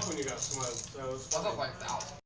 tough when you got smudged. So it's up like 1,000.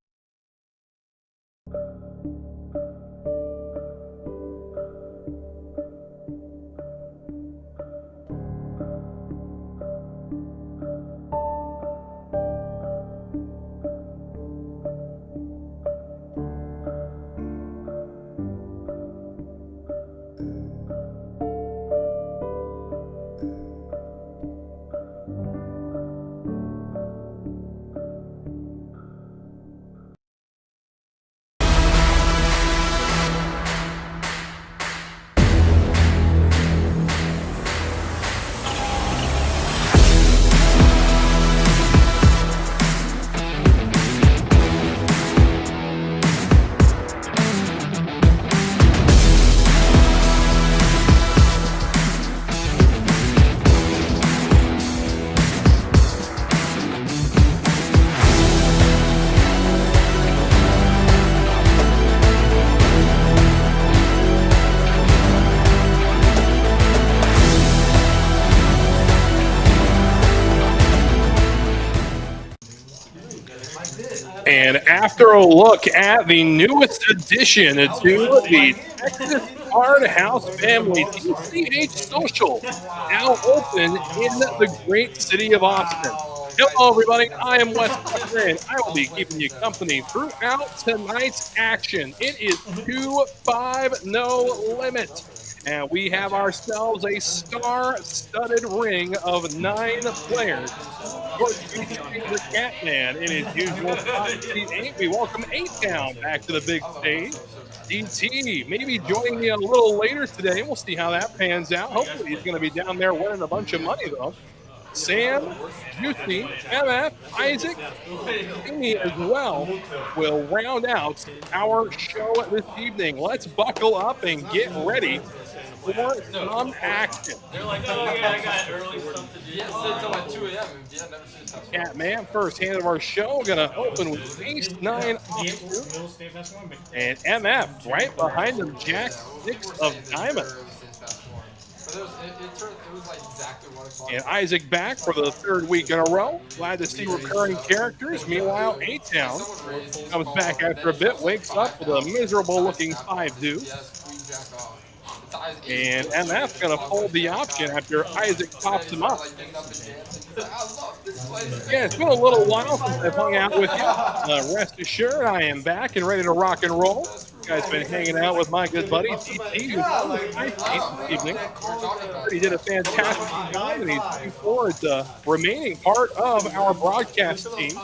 And after a look at the newest addition to the Texas Card House family, TCH Social, now open in the great city of Austin. Hello, everybody. I am Wes Tucker, and I will be keeping you company throughout tonight's action. It is 2-5, no limit. And we have ourselves a star-studded ring of 9 players. The Catman in his usual spot, seat 8. We welcome 8 down back to the big stage. DT maybe joining me a little later today. We'll see how that pans out. Hopefully he's going to be down there winning a bunch of money, though. Sam, Juicy, MF, Isaac, Amy as well will round out our show this evening. Let's buckle up and get ready for some action. They're like, oh, yeah, I got early stuff to do. Yeah, until like 2 a.m. Catman, first hand of our show, going to open with ace 9 and MF right behind him, jack 6 of diamonds. And Isaac back for the 3rd week in a row. Glad to see recurring characters. Meanwhile, A-Town comes back after a bit, wakes up with a miserable-looking 5-2. And MF going to hold the option after Isaac pops him up. Yeah, it's been a little while since I've hung out with you. Rest assured, I am back and ready to rock and roll. You guys been hanging out with my good buddy, DT, who's on the this evening. He did a fantastic job, and he's looking forward to remaining part of our broadcast team.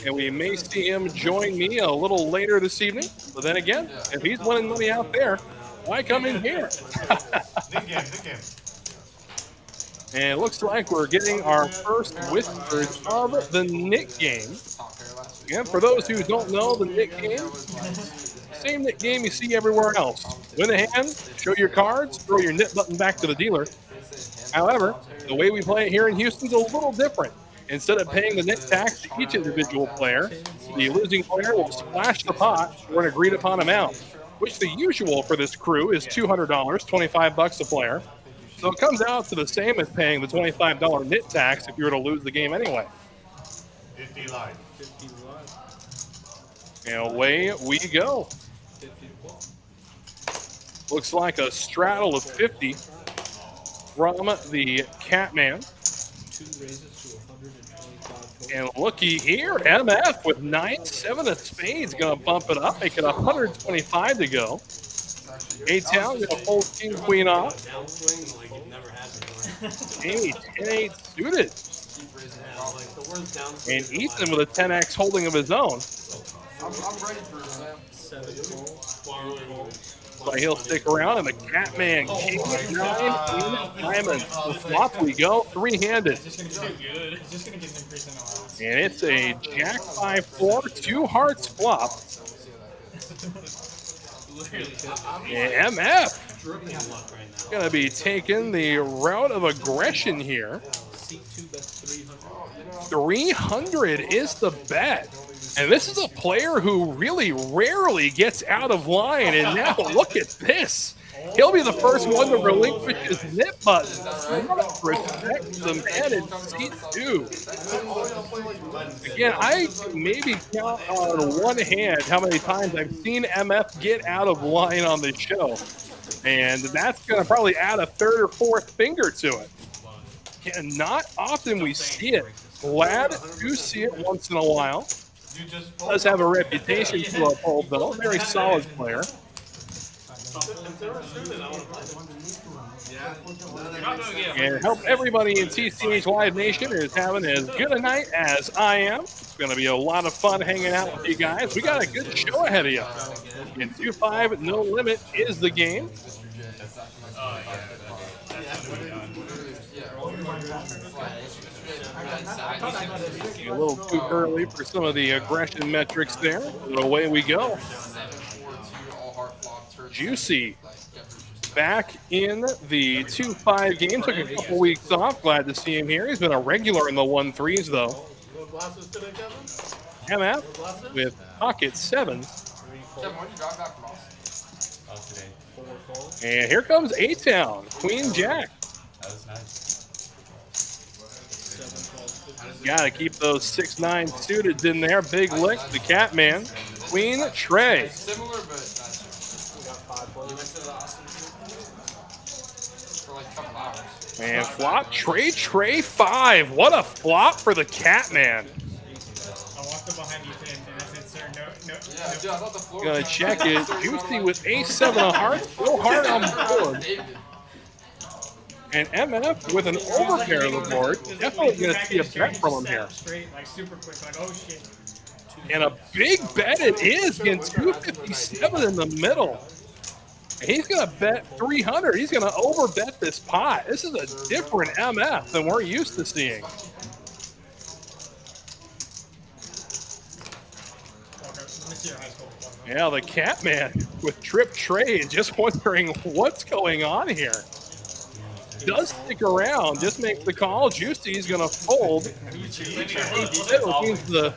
And we may see him join me a little later this evening. But then again, if he's winning money out there, why come in here? And it looks like we're getting our first whispers of the Nick game. And for those who don't know the Nick game, same Nick game you see everywhere else. Win a hand, show your cards, throw your knit button back to the dealer. However, the way we play it here in Houston is a little different. Instead of paying the knit tax to each individual player, the losing player will splash the pot for an agreed upon amount, which the usual for this crew is $200, $25 a player. So it comes out to the same as paying the $25 knit tax if you were to lose the game anyway. 50 live. And away we go. Looks like a straddle of 50 from the Catman. And looky here, MF with 9-7 of spades, going to bump it up, make it 125 to go. A-Town going to hold king, queen off. Amy, 10-8 suited. And Ethan with a 10x holding of his own. I'm ready for But he'll stick around, and the Catman king 9 in diamonds. The flop we go, 3-handed. And it's a jack 5-4, 2 hearts flop. And MF going to be taking the route of aggression here. 300 is the bet. And this is a player who really rarely gets out of line. And now look at this. He'll be the first one to relinquish his nip button. Respect the man in seat 2. Again, I can maybe count on one hand how many times I've seen MF get out of line on the show. And that's going to probably add a third or fourth finger to it. And not often we see it. Glad to see it once in a while. Does have a reputation to uphold, though. Very solid player. And hope everybody in TCH Live Nation is having as good a night as I am. It's going to be a lot of fun hanging out with you guys. We got a good show ahead of you. In 2-5, no limit is the game. A little too early for some of the aggression metrics there. But away we go. Juicy back in the 2-5 game. Took a couple weeks off. Glad to see him here. He's been a regular in the 1-3s, though. MF with pocket 7. And here comes A-Town. Queen Jack. That was nice. Got to keep those 6-9 suited in there. Big lick. The Catman. Queen Trey. Similar, but for like a couple hours. And flop. Trey 5. What a flop for the Catman. I walked up behind you and I said, sir, no. Yeah, dude, I thought the floor Gonna was check it. Juicy with A7 of hearts. Still hard on the board. And MF with an overpair on the board. Definitely going to see a bet from him here. Straight, like super quick, like, oh shit. And a big bet it is, getting 257 in the middle. And he's going to bet 300. He's going to overbet this pot. This is a different MF than we're used to seeing. Yeah, the Catman with trip trade, just wondering what's going on here. Does stick around, just makes the call. Juicy's going to fold. It means the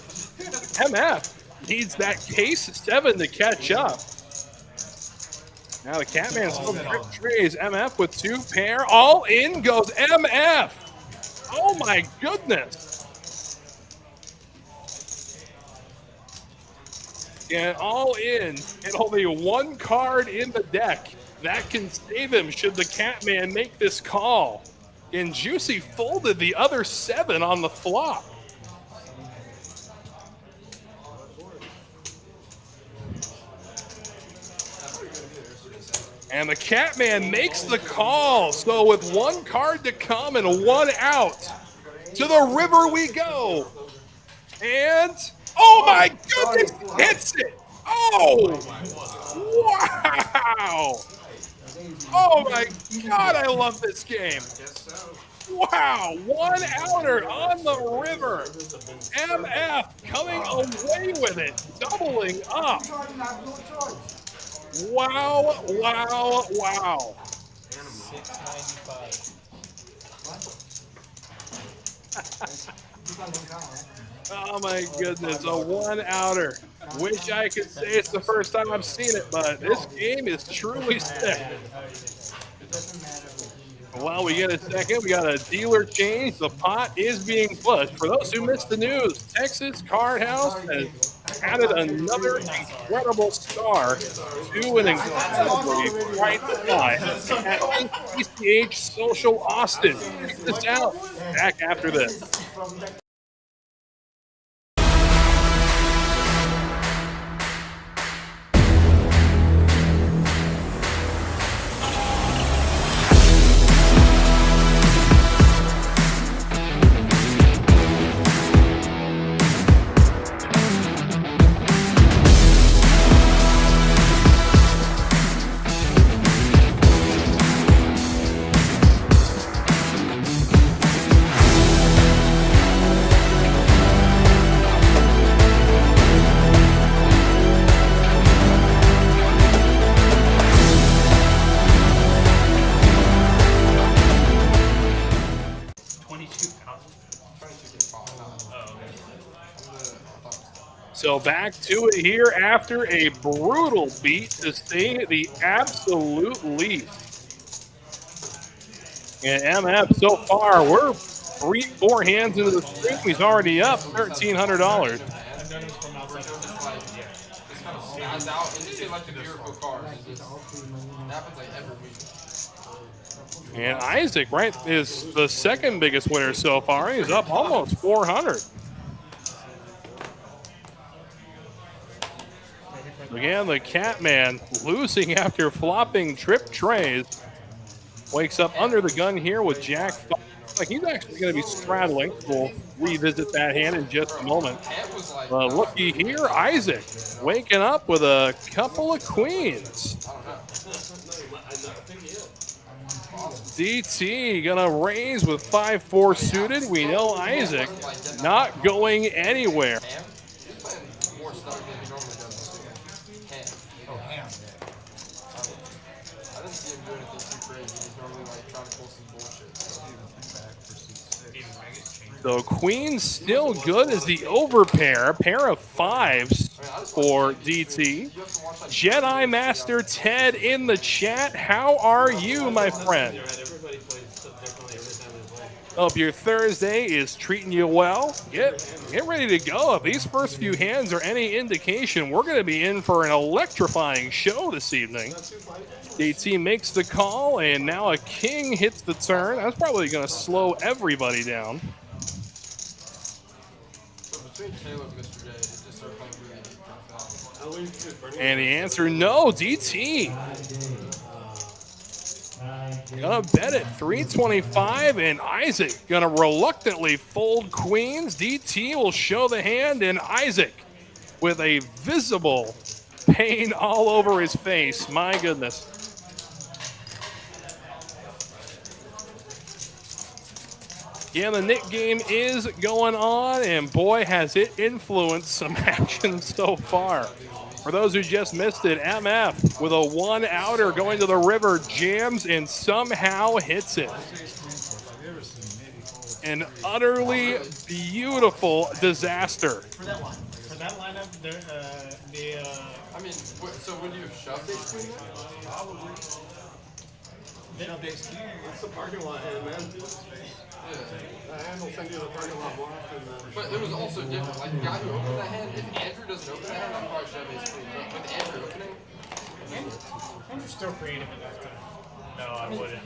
MF needs that case 7 to catch up. Now the Catman still trip trades. MF with 2 pair. All in goes MF. Oh my goodness. And all in, and only 1 card in the deck. That can save him should the Catman make this call. And Juicy folded the other 7 on the flop. And the Catman makes the call. So with 1 card to come and 1 out, to the river we go. And, oh my goodness, hits it. Oh, wow. Oh my God, I love this game. Wow, 1 outer on the river. MF coming away with it, doubling up. Wow, wow, wow. 695. Oh my goodness, a 1 outer. Wish I could say it's the first time I've seen it, but this game is truly sick. While we get a second, we got a dealer change. The pot is being flushed. For those who missed the news, Texas Card House has added another incredible star to an incredibly bright side at TCH Social Austin. Check this out. Back after this. So back to it here after a brutal beat to say the absolute least. And MF so far, we're 3-4 hands into the stream. He's already up $1,300. Stands out and you say like the miracle cards. It happens like every week. And Isaac, right, is the second biggest winner so far. He's up almost 400. Again, the Catman losing after flopping trip trays. Wakes up under the gun here with Jack. Like he's actually going to be straddling. We'll revisit that hand in just a moment. Looky here, Isaac waking up with a couple of queens. DT gonna raise with 5-4 suited. We know Isaac not going anywhere. So queen still good as the overpair. Pair of fives for DT. Jedi Master Ted in the chat. How are you, my friend? Hope your Thursday is treating you well. Get ready to go. If these first few hands are any indication, we're going to be in for an electrifying show this evening. DT makes the call, and now a king hits the turn. That's probably going to slow everybody down. And the answer, no, DT. Gonna bet it 325, and Isaac gonna reluctantly fold queens. DT will show the hand, and Isaac with a visible pain all over his face. My goodness. Yeah, the Nick game is going on, and boy, has it influenced some action so far. For those who just missed it, MF with a one-outer going to the river, jams and somehow hits it. An utterly beautiful disaster. For that lineup, I mean, so would you have shoved it? Probably. It's the parking lot hand, man. The hand will send you to the parking lot more often than... But it was also different. Like, the guy who opened that hand, if Andrew doesn't open that hand, I'd probably shove ace queen. But with Andrew opening... Andrew's still creative enough to... No, I wouldn't.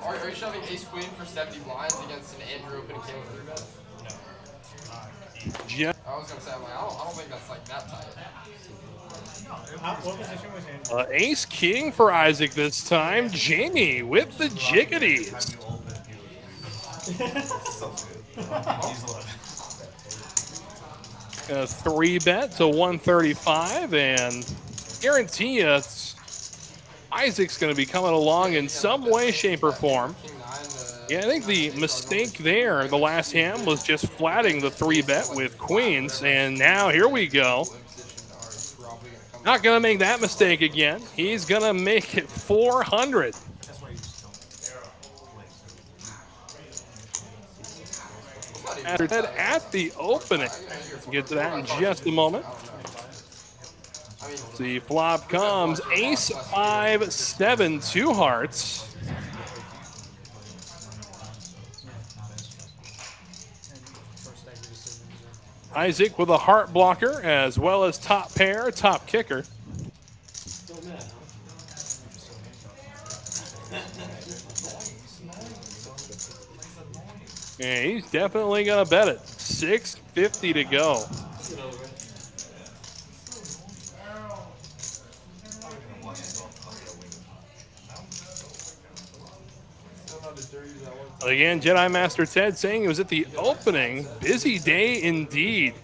Are you shoving ace queen for 70 blinds against an Andrew opening king with 3 bet? Yeah. I was going to say, I'm like, I don't think that's like that tight. What position was Andrew? Ace king for Isaac this time. Jamie with the jiggities. A 3-bet to 135, and guarantee you Isaac's going to be coming along in some way, shape, or form. Yeah, I think the mistake there, the last hand, was just flatting the 3-bet with queens, and now here we go. Not going to make that mistake again. He's going to make it 400. At the opening. We'll get to that in just a moment. The flop comes ace 5 7 2 hearts. Isaac with a heart blocker as well as top pair, top kicker. Yeah, he's definitely gonna bet it. 650 to go. Again, Jedi Master Ted saying he was at the opening. Busy day indeed.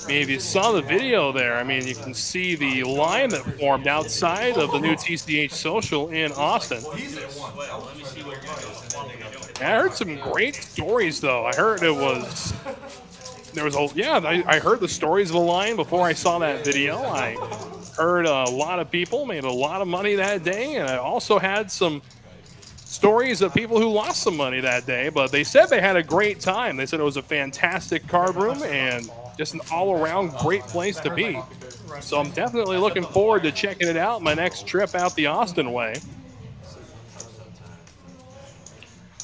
I mean, if you saw the video there, I mean, you can see the line that formed outside of the new TCH Social in Austin. I heard some great stories, though. I heard I heard the stories of the line before I saw that video. I heard a lot of people made a lot of money that day, and I also had some stories of people who lost some money that day, but they said they had a great time. They said it was a fantastic card room and just an all-around great place to be. So I'm definitely looking forward to checking it out my next trip out the Austin way.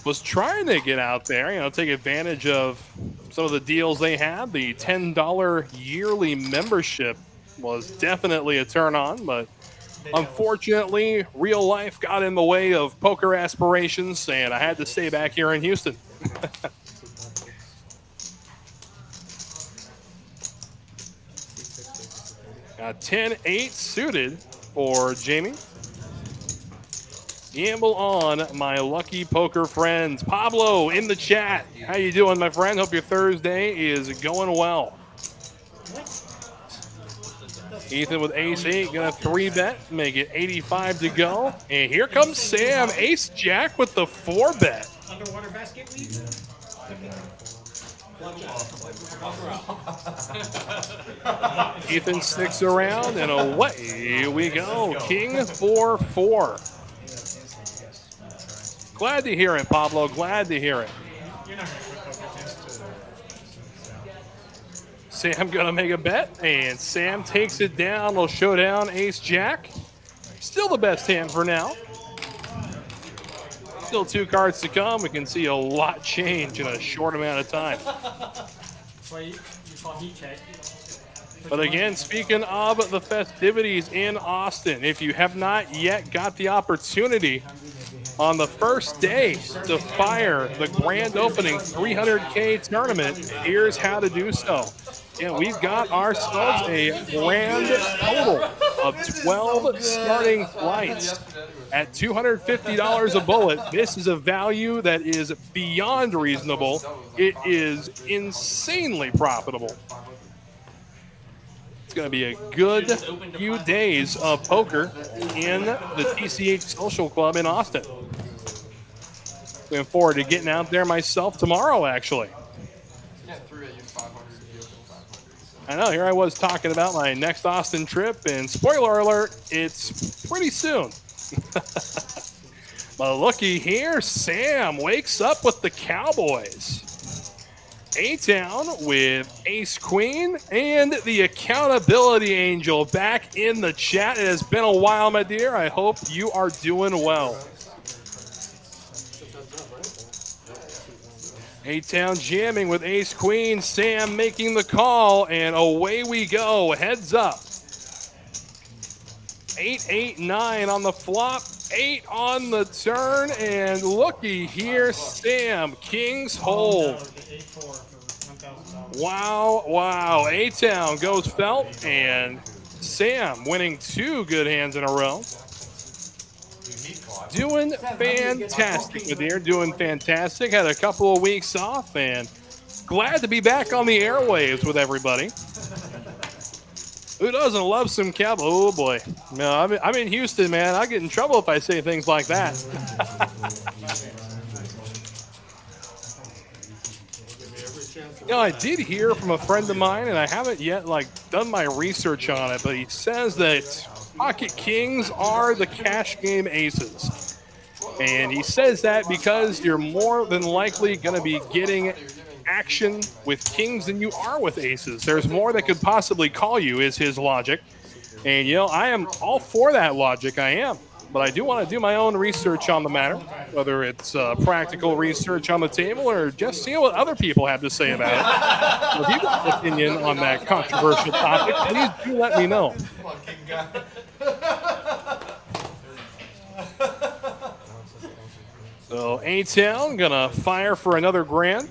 Was trying to get out there, you know, take advantage of some of the deals they had. The $10 yearly membership was definitely a turn on, but unfortunately, real life got in the way of poker aspirations, and I had to stay back here in Houston. Got 10-8 suited for Jamie. Gamble on, my lucky poker friends. Pablo in the chat. How you doing, my friend? Hope your Thursday is going well. Ethan with ace-8, gonna 3-bet, make it 85 to go. And here comes Sam, ace-jack with the 4-bet. Underwater basket weed? Ethan sticks around, and away we go. King 4-4. Glad to hear it, Pablo. Glad to hear it. You're not going to quit poker test. Sam gonna make a bet, and Sam takes it down. Little showdown, ace-jack. Still the best hand for now. Still 2 cards to come. We can see a lot change in a short amount of time. That's why you call heat check. But again, speaking of the festivities in Austin, if you have not yet got the opportunity on the first day to fire the grand opening 300K tournament, here's how to do so. Yeah, we've got ourselves a grand total of 12 starting flights at $250 a bullet. This is a value that is beyond reasonable. It is insanely profitable. It's going to be a good few days of poker in the TCH Social Club in Austin. Looking forward to getting out there myself tomorrow, actually. I know, here I was talking about my next Austin trip, and spoiler alert, it's pretty soon. But looky here, Sam wakes up with the Cowboys. A-Town with ace-queen, and the accountability angel back in the chat. It has been a while, my dear. I hope you are doing well. A-Town jamming with ace-queen, Sam making the call, and away we go, heads up. 8-8-9 on the flop, 8 on the turn, and looky here, Sam, kings hold. Wow, wow, A-Town goes felt, and Sam winning 2 good hands in a row. Doing fantastic, my dear, doing fantastic. Had a couple of weeks off, and glad to be back on the airwaves with everybody. Who doesn't love some cowboy? Oh, boy. No, I'm in Houston, man. I get in trouble if I say things like that. You know, I did hear from a friend of mine, and I haven't yet, done my research on it, but he says that pocket kings are the cash game aces. And he says that because you're more than likely going to be getting action with kings than you are with aces. There's more that could possibly call you, is his logic. And, you know, I am all for that logic. I am. But I do want to do my own research on the matter, whether it's practical research on the table or just seeing what other people have to say about it. So if you have an opinion on that controversial topic, please do let me know. So A-Town gonna fire for another grand.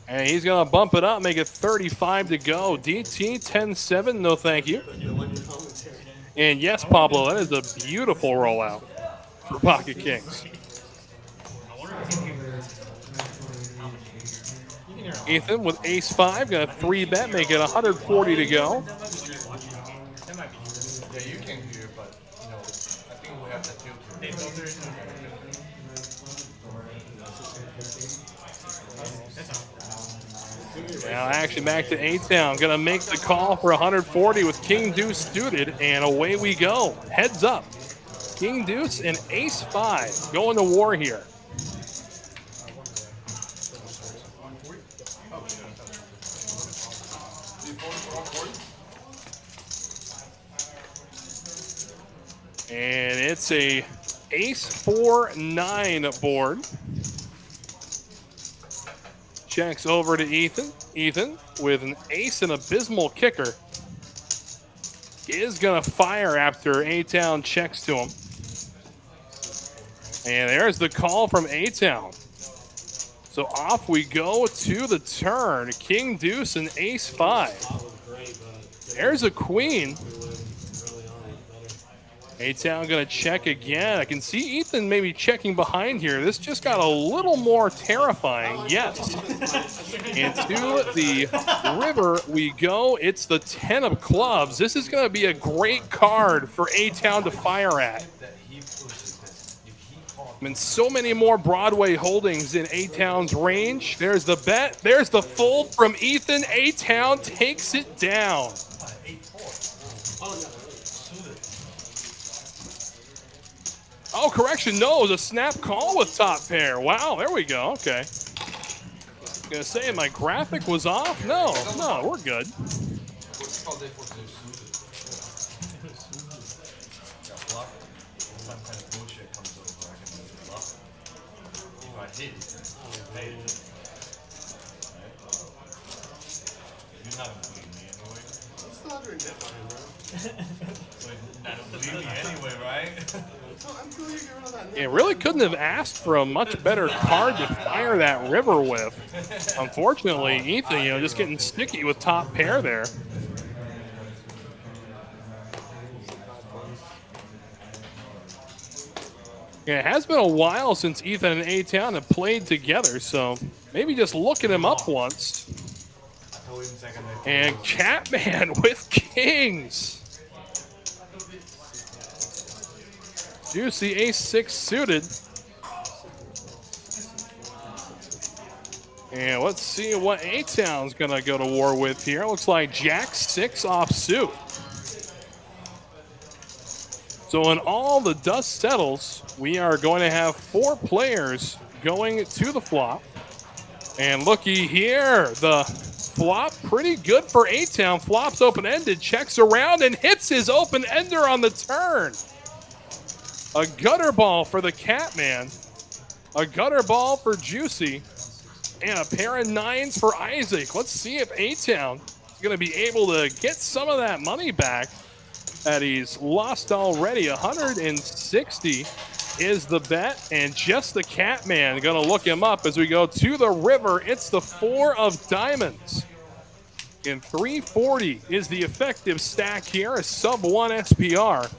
And he's gonna bump it up, make it 35 to go. DT 10-7, no thank you. And yes, Pablo, that is a beautiful rollout for pocket kings. Ethan with ace-5, gonna 3-bet, make it 140 to go. Yeah, you can do it, but you know, I think we have to filter. Now actually back to A-Town, gonna make the call for 140 with king deuce suited, and away we go. Heads up. King Deuce and Ace 5 going to war here. And it's a Ace 4-9 board. Checks over to Ethan. Ethan, with an ace and abysmal kicker, is going to fire after A-Town checks to him. And there's the call from A-Town. So off we go to the turn. King Deuce and Ace 5. There's a queen. A-Town going to check again. I can see Ethan maybe checking behind here. This just got a little more terrifying. Yes. Into the river we go. It's the 10 of clubs. This is going to be a great card for A-Town to fire at. I mean, so many more Broadway holdings in A-Town's range. There's the bet. There's the fold from Ethan. A-Town takes it down. Oh, correction. No, the snap call with top pair. Wow, there we go. Okay. Gonna say my graphic was off. No, we're good. What's called day 4 Some kind of bullshit comes over, I can just bluff it. If I hit it, pay it. You're not gonna believe me anyway. Still not doing that fine, bro. So you're not gonna believe me anyway, right? Until you get rid of that. It really couldn't have asked for a much better card to fire that river with. Unfortunately, Ethan, just getting sticky with top pair there. Yeah, it has been a while since Ethan and A-Town have played together, so maybe just looking him up once. And Catman with kings. Juicy ace-6 suited. And let's see what A-Town's going to go to war with here. Looks like jack-6 offsuit. So when all the dust settles, we are going to have 4 players going to the flop. And looky here, the flop pretty good for A-Town. Flops open-ended, checks around, and hits his open-ender on the turn. A gutter ball for the Catman, a gutter ball for Juicy, and a pair of 9s for Isaac. Let's see if A-Town is going to be able to get some of that money back that he's lost already. 160 is the bet, and just the Catman going to look him up as we go to the river. It's the 4 of diamonds. And 340 is the effective stack here, a sub-1 SPR.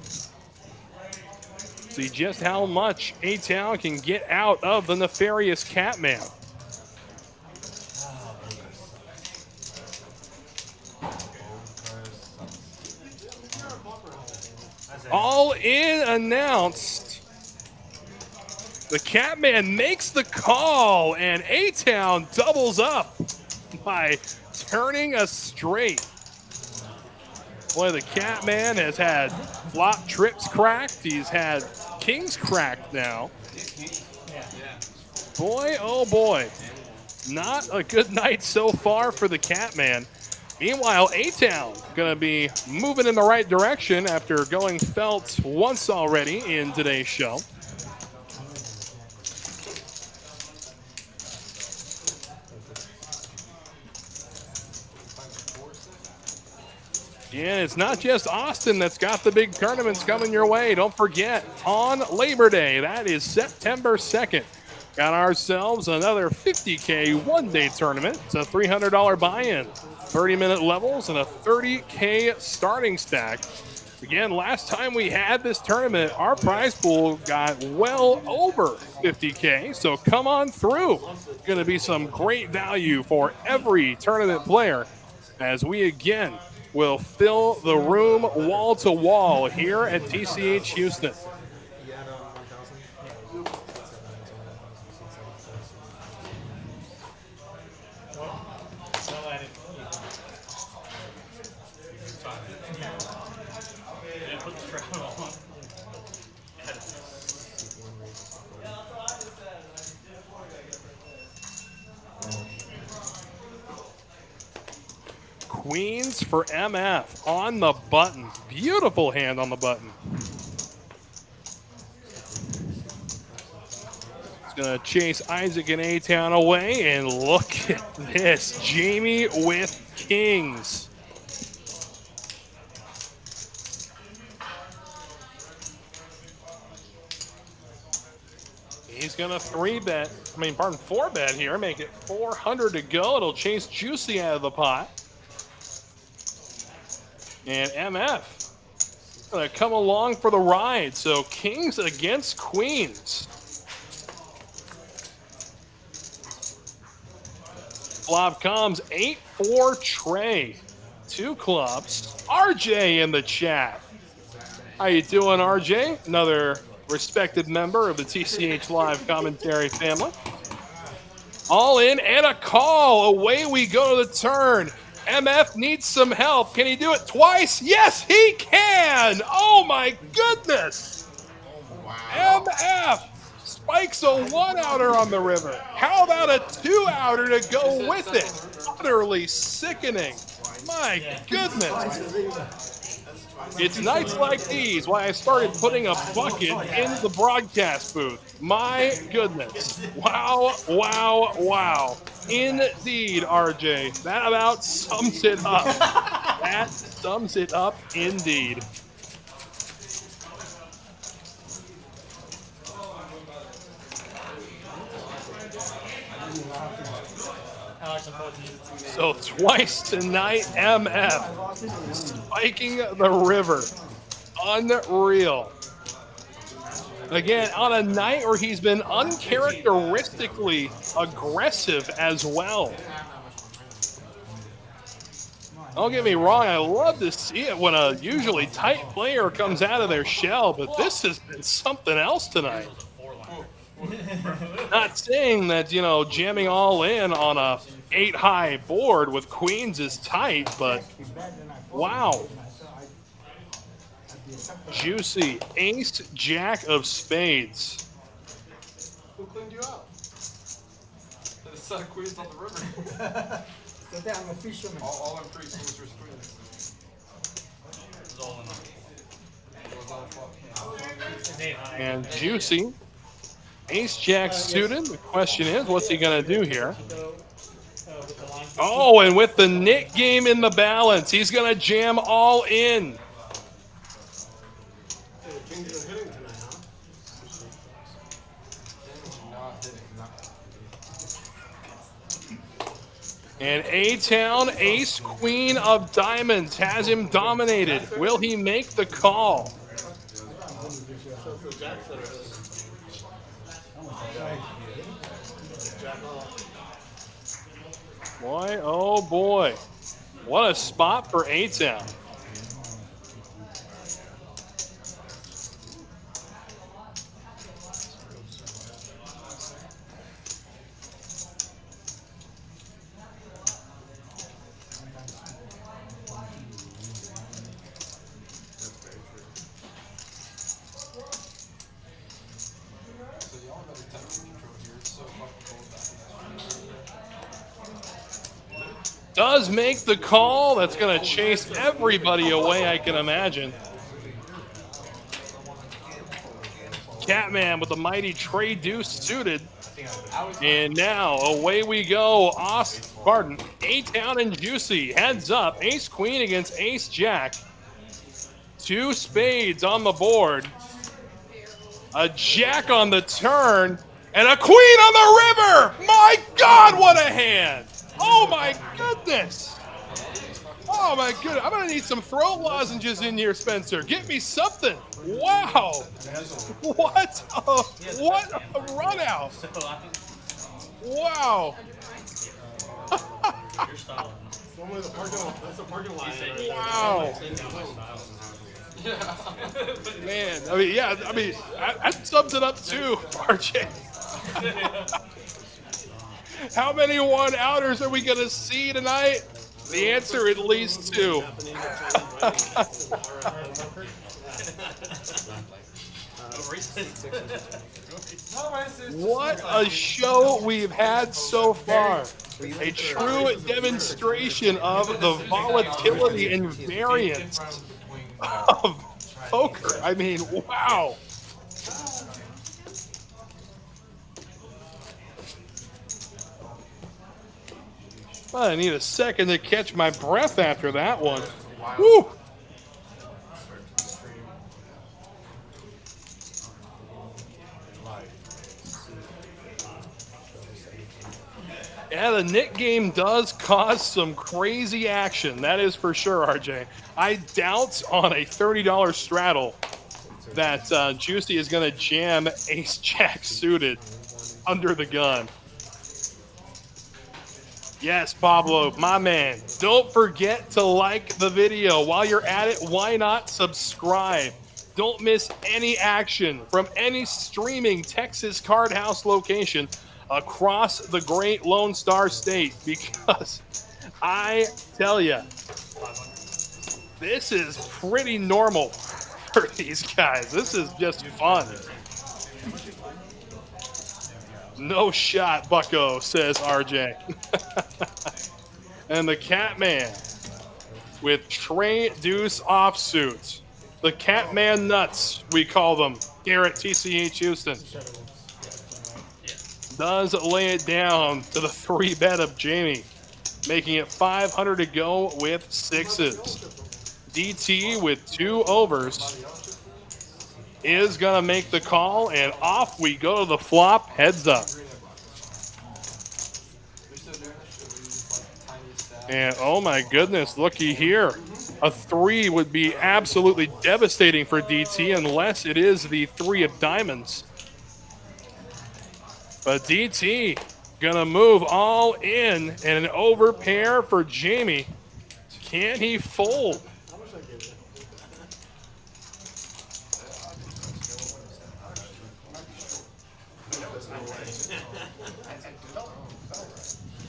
See just how much A-Town can get out of the nefarious Catman. All in announced. The Catman makes the call, and A-Town doubles up by turning a straight. Boy, the Catman has had flop trips cracked. He's had kings cracked now. Boy, oh boy. Not a good night so far for the Catman. Meanwhile, A-Town going to be moving in the right direction after going felt once already in today's show. And it's not just Austin that's got the big tournaments coming your way. Don't forget, on Labor Day, that is September 2nd, got ourselves another $50K one-day tournament. It's a $300 buy-in, 30-minute levels, and a $30K starting stack. Again, last time we had this tournament, our prize pool got well over $50K, so come on through. Going to be some great value for every tournament player as we again will fill the room wall to wall here at TCH Houston. Put the strap on. Had queens for MF on the button. Beautiful hand on the button. He's going to chase Isaac and A-Town away, and look at this. Jamie with kings. He's going to 4-bet here, make it 400 to go. It'll chase Juicy out of the pot. And MF going to come along for the ride. So kings against queens. Flop comes 8-4 Trey. 2 clubs. RJ in the chat. How you doing, RJ? Another respected member of the TCH Live commentary family. All in and a call. Away we go to the turn. MF needs some help. Can he do it twice? Yes, he can. Oh, my goodness. Wow. MF spikes a 1-outer on the river. How about a 2-outer to go with it? Utterly sickening. My goodness. It's nights like these why I started putting a bucket in the broadcast booth. My goodness. Wow, wow, wow. Indeed, RJ. That about sums it up. That sums it up indeed. So twice tonight, MF spiking the river. Unreal. Again, on a night where he's been uncharacteristically aggressive as well. Don't get me wrong, I love to see it when a usually tight player comes out of their shell, but this has been something else tonight. Not saying that, you know, jamming all in on a 8-high board with queens is tight, but wow. Juicy, ace, jack of spades. Who cleaned you out? The set of queens on the river. I'm a fisherman. All I'm pretty sure was queens. It's all in And Juicy, ace, jack suited. The question is, what's he going to do here? Oh, and with the Nick game in the balance, he's going to jam all in. Kings are hitting tonight, huh? And A-Town, ace, queen of diamonds, has him dominated. Will he make the call? Boy, oh boy. What a spot for A-Town. Does make the call. That's going to chase everybody away, I can imagine. Catman with the mighty Trey Deuce suited. And now away we go. A-Town and Juicy. Heads up. Ace Queen against Ace Jack. 2 spades on the board. A jack on the turn. And a queen on the river. My God, what a hand. Oh my goodness! Oh my goodness! I'm gonna need some throat lozenges in here, Spencer. Get me something. Wow! What a run out! Wow! That's the parking lot. Wow! Man, I mean, that sums it up too, RJ. How many 1-outers are we going to see tonight? The answer, at least 2. What a show we've had so far. A true demonstration of the volatility and variance of poker. I mean, wow. I need a second to catch my breath after that one. Woo! Yeah, the Nick game does cause some crazy action. That is for sure, RJ. I doubt on a $30 straddle that Juicy is going to jam ace-jack suited under the gun. Yes, Pablo, my man. Don't forget to like the video. While you're at it, why not subscribe? Don't miss any action from any streaming Texas Card House location across the great Lone Star State, because I tell you, this is pretty normal for these guys. This is just fun. No shot, bucko, says RJ. And the Catman with Trey Deuce offsuit. The Catman nuts, we call them here at TCH Houston. Does lay it down to the 3-bet of Jamie, making it 500 to go with sixes. DT with 2 overs is going to make the call, and off we go to the flop, heads up. And oh my goodness, looky here. A 3 would be absolutely devastating for DT unless it is the 3 of diamonds. But DT gonna move all in, and an over pair for Jamie. Can he fold?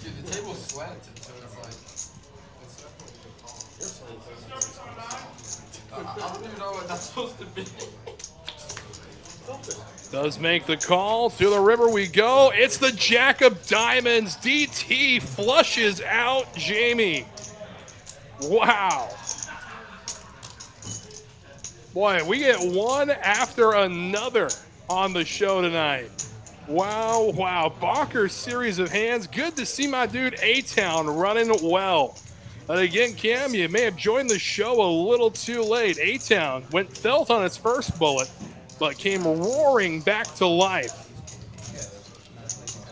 Dude, the table's slanted, so it's like, I don't even know what that's supposed to be. Does make the call. To the river we go. It's the Jack of Diamonds. DT flushes out Jamie. Wow. Boy, we get one after another on the show tonight. Wow, wow. Barker's series of hands. Good to see my dude A-Town running well. And again, Cam, you may have joined the show a little too late. A-Town went felt on its first bullet, but came roaring back to life.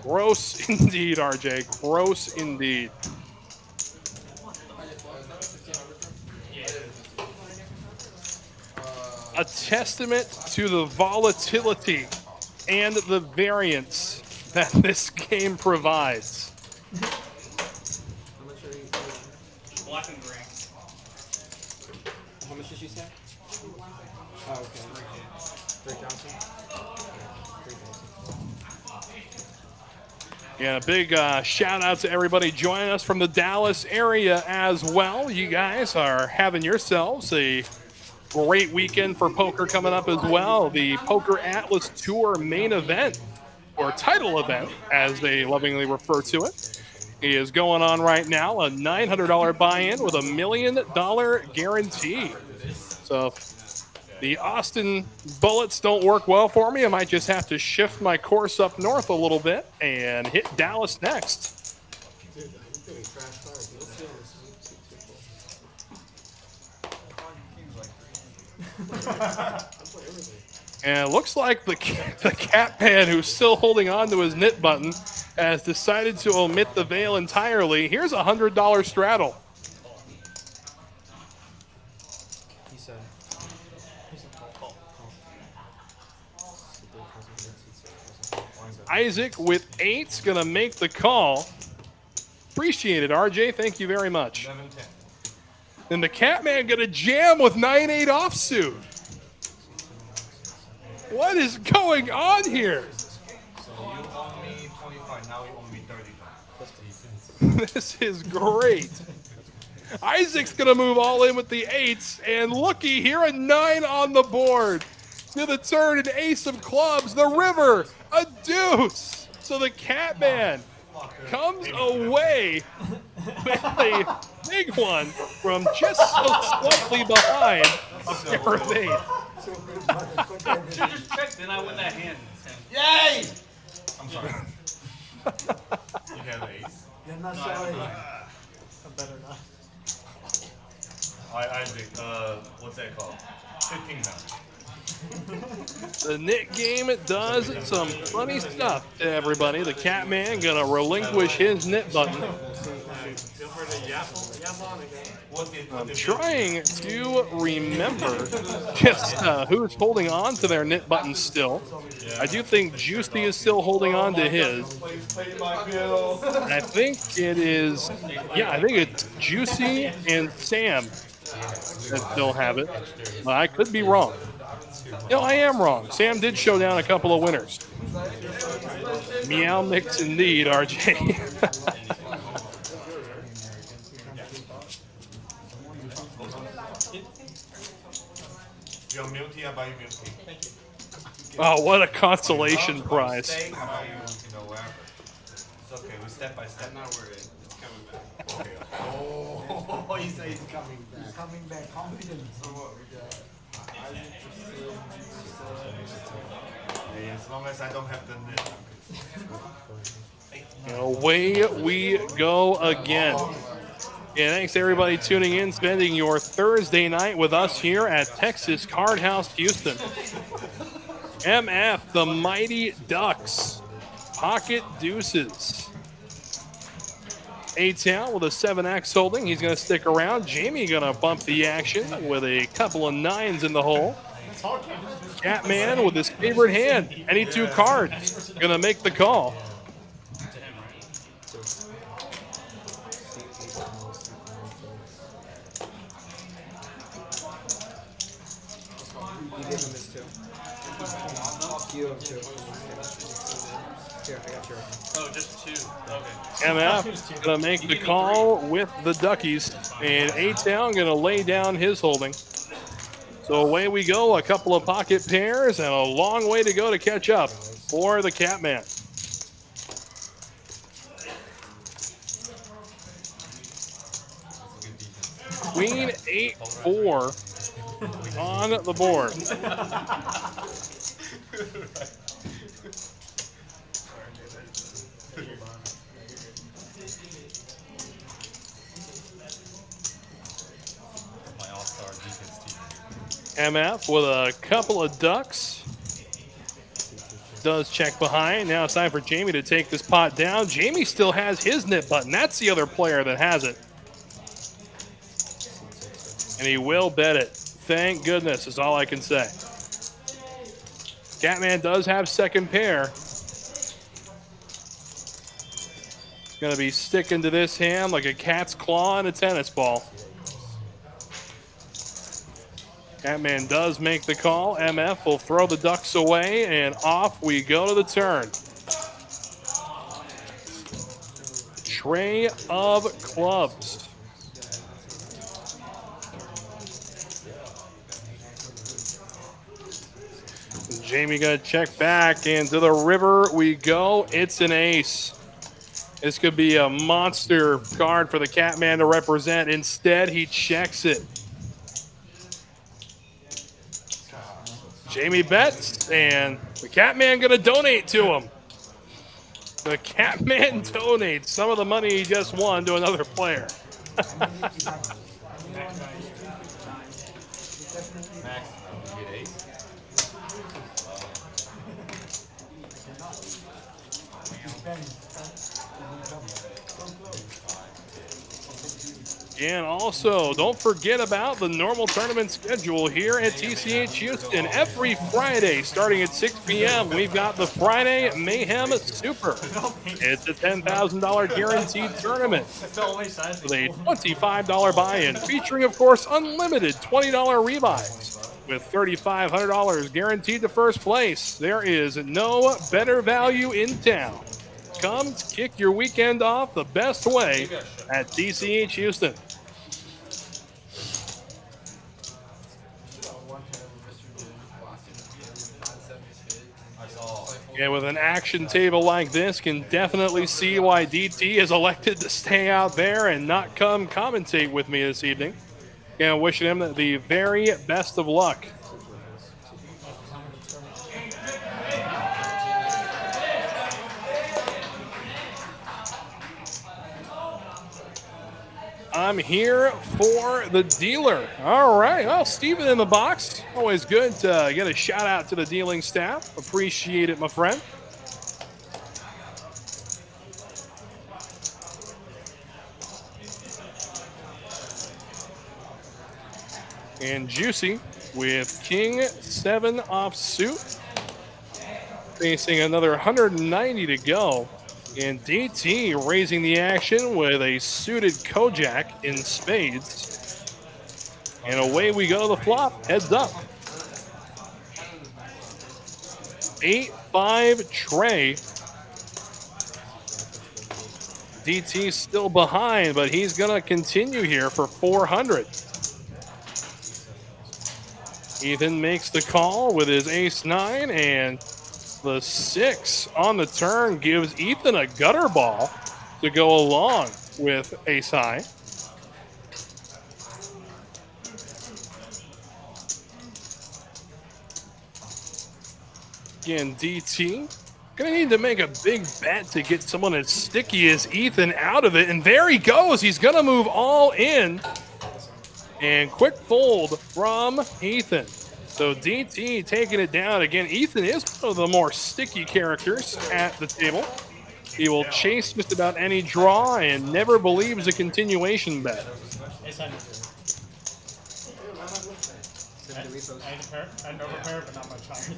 Gross indeed, RJ. Gross indeed. A testament to the volatility and the variance that this game provides. Black and green. How much did you say? Oh, okay. Greg Johnson. Yeah, a big shout out to everybody joining us from the Dallas area as well. You guys are having yourselves a great weekend for poker coming up as well. The Poker Atlas Tour main event, or title event, as they lovingly refer to it, is going on right now. A $900 buy-in with $1 million guarantee. So the Austin bullets don't work well for me. I might just have to shift my course up north a little bit and hit Dallas next. And it looks like the Catman, who's still holding on to his knit button, has decided to omit the veil entirely. Here's a $100 straddle. He said. Isaac with 8's gonna make the call. Appreciate it, RJ. Thank you very much. 11-10. And the Catman gonna jam with 9-8 offsuit. What is going on here? So you owe me 25, now you owe me 35. This is great. Isaac's gonna move all in with the 8s, and looky here, a 9 on the board. to the turn, an ace of clubs, the river, a deuce. So the Catman comes away with a big one from just so slightly behind a pair of eight. Should just check, then I win that hand. Yay! I'm sorry. You have an ace. You're not sorry. I better not. Alright, Isaac, what's that called? 15 pounds. The Nick game does some funny stuff to everybody. The Catman gonna relinquish his knit button. Feel free to yap on again. I'm trying to remember just who's holding on to their knit button still. I do think Juicy is still holding on to his. I think it is, yeah, I think it's Juicy and Sam that still have it. But I could be wrong. No, I am wrong. Sam did show down a couple of winners. Meow mix indeed, RJ. Your milk tea, I buy you milk tea. Oh, what a consolation prize. I buy you, wherever. It's okay, we step by step. I'm not worried. It's coming back. Okay. Oh, he said he's coming back. He's coming back confident. So what we got? Yeah, as long as I don't have the net. Away we go again. And thanks to everybody tuning in, spending your Thursday night with us here at Texas Card House Houston. MF, the Mighty Ducks, pocket deuces. A-Town with a 7X holding. He's going to stick around. Jamie going to bump the action with a couple of 9s in the hole. Catman with his favorite hand. Any 2 cards. Going to make the call. You gave him this too. You have 2. Here, I got yours. Oh, just 2. Okay. MF going to make the call with the Duckies. And A-Town going to lay down his holding. So away we go. A couple of pocket pairs and a long way to go to catch up for the Catman. Queen 8-4 on the board. My all-star defense team. MF with a couple of ducks. Does check behind. Now it's time for Jamie to take this pot down. Jamie still has his knit button. That's the other player that has it. And he will bet it. Thank goodness is all I can say. Catman does have second pair. Going to be sticking to this hand like a cat's claw in a tennis ball. Catman does make the call. MF will throw the ducks away, and off we go to the turn. Tray of clubs. Jamie gonna check back, and to the river we go. It's an ace. This could be a monster card for the Catman to represent. Instead, he checks it. Jamie bets, and the Catman gonna donate to him. The Catman donates some of the money he just won to another player. Max, you get 8? And also, don't forget about the normal tournament schedule here at TCH Houston. Every Friday, starting at 6 p.m., we've got the Friday Mayhem Super. It's a $10,000 guaranteed tournament with a $25 buy-in, featuring, of course, unlimited $20 rebuys. With $3,500 guaranteed to first place, there is no better value in town. Come kick your weekend off the best way at TCH Houston. And with an action table like this, can definitely see why DT is elected to stay out there and not come commentate with me this evening. And wishing him the very best of luck. I'm here for the dealer. All right. Well, Steven in the box. Always good to get a shout out to the dealing staff. Appreciate it, my friend. And Juicy with King 7 off suit. Facing another 190 to go. And DT raising the action with a suited Kojak in spades. And away we go to the flop. Heads up. 8-5 Trey. DT still behind, but he's going to continue here for 400. Ethan makes the call with his ace-9, and the 6 on the turn gives Ethan a gutter ball to go along with ace-high. Again, DT gonna need to make a big bet to get someone as sticky as Ethan out of it, and there he goes. He's gonna move all in. And quick fold from Ethan. So DT taking it down. Again, Ethan is one of the more sticky characters at the table. He will chase just about any draw and never believes a continuation bet. I know repair, but not much higher.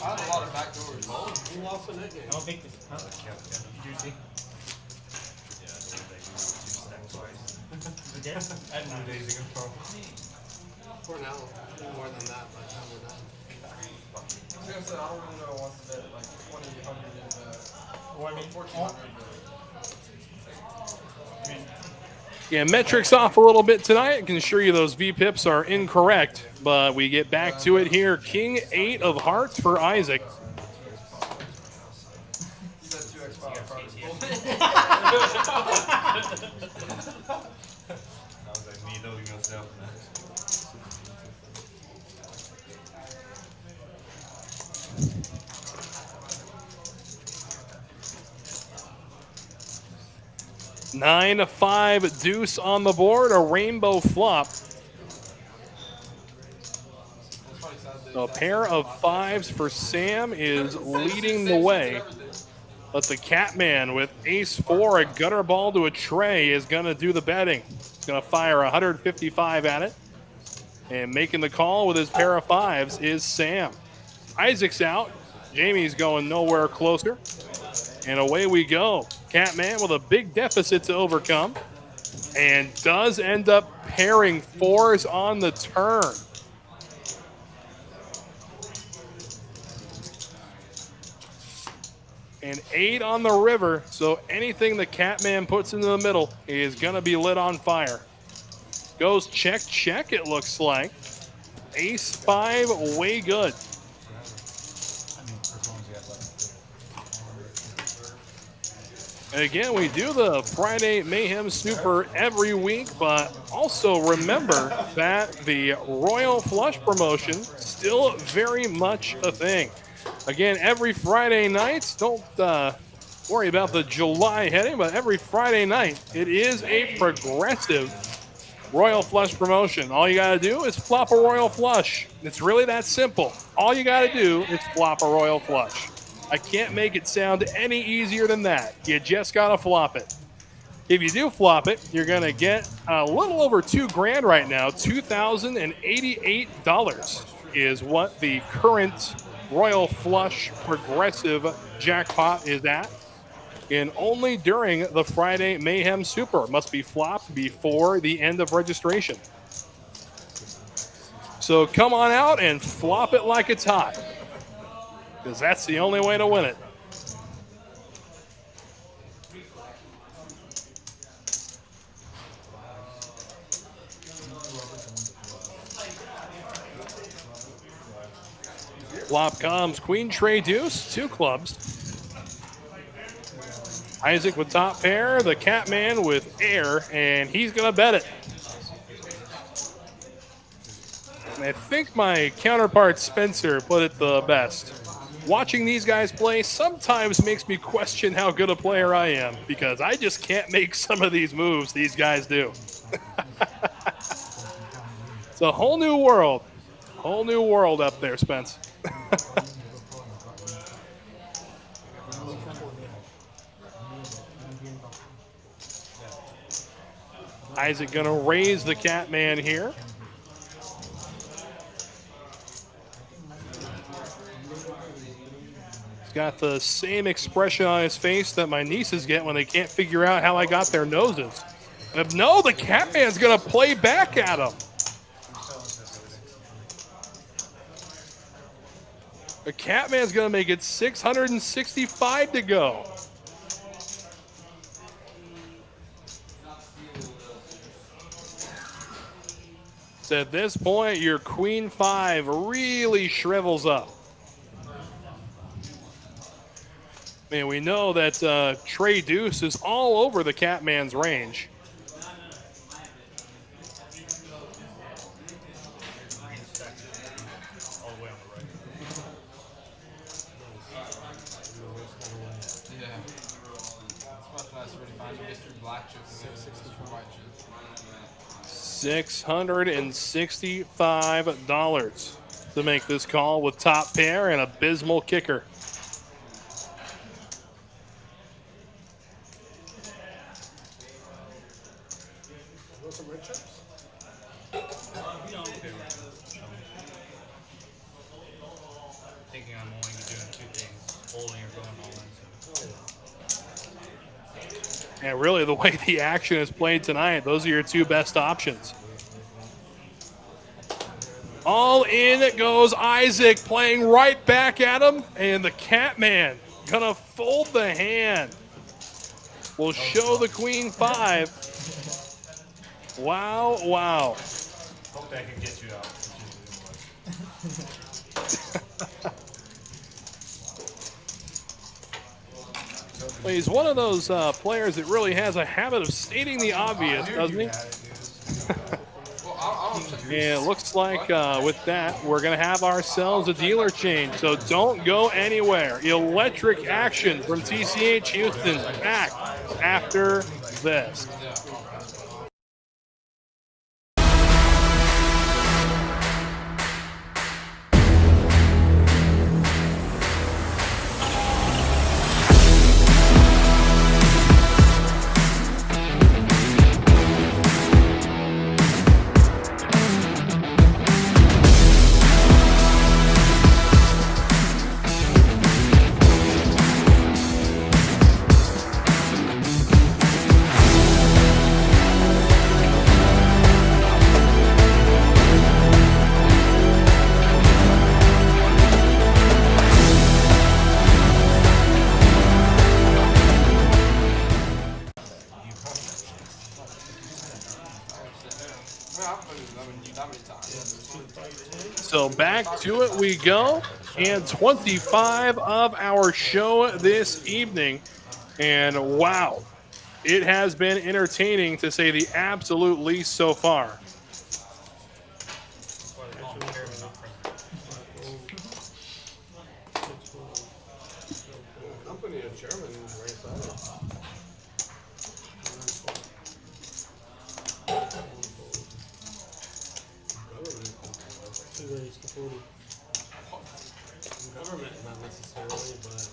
I have a lot of backdoors. Who lost in that game? I don't think this. Juicy. Okay. At 9 days ago. For now, more than that, by the time we're done. I was gonna say, I don't really know who wants to bet like 2,800 and Well, I mean, 1,400. I mean, Yeah, metrics off a little bit tonight. I can assure you those V-pips are incorrect, but we get back to it here. King 8 of hearts for Isaac. You said 2x power cards. I was like, me knowing yourself now. Nine, 5 deuce on the board, a rainbow flop. So a pair of 5s for Sam is leading the way. But the Catman with ace-4, a gutter ball to a tray, is going to do the betting. He's going to fire 155 at it. And making the call with his pair of 5s is Sam. Isaac's out. Jamie's going nowhere closer. And away we go. Catman with a big deficit to overcome. And does end up pairing 4s on the turn. And 8 on the river, so anything the Catman puts into the middle is going to be lit on fire. Goes check, check, it looks like. Ace-5, way good. And again, we do the Friday Mayhem Super every week, but also remember that the Royal Flush promotion still very much a thing. Again, every Friday night, don't worry about the July heading, but every Friday night, it is a progressive Royal Flush promotion. All you got to do is flop a Royal Flush. It's really that simple. All you got to do is flop a Royal Flush. I can't make it sound any easier than that. You just got to flop it. If you do flop it, you're going to get a little over $2,000 right now. $2,088 is what the current Royal Flush progressive jackpot is at. And only during the Friday Mayhem Super. Must be flopped before the end of registration. So come on out and flop it like it's hot, because that's the only way to win it. Flop comes queen, trey, deuce, 2 clubs. Isaac with top pair, the Catman with air, and he's going to bet it. And I think my counterpart Spencer put it the best. Watching these guys play sometimes makes me question how good a player I am, because I just can't make some of these moves these guys do. It's a whole new world. Whole new world up there, Spence. Isaac gonna raise the Catman here. He's got the same expression on his face that my nieces get when they can't figure out how I got their noses. And no, the Catman's gonna play back at him. The Catman's gonna make it 665 to go. So at this point, your queen 5 really shrivels up. Man, we know that Trey Deuce is all over the Catman's range. $665 to make this call with top pair and abysmal kicker. Thinking I'm only doing 2 things, holding or going all in. And really, the way the action is played tonight, those are your 2 best options. All in goes Isaac, playing right back at him, and the Catman gonna fold the hand. Will show the queen 5. Wow, wow. Hope that can get you out. Well, he's one of those players that really has a habit of stating the obvious, doesn't he? Yeah, it looks like with that, we're going to have ourselves a dealer change, so don't go anywhere. Electric action from TCH Houston back after this. So back to it we go, and 25 of our show this evening. And wow, it has been entertaining to say the absolute least so far. Company of German race Government, not necessarily, but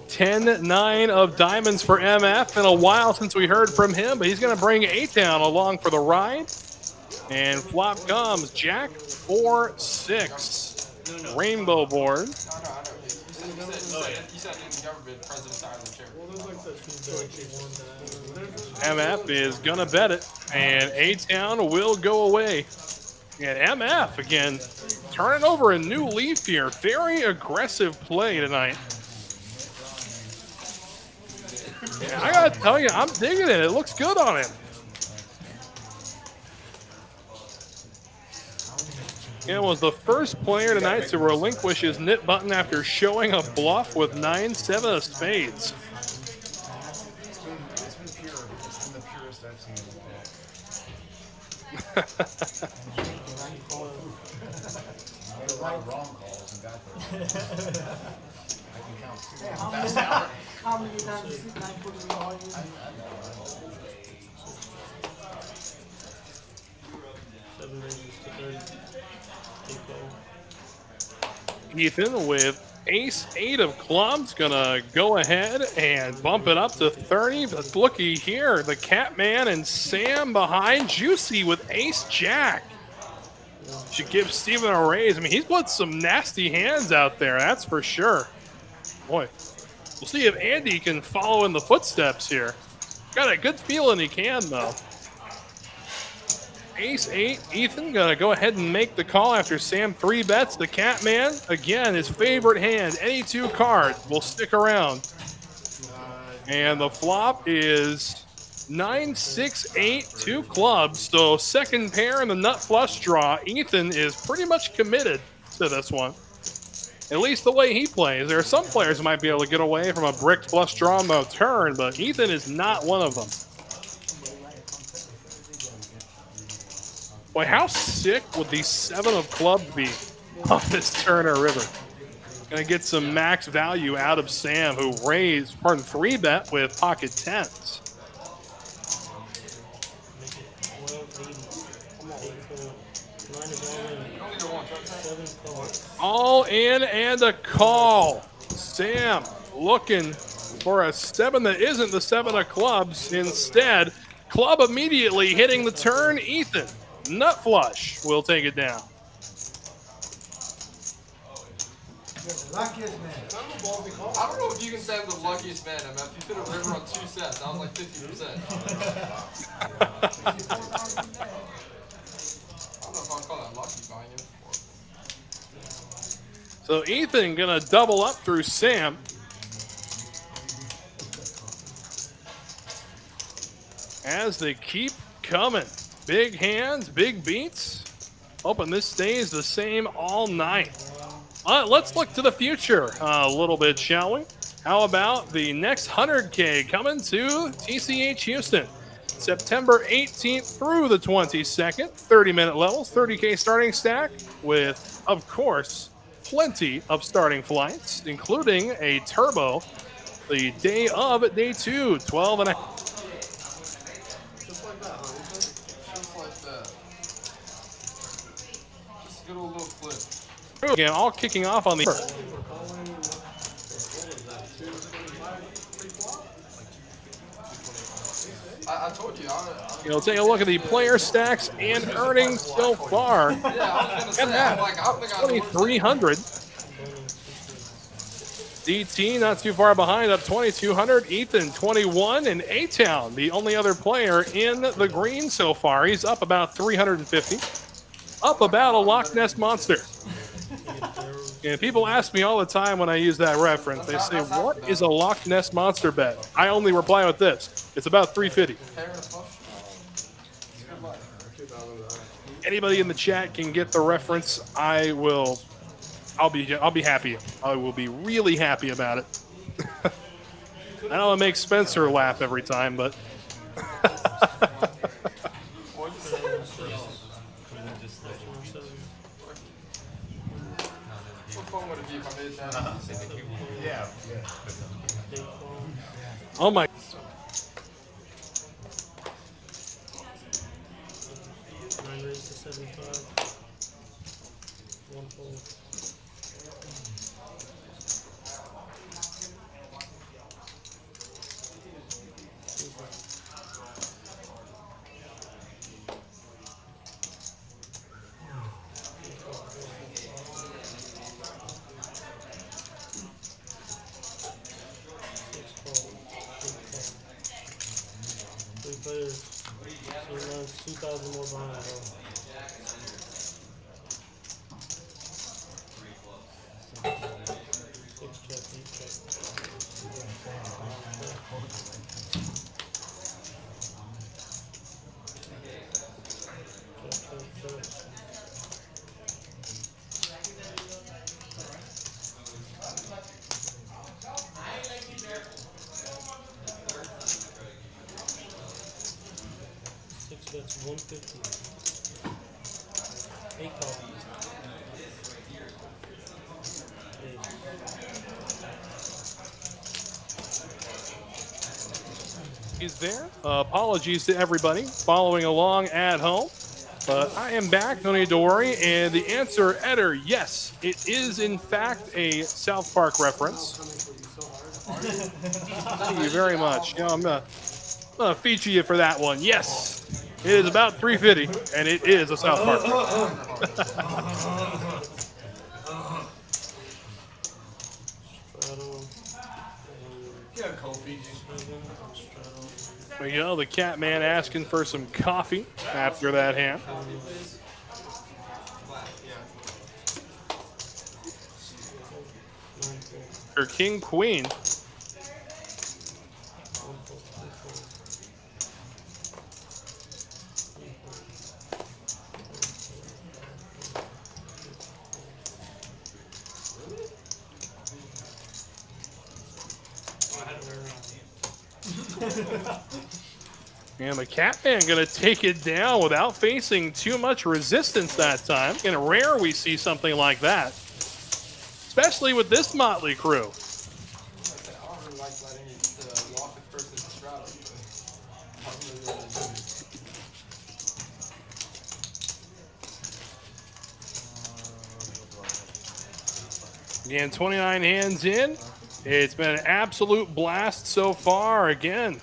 10-9 of diamonds for MF. Been a while since we heard from him, but he's going to bring A-Town along for the ride. And flop comes Jack 4-6. Rainbow board. You said in government, president side of the chair. MF is going to bet it, and A-Town will go away. And MF, again, turning over a new leaf here. Very aggressive play tonight. Yeah, I got to tell you, I'm digging it. It looks good on him. And was the first player tonight to relinquish his knit button after showing a bluff with 9-7 of spades. It's been pure. It's been the purest I've seen in a lot of wrong calls and got those. I can count two. Hey, how many times you see 9 put in all you? Ethan with ace-8 of clubs gonna go ahead and bump it up to 30. But looky here, the Catman and Sam behind. Juicy with ace-jack. Should give Steven a raise. I mean, he's put some nasty hands out there, that's for sure. Boy, we'll see if Andy can follow in the footsteps here. Got a good feeling he can, though. Ace-8, Ethan gonna go ahead and make the call after Sam 3-bets. The Catman, again, his favorite hand. Any 2 cards will stick around. And the flop is 9-6-8, 2 clubs. So second pair in the nut flush draw. Ethan is pretty much committed to this one. At least the way he plays. There are some players who might be able to get away from a bricked flush draw on the turn, but Ethan is not one of them. Boy, how sick would the 7 of clubs be on this turn or river? Gonna get some max value out of Sam, who raised, 3-bet with pocket 10s. All in and a call. Sam looking for a 7 that isn't the 7 of clubs. Instead, club immediately hitting the turn. Ethan, nut flush, will take it down. Luckiest man. I don't know if you can say I'm the luckiest man. I mean, if you hit a river on 2 sets, I was like 50%. I don't know if I'll call that lucky buying it. So Ethan gonna double up through Sam. As they keep coming. Big hands, big beats. Hoping this stays the same all night. Let's look to the future a little bit, shall we? How about the next 100K coming to TCH Houston? September 18th through the 22nd. 30-minute levels, 30K starting stack with, of course, plenty of starting flights, including a turbo the day of day 2, 12 and a half. Just like that, huh? Just like that. Just a good old little flip. Again, all kicking off on the I told you. take a look at the player stacks and earnings so far. Yeah, I was gonna say. that. I'm like, I don't think I 2,300. DT not too far behind, up 2,200. Ethan 21, and A-Town, the only other player in the green so far. He's up about 350. Up about a Loch Ness Monster. And people ask me all the time when I use that reference. They say, what is a Loch Ness Monster bet? I only reply with this. It's about 350. Anybody in the chat can get the reference. I'll be happy. I will be really happy about it. I know it makes Spencer laugh every time, but Yeah. oh my. 9 raised to 75. 1 fold. Players, so around 2,000 more behind, bro. 6 check, 8 check. Check. So that's 150. 8 calls. He's there. Apologies to everybody following along at home. But I am back, no need to worry. And the answer, Eder, yes, it is in fact a South Park reference. Thank you very much. You know, I'm gonna feature you for that one. Yes, it is about 350, and it is a South Park reference. There you go, the Catman asking for some coffee after that hand. Or King Queen. And the Catman going to take it down without facing too much resistance that time. And rare we see something like that, especially with this motley crew. I don't really like letting it walk the person's straddle. Again, 29 hands in. It's been an absolute blast so far. Again,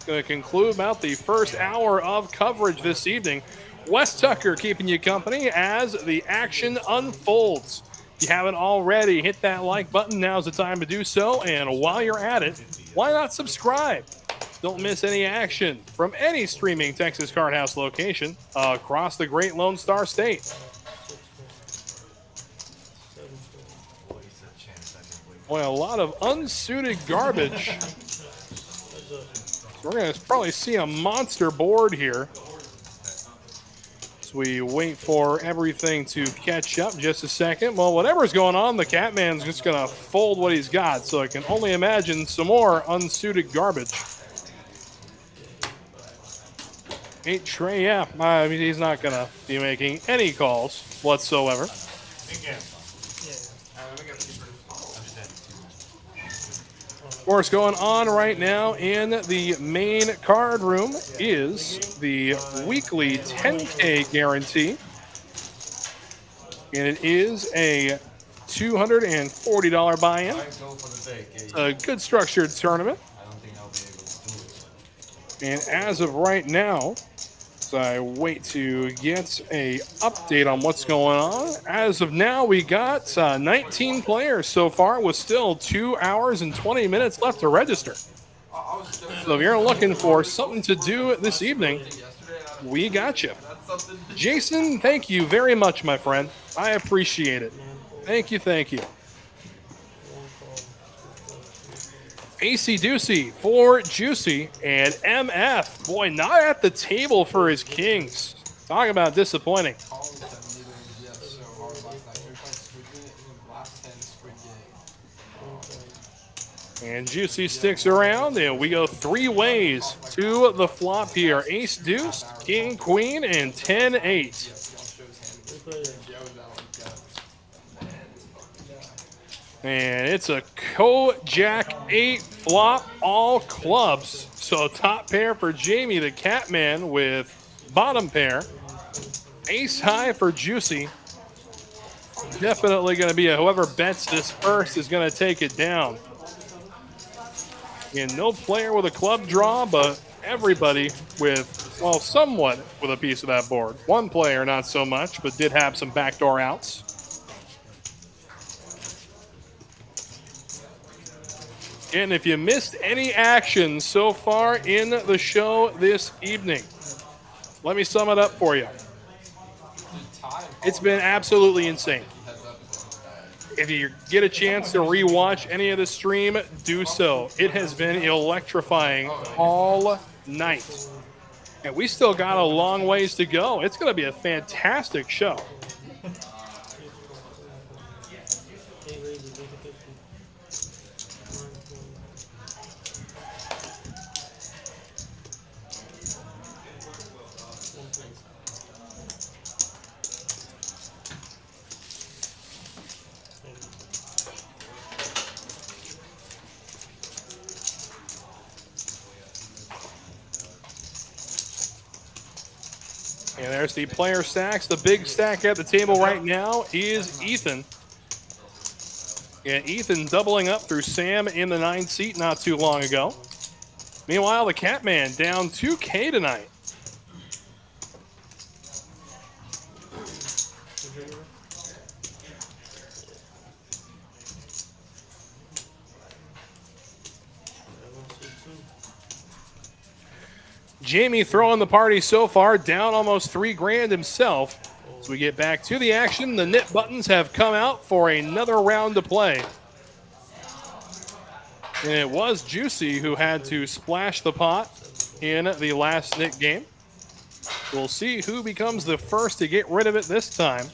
going to conclude about the first hour of coverage this evening. Wes Tucker keeping you company as the action unfolds. If you haven't already, hit that like button. Now's the time to do so. And while you're at it, why not subscribe? Don't miss any action from any streaming Texas Card House location across the great Lone Star State. Boy, a lot of unsuited garbage. We're going to probably see a monster board here as we wait for everything to catch up. Just a second. Well, whatever's going on, the Catman's just going to fold what he's got. So I can only imagine some more unsuited garbage. 8 Trey, yeah. I mean, he's not going to be making any calls whatsoever. Of course, going on right now in the main card room is the weekly 10K guarantee. And it is a $240 buy-in. A good structured tournament. And as of right now, as I wait to get a update on what's going on, as of now, we got 19 players so far with still 2 hours and 20 minutes left to register. So if you're looking for something to do this evening, we got you. Jason, thank you very much, my friend. I appreciate it. Thank you, thank you. AC Doocy for Juicy and MF. Boy, not at the table for his Kings. Talking about disappointing. And Juicy sticks around, and we go 3 ways to the flop here. Ace Deuce, King Queen, and 10-8. And it's a Jack 8 flop, all clubs. So top pair for Jamie the Catman with bottom pair. Ace high for Juicy. Definitely going to be whoever bets this first is going to take it down. And no player with a club draw, but everybody with, well, somewhat with a piece of that board. One player not so much, but did have some backdoor outs. And if you missed any action so far in the show this evening, let me sum it up for you. It's been absolutely insane. If you get a chance to rewatch any of the stream, do so. It has been electrifying all night. And we still got a long ways to go. It's going to be a fantastic show. And there's the player stacks. The big stack at the table right now is Ethan. And Ethan doubling up through Sam in the 9th seat not too long ago. Meanwhile, the Catman down 2K tonight. Jamie throwing the party so far, down almost $3,000 himself. As we get back to the action, the knit buttons have come out for another round to play. And it was Juicy who had to splash the pot in the last knit game. We'll see who becomes the first to get rid of it this time.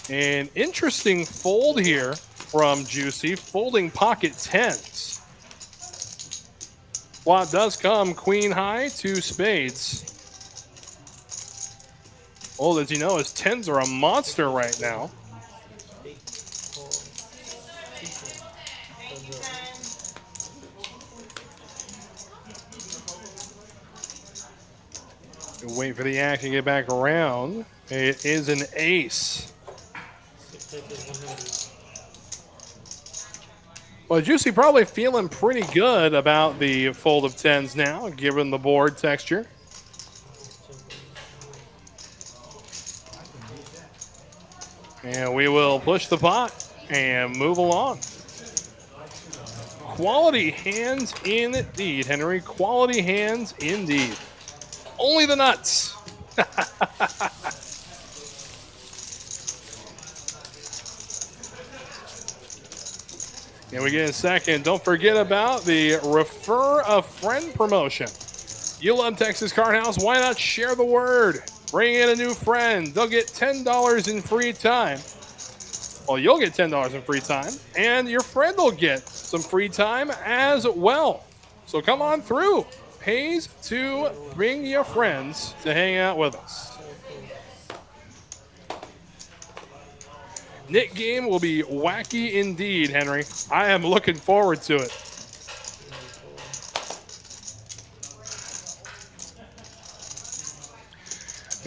An interesting fold here from Juicy, folding pocket 10s. Flop does come queen high, 2 spades. Well, as you know, his 10s are a monster right now. Wait for the action to get back around. It is an ace. Well, Juicy probably feeling pretty good about the fold of 10s now, given the board texture. And we will push the pot and move along. Quality hands indeed, Henry. Quality hands indeed. Only the nuts. And we get a second. Don't forget about the Refer a Friend promotion. You love Texas Card House. Why not share the word? Bring in a new friend. They'll get $10 in free time. Well, you'll get $10 in free time, and your friend will get some free time as well. So come on through. Pays to bring your friends to hang out with us. Knit game will be wacky indeed, Henry. I am looking forward to it.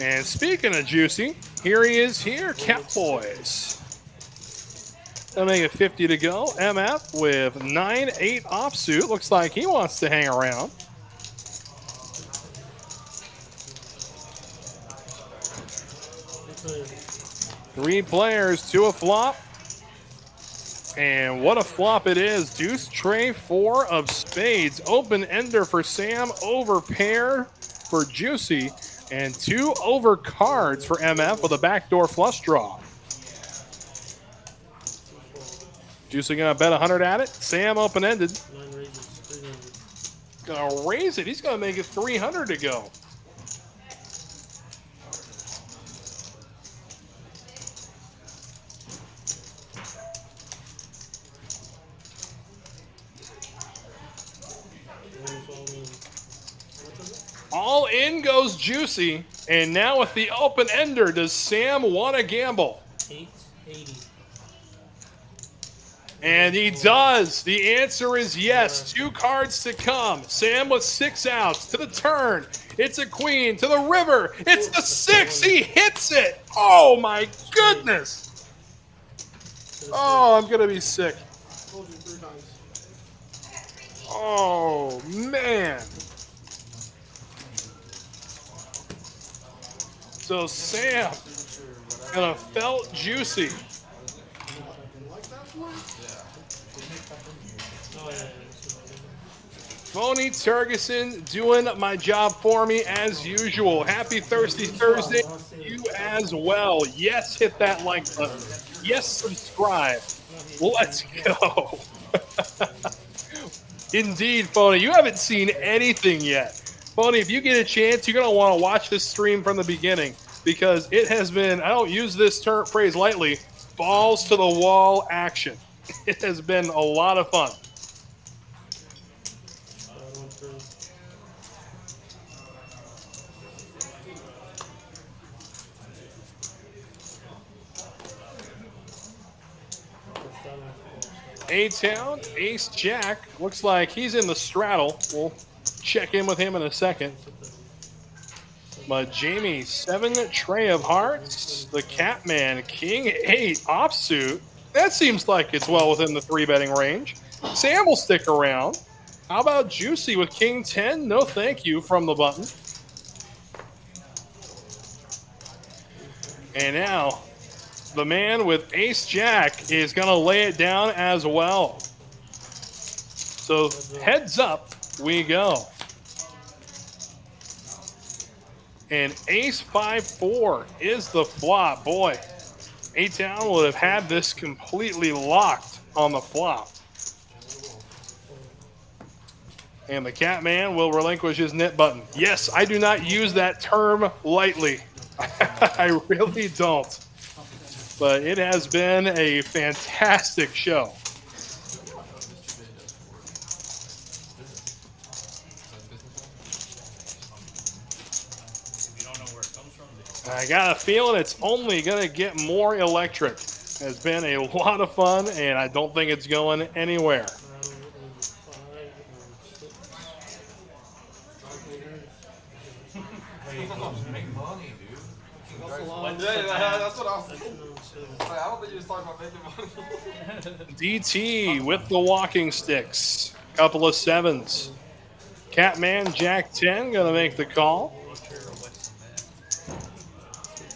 And speaking of Juicy, here he is here, Cowboys. They'll make it 50 to go. MF with 9-8 offsuit. Looks like he wants to hang around. Three players to a flop. And what a flop it is. Deuce, tray, 4 of spades. Open ender for Sam, over pair for Juicy, and 2 over cards for MF with a backdoor flush draw. Juicy gonna bet 100 at it. Sam open-ended. Gonna raise it. He's gonna make it 300 to go. All in goes Juicy, and now with the open ender, does Sam want to gamble? 880. And he does. The answer is yes. 2 cards to come. Sam with 6 outs to the turn. It's a queen to the river. It's the 6. He hits it. Oh my goodness. Oh, I'm gonna be sick. Told you 3 times. Oh man. So Sam gonna felt Juicy. Phony Turgeson doing my job for me as usual. Happy Thirsty Thursday to you as well. Yes, hit that like button. Yes, subscribe. Let's go. Indeed, Phony. You haven't seen anything yet. Phony, if you get a chance, you're going to want to watch this stream from the beginning because it has been, I don't use this phrase lightly, balls to the wall action. It has been a lot of fun. A-Town, Ace-Jack. Looks like he's in the straddle. We'll check in with him in a second. But Jamie, 7 tray of hearts. The Catman, King 8 offsuit. That seems like it's well within the 3-betting range. Sam will stick around. How about Juicy with King 10? No thank you from the button. And now, the man with Ace Jack is going to lay it down as well. So heads up we go. And Ace 5-4 is the flop. Boy, A-Town would have had this completely locked on the flop. And the Catman will relinquish his knit button. Yes, I do not use that term lightly. I really don't. But it has been a fantastic show. I got a feeling it's only going to get more electric. It's been a lot of fun, and I don't think it's going anywhere. Make money, dude. Yeah, that's what I was thinking. I don't think you was talking about making money. DT with the walking sticks. Couple of 7s. Catman, Jack 10, going to make the call.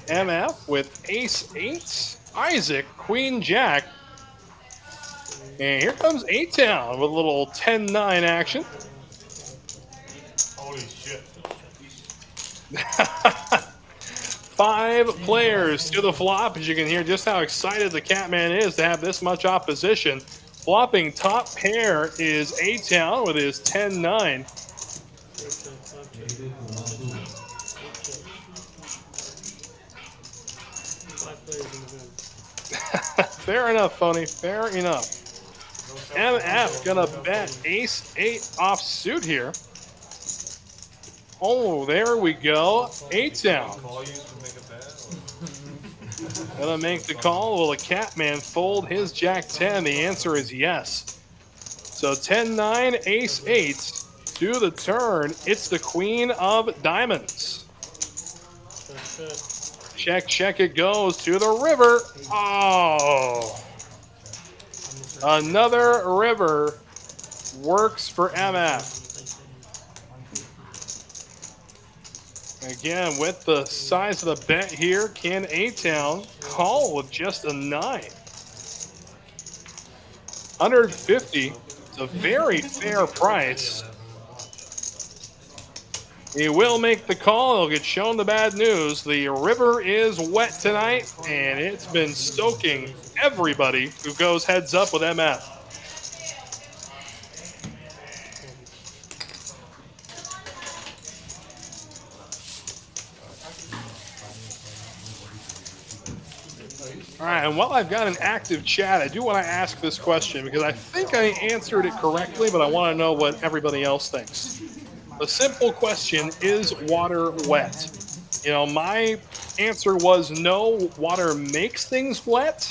MF with Ace 8. Isaac, Queen Jack. And here comes A-Town with a little 10-9 action. Holy shit. 5 players to the flop. As you can hear just how excited the Catman is to have this much opposition. Flopping top pair is A-Town with his 10-9. Fair enough, Phony. Fair enough. MF gonna bet Ace 8 offsuit here. Oh, there we go. A-Town. Gonna make the call. Will the Catman fold his Jack 10? The answer is yes. So 10-9, Ace 8 to the turn. It's the Queen of Diamonds. Check, check it goes to the river. Oh. Another river works for MF. Again, with the size of the bet here, can A-Town call with just a 9? 150 is a very fair price. He will make the call. He'll get shown the bad news. The river is wet tonight, and it's been stoking everybody who goes heads up with MF. All right, and while I've got an active chat, I do want to ask this question because I think I answered it correctly, but I want to know what everybody else thinks. The simple question, is water wet? You know, my answer was no, water makes things wet,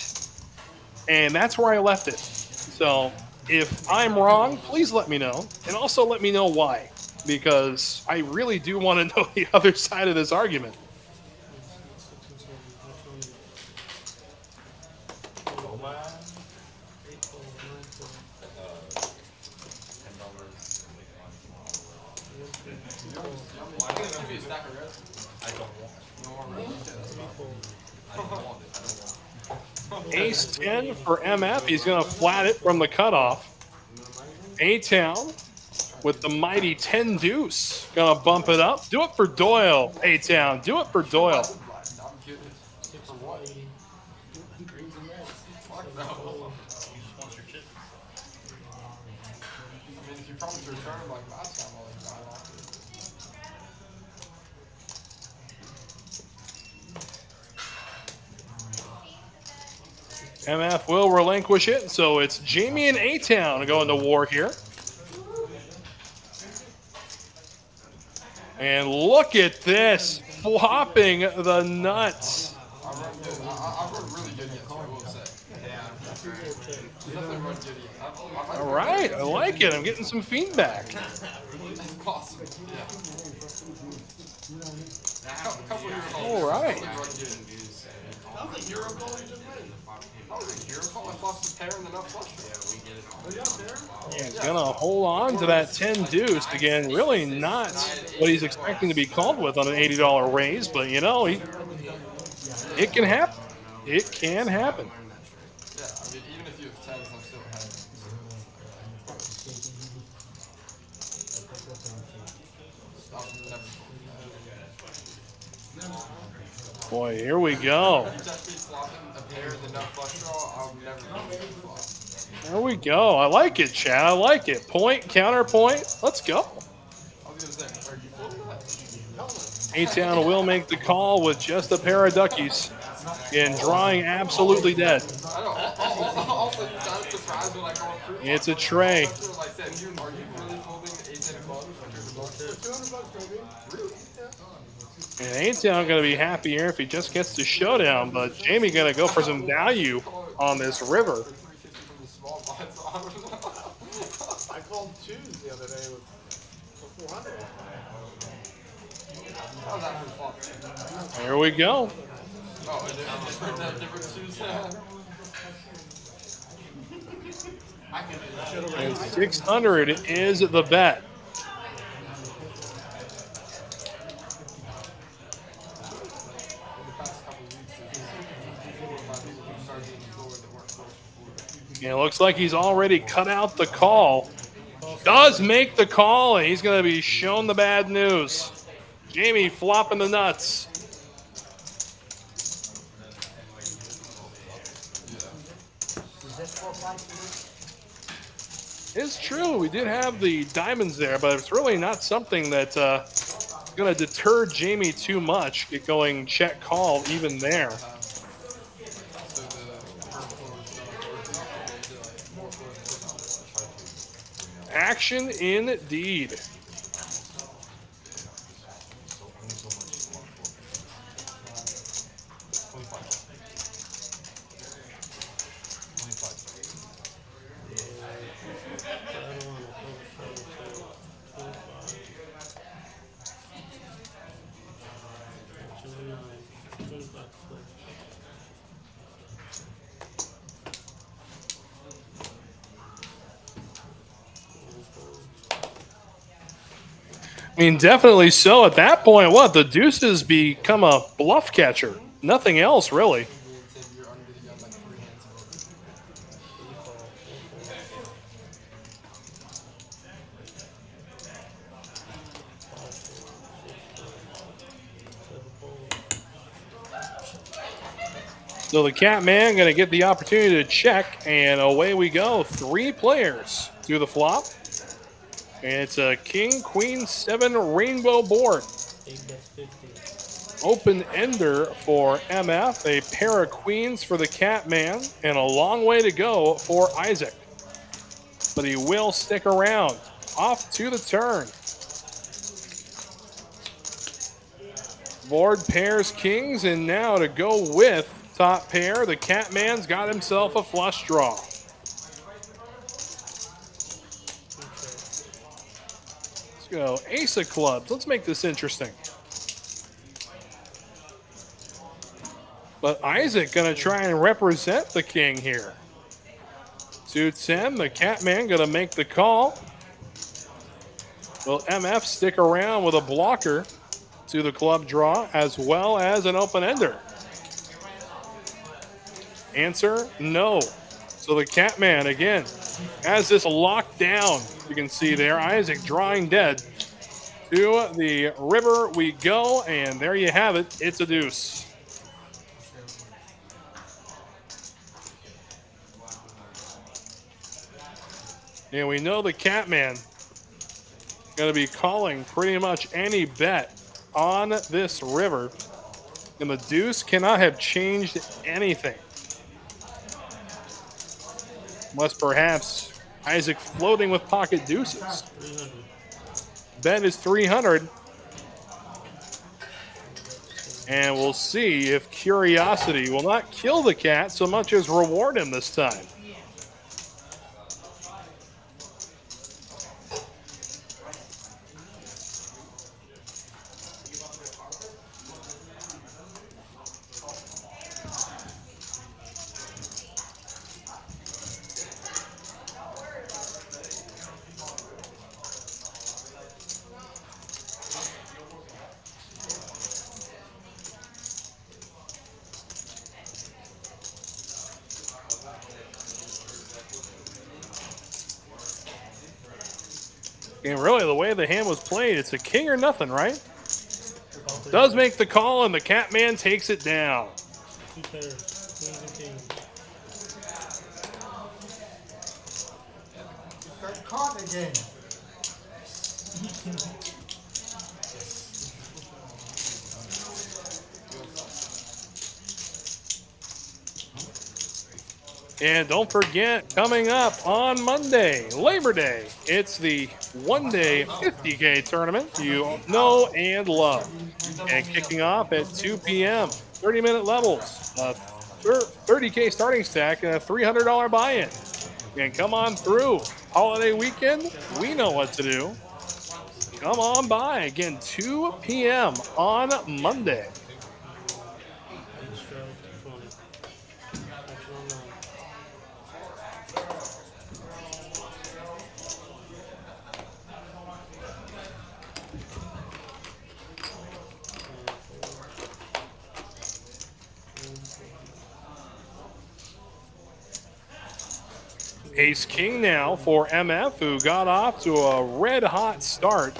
and that's where I left it. So if I'm wrong, please let me know, and also let me know why, because I really do want to know the other side of this argument. Ace 10 for MF. He's going to flat it from the cutoff. A-Town with the mighty 10 deuce. Going to bump it up. Do it for Doyle, A-Town. Do it for Doyle. MF will relinquish it, so it's Jamie and A-Town going to war here. And look at this, flopping the nuts. I run really good against you, I will say. Definitely run good against. All right, I like it. I'm getting some feedback. Awesome. Yeah. All right. That was a hero call you just made. That was a hero call. I flushed the pair and then I flushed it. Oh, yeah, there. He's going to hold on to that 10 deuce. Again, really not what he's expecting to be called with on an $80 raise, but you know, it can happen. It can happen. Yeah, I mean, even if you have 10s, I'm still ahead. Boy, here we go. If you touch me flopping a pair and then not flush draw, I'll never flop. There we go. I like it, Chad. I like it. Point, counterpoint. Let's go. I was gonna say, are you folding? A-Town will make the call with just a pair of duckies. And drawing absolutely dead. I know. Also, you sounded surprised when I called through. It's a tray. I said, are you really folding the 8-10 club? $200, baby. Really? And A-Town going to be happy here if he just gets to showdown. But Jamie going to go for some value on this river. I called twos the other day with for 400. How's that for flop? There we go. Oh, different twos. And 600 is the bet. And it looks like he's already cut out the call. Does make the call, and he's going to be shown the bad news. Jamie flopping the nuts. It's true. We did have the diamonds there, but it's really not something that's going to deter Jamie too much. Get going check call even there. Action indeed. I mean, definitely so. At that point, what? The deuces become a bluff catcher. Nothing else, really. So the Catman going to get the opportunity to check, and away we go. 3 players do the flop. And it's a king, queen, 7 rainbow board. Open ender for MF, a pair of queens for the Catman, and a long way to go for Isaac. But he will stick around. Off to the turn. Board pairs kings, and now to go with top pair, the Catman's got himself a flush draw. Go ace of clubs. Let's make this interesting. But Isaac gonna try and represent the king here. Suits him. The Catman gonna make the call. Will MF stick around with a blocker to the club draw as well as an open ender? Answer, no. So the Catman again has this locked down. You can see there, Isaac drawing dead. To the river we go, and there you have it. It's a deuce. And we know the Catman going to be calling pretty much any bet on this river. And the deuce cannot have changed anything. Unless perhaps Isaac floating with pocket deuces. Bet is 300. And we'll see if curiosity will not kill the cat so much as reward him this time. And really, the way the hand was played, it's a king or nothing, right? Does make the call, and the Catman takes it down. 2 pairs, queens and kings. Got caught again. And don't forget, coming up on Monday, Labor Day, it's the one-day 50K tournament you know and love. And kicking off at 2 p.m., 30-minute levels, a 30K starting stack, and a $300 buy-in. And come on through. Holiday weekend, we know what to do. Come on by. Again, 2 p.m. on Monday. Ace King now for MF, who got off to a red-hot start.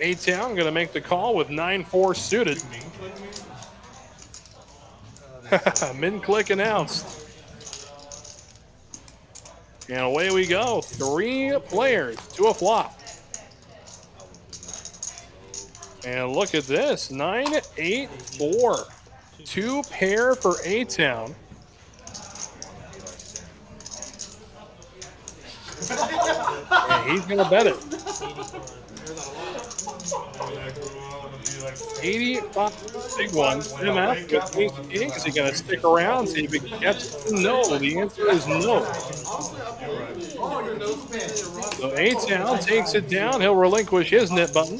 A-Town going to make the call with 9-4 suited. Min click announced. And away we go. 3 players to a flop. And look at this. 9-8-4. 2 pair for A-Town. Yeah, he's going to bet it. 85, big one. MF with Ace King. Is he going to stick around? See if he gets it? No. The answer is no. So A-Town takes it down. He'll relinquish his knit button.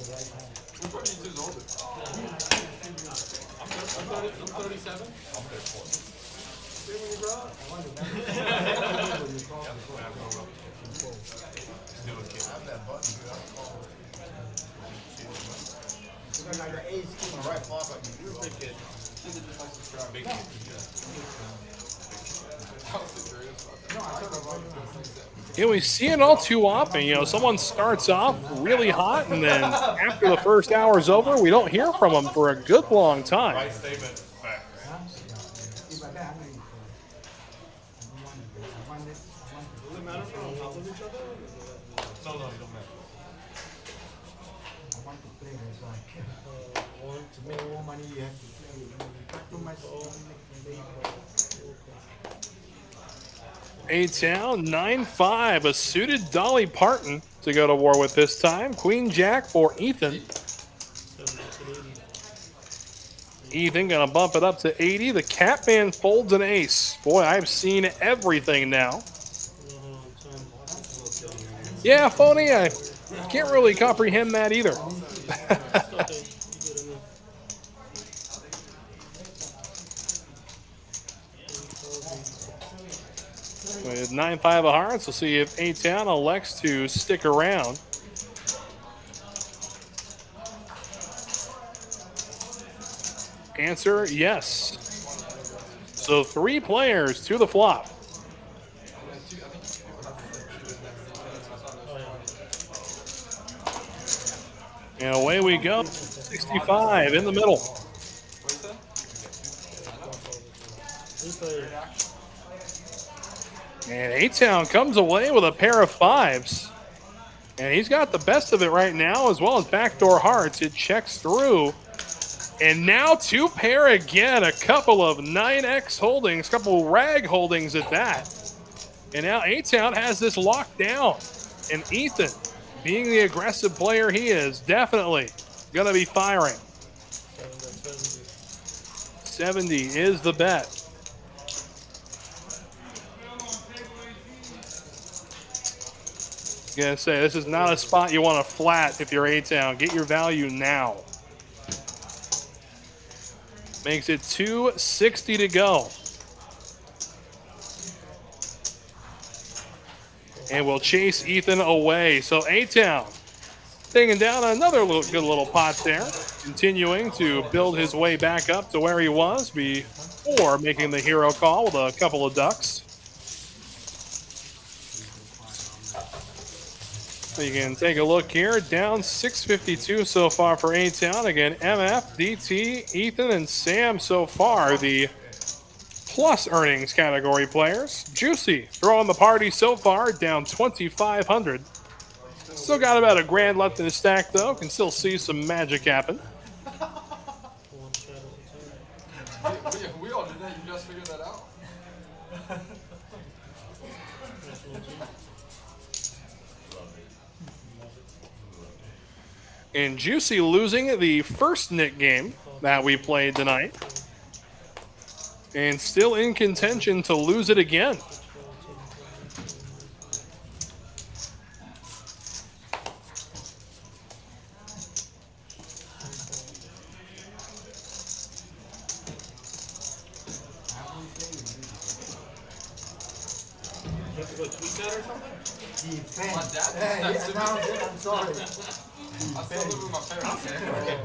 Yeah, we see it all too often. You know, someone starts off really hot, and then after the first hour's over, we don't hear from them for a good long time. Right statement. Fact. No, you don't matter. A-Town, 9-5, a suited Dolly Parton to go to war with this time. Queen Jack for Ethan. Ethan gonna bump it up to 80. The Catman folds an ace. Boy, I've seen everything now. Yeah, phony, I can't really comprehend that either. With 9-5 of hearts, we'll see if A-Town elects to stick around. Answer, yes. So 3 players to the flop. And away we go. 65 in the middle. And A-Town comes away with a pair of 5s. And he's got the best of it right now, as well as backdoor hearts. It checks through. And now 2 pair again. A couple of 9X holdings, couple rag holdings at that. And now A-Town has this locked down. And Ethan, being the aggressive player he is, definitely going to be firing. 70 is the bet. Gonna say, this is not a spot you want to flat if you're A-Town. Get your value now. Makes it 260 to go. And we'll chase Ethan away. So A-Town taking down another good little pot there. Continuing to build his way back up to where he was before making the hero call with a couple of ducks. You can take a look here. Down 652 so far for A-Town. Again, MF, DT, Ethan, and Sam so far, the plus earnings category players. Juicy throwing the party so far, down 2,500. Still got about a grand left in the stack, though. Can still see some magic happen. We all did that. You just figured that out. And Juicy losing the first Nick game that we played tonight. And still in contention to lose it again. You have to go tweet that or something? My dad Hey, he just texted announced me. it, I'm sorry. I still live with my parents.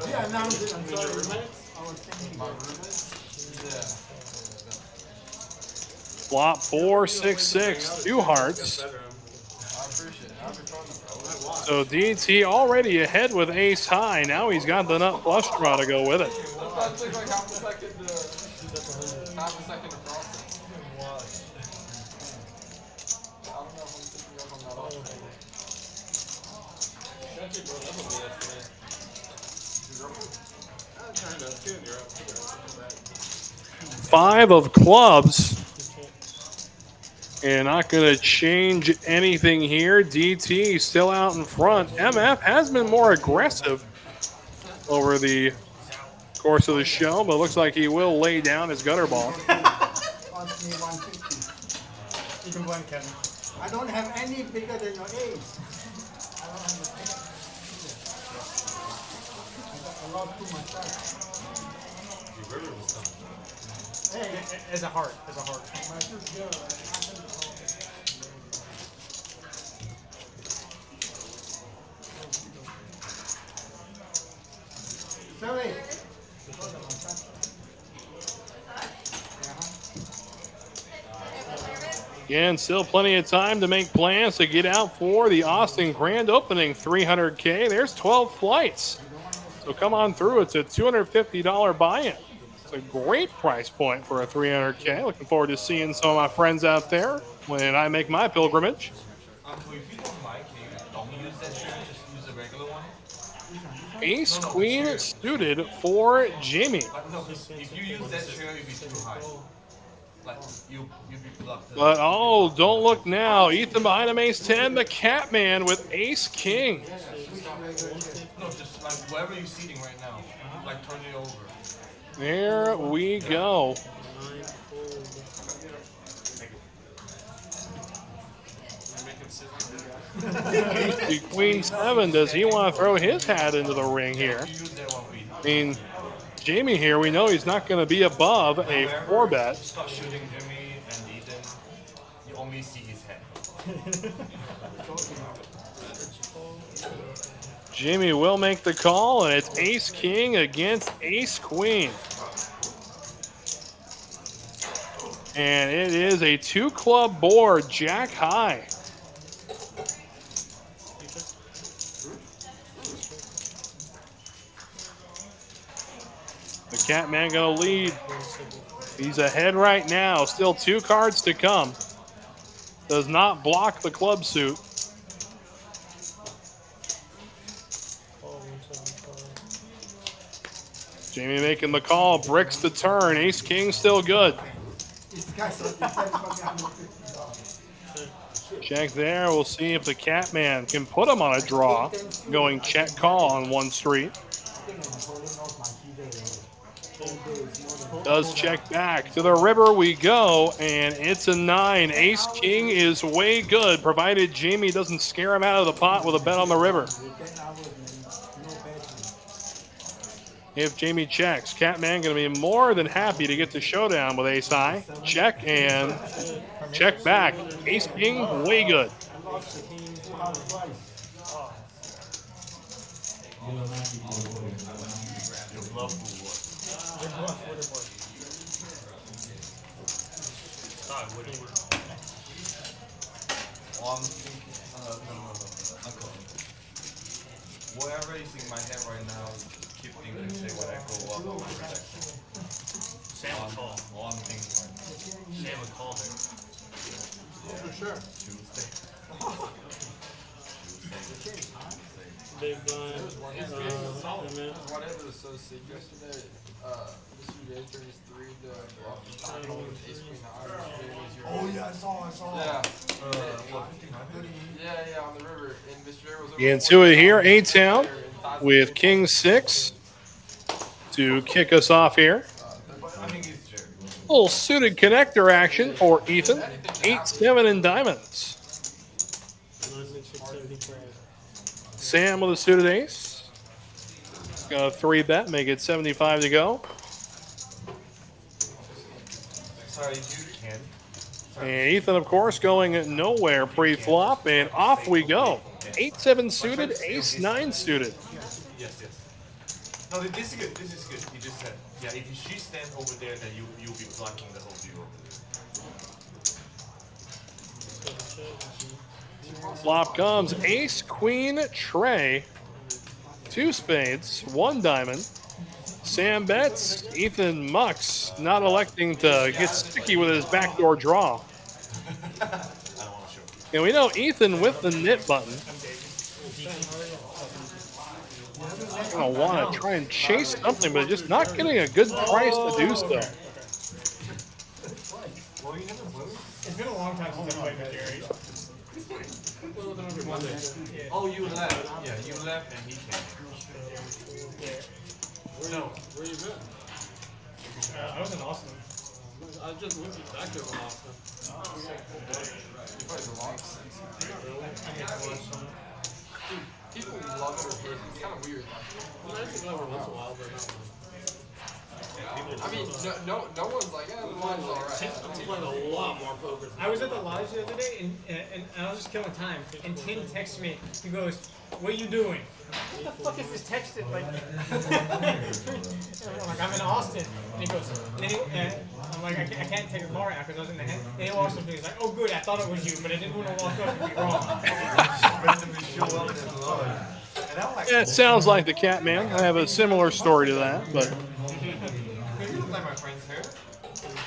He announced it, I'm With your sorry. roommates? I was thinking. My roommates? Yeah. Flop 4, 6, 6, 2 hearts. I appreciate it. Happy fun, bro. So DT already ahead with ace high. Now he's got the nut flush draw to go with it. That took like half a second to process. I don't know if I'm picking up on that often. Five of clubs. And not going to change anything here. DT still out in front. MF has been more aggressive over the course of the show, but looks like he will lay down his gutter ball. Wants me 150. You can blend Kevin. I don't have any bigger than your ace. I don't have the ace. I lost too much time. Hey, As a heart, as a heart. my sister, sorry. Again, still plenty of time to make plans to get out for the Austin Grand Opening 300K. There's 12 flights. So come on through. It's a $250 buy-in. It's a great price point for a 300K. Looking forward to seeing some of my friends out there when I make my pilgrimage. If you don't mind, can you don't use that shirt, just use the regular one? Ace Queen suited for Jamie. But no, if you use that shirt, you'll be too high. Like, you'll be blocked. But oh, don't look now. Ethan behind him, ace 10. The Catman with ace king. No, just like wherever you're seating right now, like turn it over. There we go. The Queen 7, does he want to throw his hat into the ring here? You use that one week. I mean, Jamie here, we know he's not going to be above a 4-bet. Start shooting Jimmy and Ethan, you only see his head. Jamie will make the call, and it's ace king against ace queen. And it is a 2-club board, jack high. The Catman gonna lead. He's ahead right now. Still 2 cards to come. Does not block the club suit. Jamie making the call. Bricks the turn. Ace king still good. This guy's $150. Check there. We'll see if the Catman can put him on a draw. Going check call on one street. Does check back. To the river we go, and it's a 9. Ace king is way good, provided Jamie doesn't scare him out of the pot with a bet on the river. If Jamie checks, Catman going to be more than happy to get the showdown with ace high. Check and check back. Ace king, way good. I'm thinking, no. Whatever is in my head right now, keep thinking, say when I grow up, I'll protect it. Sam would call. One thing right now. Sam would call her. For sure. Tuesday. Big blind. Whatever was so sick yesterday, Mr. J turns 3 to bluff and top hole with ace queen high. Oh yeah, I saw. Yeah. What, 1500? Yeah, on the river. And Mr. J was over Into it here, A-Town with King 6 to kick us off here. I think it's Jerry. Little suited connector action for Ethan. 8-7 in diamonds. Sam with a suited ace. Got a 3-bet, make it 75 to go. Sorry, you can. And Ethan, of course, going nowhere pre-flop, and off we go. 8-7 suited, ace-9 suited. Yes. No, this is good. This is good. He just said, yeah, if she stands over there, then you'll be blocking the whole view over there. Flop comes ace, queen, tray. 2 spades, 1 diamond. Sam bets, Ethan mucks, not electing to get sticky with his backdoor draw. I don't want to show. And we know Ethan with the knit button. Gonna want to try and chase something, but just not getting a good price to do so. Well, you never lose. It's been a long time since I played with Jerry. Oh, you left. Yeah, you left and he came. No. Where you been? I was in Austin. I just went back to Austin. People love it or hate it. It's kind of weird. I actually go every once in a while, but not. I mean, no one's like, yeah, the line's alright. I'm playing a lot more poker. I was at the lodge the other day, and I was just killing time. And Tim texts me. He goes, "What are you doing?" What the fuck is this texted? Like, I'm like, I'm in Austin. And he goes, and I'm like, I can't take a call right now because I was in the head. And he walks up to me. He's like, "Oh, good. I thought it was you, but I didn't want to walk up and be wrong." Yeah, it sounds like the Catman. I have a similar story to that, but You look like my friend's hair.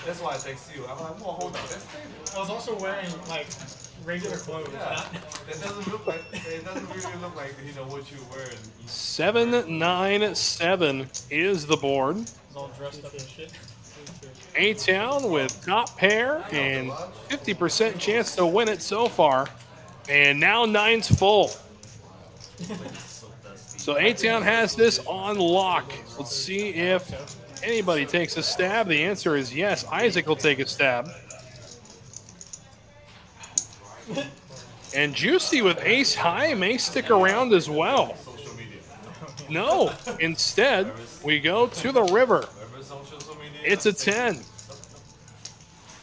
That's why I text you. I'm like, well, hold on. That's crazy. I was also wearing like regular clothes. Yeah. That doesn't look like, it doesn't really look like, you know, what you wear. 7-9-7 is the board. I was all dressed up and shit. A-Town with top pair and 50% chance to win it so far. And now 9's full. So A-Town has this on lock. Let's see if anybody takes a stab. The answer is yes. Isaac will take a stab. And Juicy with ace high may stick around as well. Social media. No, instead, we go to the river. It's a 10.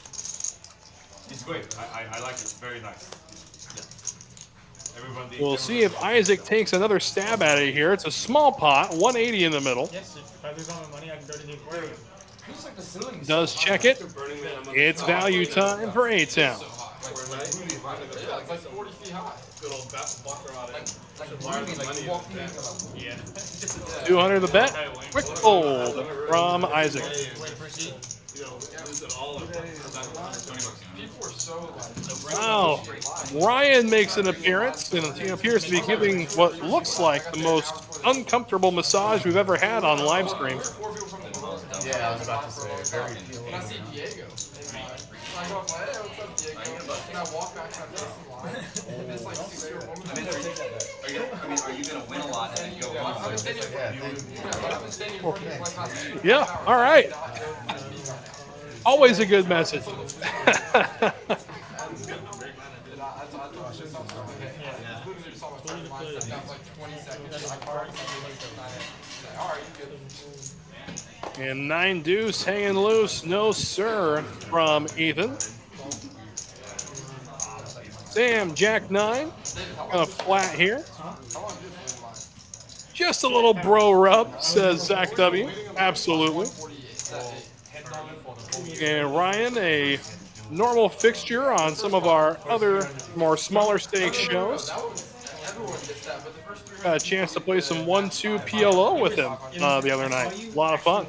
It's great. I like it. Very nice. Yeah. We'll see if Isaac takes another stab at it here. It's a small pot, 180 in the middle. Yes, if I lose all my money, I can go to the aquarium. Does check it. It's value time for A-Town. Yeah, it's like 40 feet high. Good old Bucker on it. Like really, like you walk in. Yeah. 200 the bet. Quick fold from Isaac. You know, lose it all. People are so like. Wow. Ryan makes an appearance and he appears to be giving what looks like the most uncomfortable massage we've ever had on live stream. 4 people from the world. Yeah, I was about to say, very And I see Diego. I go up, hey, what's up, Diego? And I walk back to my dressing line. And this like 6-year-old woman. Are you gonna win a lot and go I've on? been standing in front of you. Like, Yeah, all right. Always a good message. And 9 deuce hanging loose, no sir, from Ethan. Sam, Jack 9, kind of flat here. Just a little bro rub, says Zach W. Absolutely. And Ryan, a normal fixture on some of our other more smaller stakes shows. Everyone gets that, but the first 3 Got a chance to play some 1-2 PLO with him the other night. A lot of fun.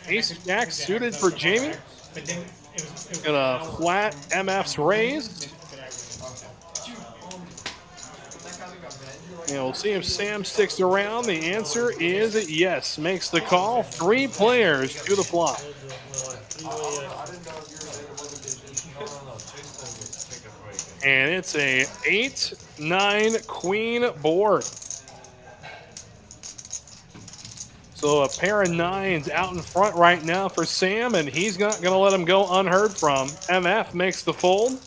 Ace Jack suited for Jamie. Gonna flat MF's raised. And we'll see if Sam sticks around. The answer is yes. Makes the call. 3 players to the flop. And it's a 8-9 queen board. So a pair of 9s out in front right now for Sam, and he's not going to let him go unheard from. MF makes the fold.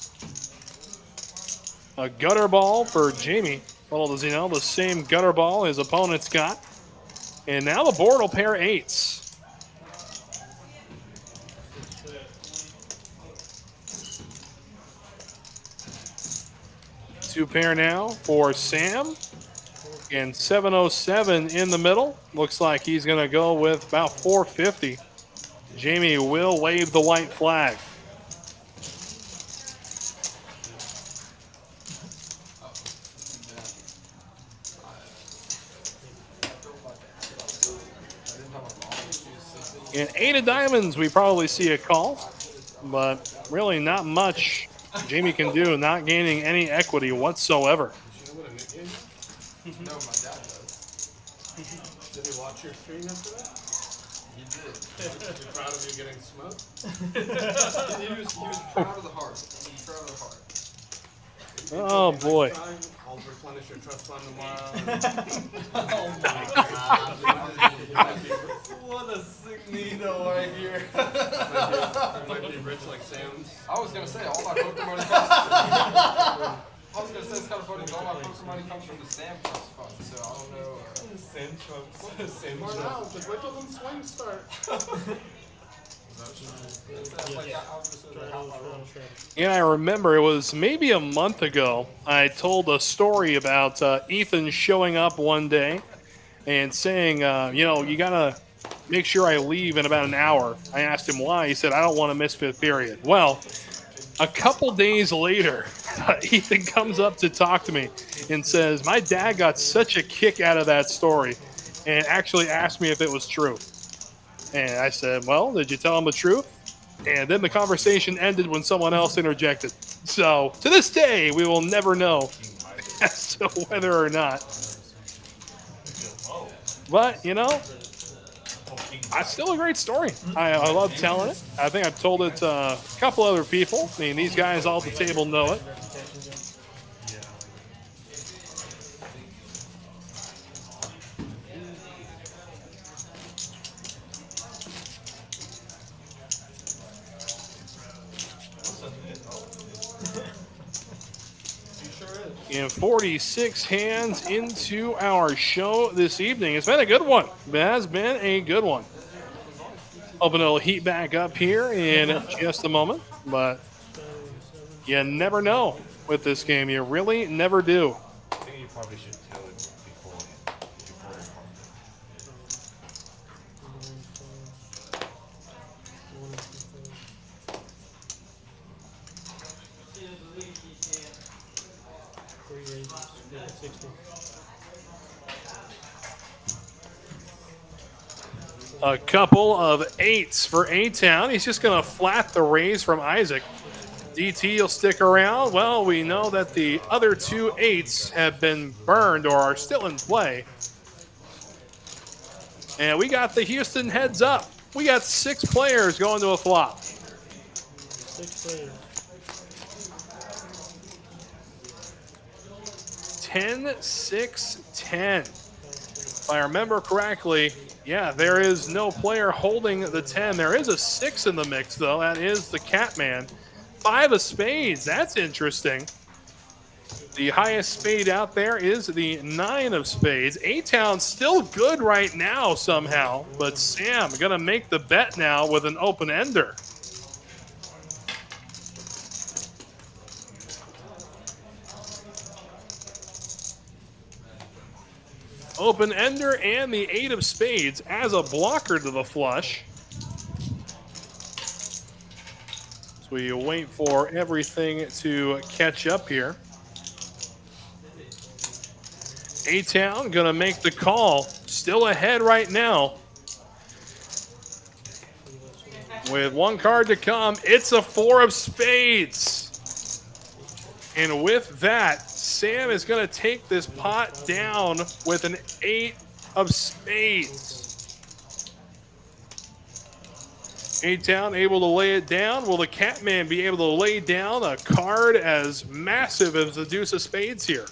A gutter ball for Jamie. Little does he know, the same gutter ball his opponent's got. And now the board will pair 8s. Two pair now for Sam. And 707 in the middle. Looks like he's going to go with about 450. Jamie will wave the white flag. And 8 of diamonds, we probably see a call, but really not much Jamie can do, not gaining any equity whatsoever. No, my dad does. Did he watch your stream yesterday? He did. Is he proud of you getting smoked? He was proud of the heart. He was proud of the heart. Oh boy. I'll replenish your trust fund tomorrow. Oh my god. What a sick needle right here. Might be rich like Sam's. I was gonna say all my poker money comes. I was gonna say it's kind of funny. All my poker money comes from the Sam Trust Fund, so I don't know. Sam Trump. Sam Why Trump. not? Just wait till them swings start. Yeah, I remember it was maybe a month ago. I told a story about Ethan showing up one day and saying, you know, you got to make sure I leave in about an hour. I asked him why. He said, I don't want to miss fifth period. Well, a couple days later, Ethan comes up to talk to me and says, my dad got such a kick out of that story and actually asked me if it was true. And I said, well, did you tell him the truth? And then the conversation ended when someone else interjected. So to this day, we will never know as to whether or not. But, you know, it's still a great story. I love telling it. I think I've told it to a couple other people. I mean, these guys all at the table know it. And 46 hands into our show this evening. It's been a good one. It has been a good one. Hoping it'll heat back up here in just a moment. But you never know with this game. You really never do. I think you probably should tell it before the A couple of 8s for A-Town. He's just going to flat the raise from Isaac. DT will stick around. Well, we know that the other 2 8s have been burned or are still in play. And we got the Houston heads up. We got 6 players going to a flop. 6 players. 10, 6, 10. If I remember correctly, yeah, there is no player holding the 10. There is a 6 in the mix, though. That is the Catman. 5 of spades. That's interesting. The highest spade out there is the 9 of spades. A-Town still good right now somehow, but Sam going to make the bet now with an open-ender. Open-ender and the 8 of spades as a blocker to the flush. So we wait for everything to catch up here. A-Town gonna make the call. Still ahead right now. With one card to come, it's a 4 of spades. And with that, Sam is gonna take this pot down with an 8 of spades. A-Town able to lay it down. Will the Catman be able to lay down a card as massive as the deuce of spades here?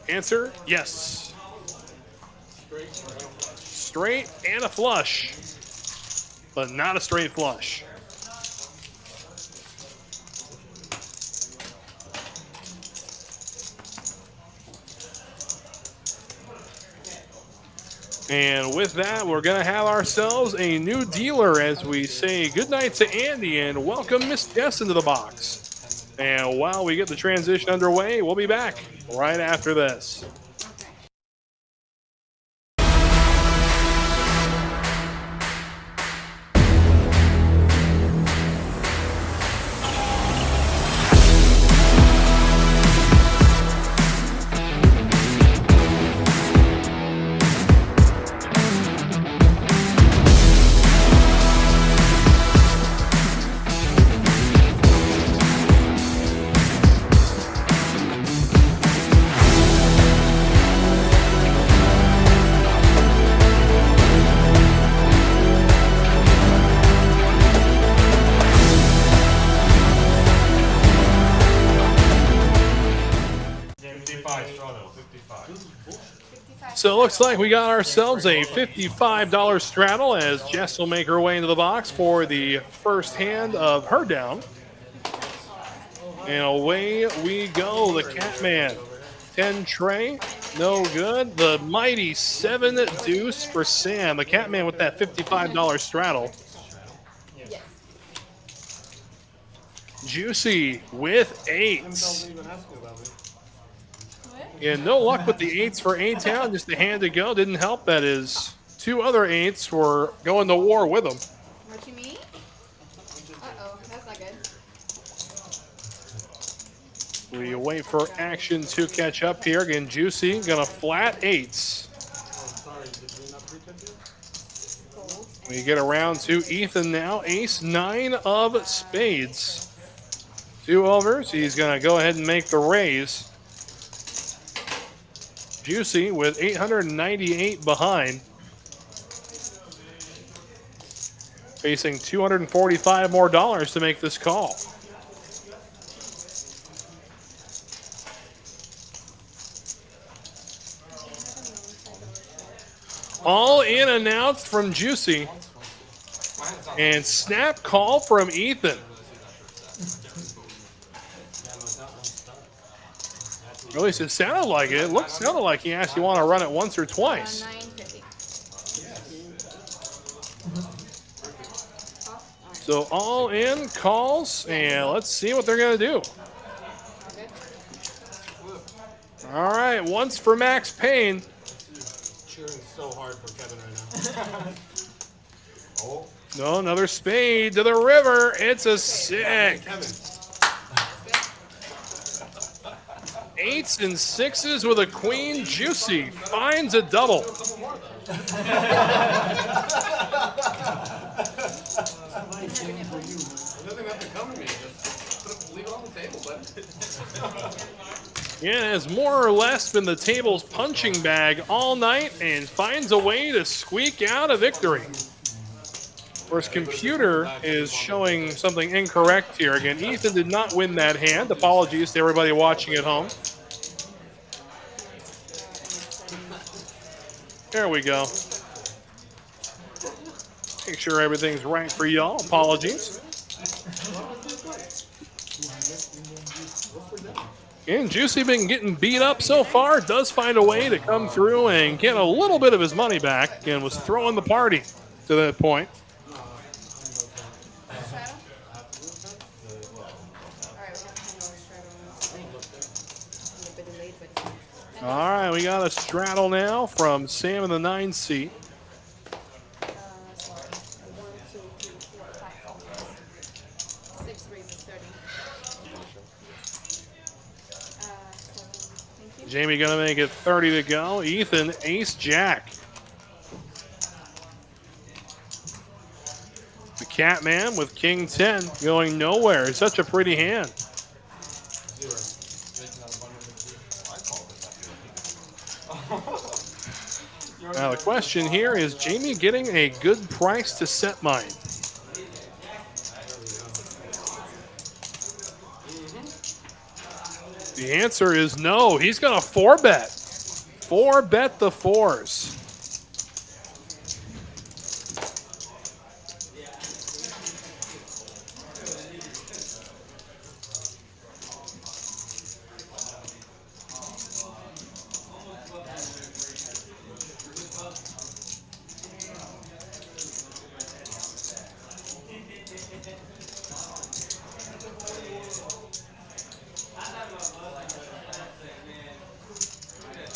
Answer, yes. Straight and a flush, but not a straight flush. And with that, we're going to have ourselves a new dealer as we say goodnight to Andy and welcome Miss Jess into the box. And while we get the transition underway, we'll be back right after this. So it looks like we got ourselves a $55 straddle as Jess will make her way into the box for the first hand of her down. And away we go, the Catman. 10 tray, no good. The mighty 7 deuce for Sam. The Catman with that $55 straddle. Juicy with 8s. And no luck with the 8s for A-Town, just a hand to go. Didn't help that his 2 other 8s were going to war with him. What you mean? Uh-oh, that's not good. We wait for action to catch up here. Again, Juicy gonna flat 8s. We get around to Ethan now. Ace 9 of spades. 2 overs. He's gonna go ahead and make the raise. Juicy with 898 behind. Facing $245 more to make this call. All in announced from Juicy. And snap call from Ethan. At least it sounded like it. It sounded like he asked you want to run it once or twice. 950. So all in calls, and let's see what they're going to do. All right, once for Max Payne. Cheering so hard for Kevin right now. Oh. No, another spade to the river. It's a 6. Kevin. 8s and 6s with a queen. Juicy finds a double. He doesn't have to come to me. Just leave it on the table, bud. Yeah, has more or less been the table's punching bag all night and finds a way to squeak out a victory. Of course, computer is showing something incorrect here. Again, Ethan did not win that hand. Apologies to everybody watching at home. There we go. Make sure everything's right for y'all. Apologies. And Juicy been getting beat up so far. Does find a way to come through and get a little bit of his money back and was throwing the party to that point. All right, we got a straddle now from Sam in the 9 seat. Jamie gonna make it 30 to go. Ethan, ace jack. The Catman with king 10 going nowhere. Such a pretty hand. Now the question here is Jamie getting a good price to set mine? The answer is no. He's going to 4-bet. 4-bet the fours.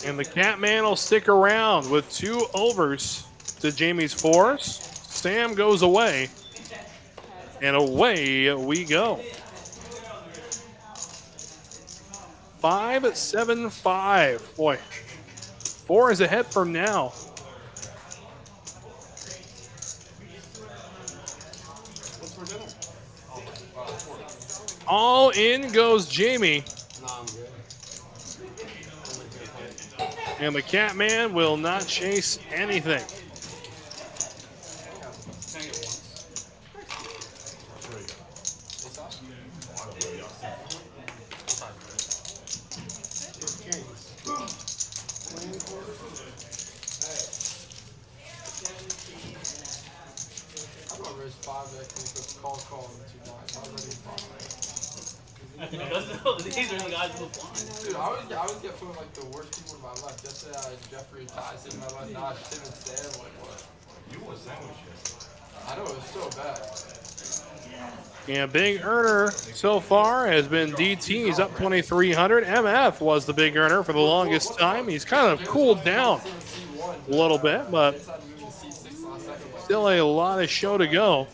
And the Catman will stick around with 2 overs to Jamie's fours. Sam goes away, and away we go. 5-7-5. Boy, 4 is ahead from now. What's for dinner? All in goes Jamie. Nah, I'm good. And the Catman will not chase anything. I'm gonna raise 5x because call in 2 lines. I'm ready to 5x. These are the guys who fly. Dude, I always get put like the worst people to my left. Yesterday I had Jeffrey and Tyson, and I like, Tim and Sam. Like, what? You were sandwich yesterday. I know, it was so bad. And big earner so far has been DT. He's up 2,300. MF was the big earner for the longest time. He's kind of cooled down a little bit, but still a lot of show to go.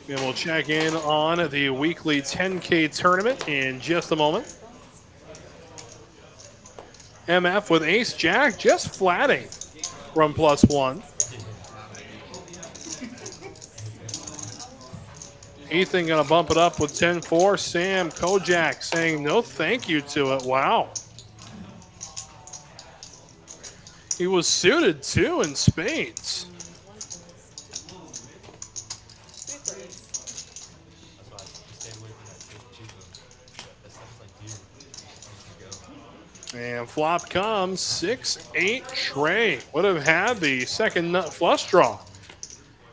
And we'll check in on the weekly 10K tournament in just a moment. MF with ace jack, just flatting from +1. Ethan gonna bump it up with 10-4. Sam Kojak saying no thank you to it. Wow. He was suited too in spades. And flop comes 6-8 Trey. Would have had the second nut flush draw.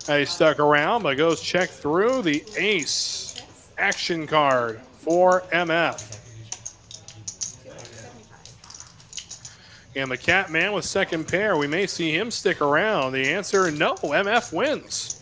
He stuck around, but goes check through the ace action card for MF. And the Catman with second pair. We may see him stick around. The answer, no. MF wins.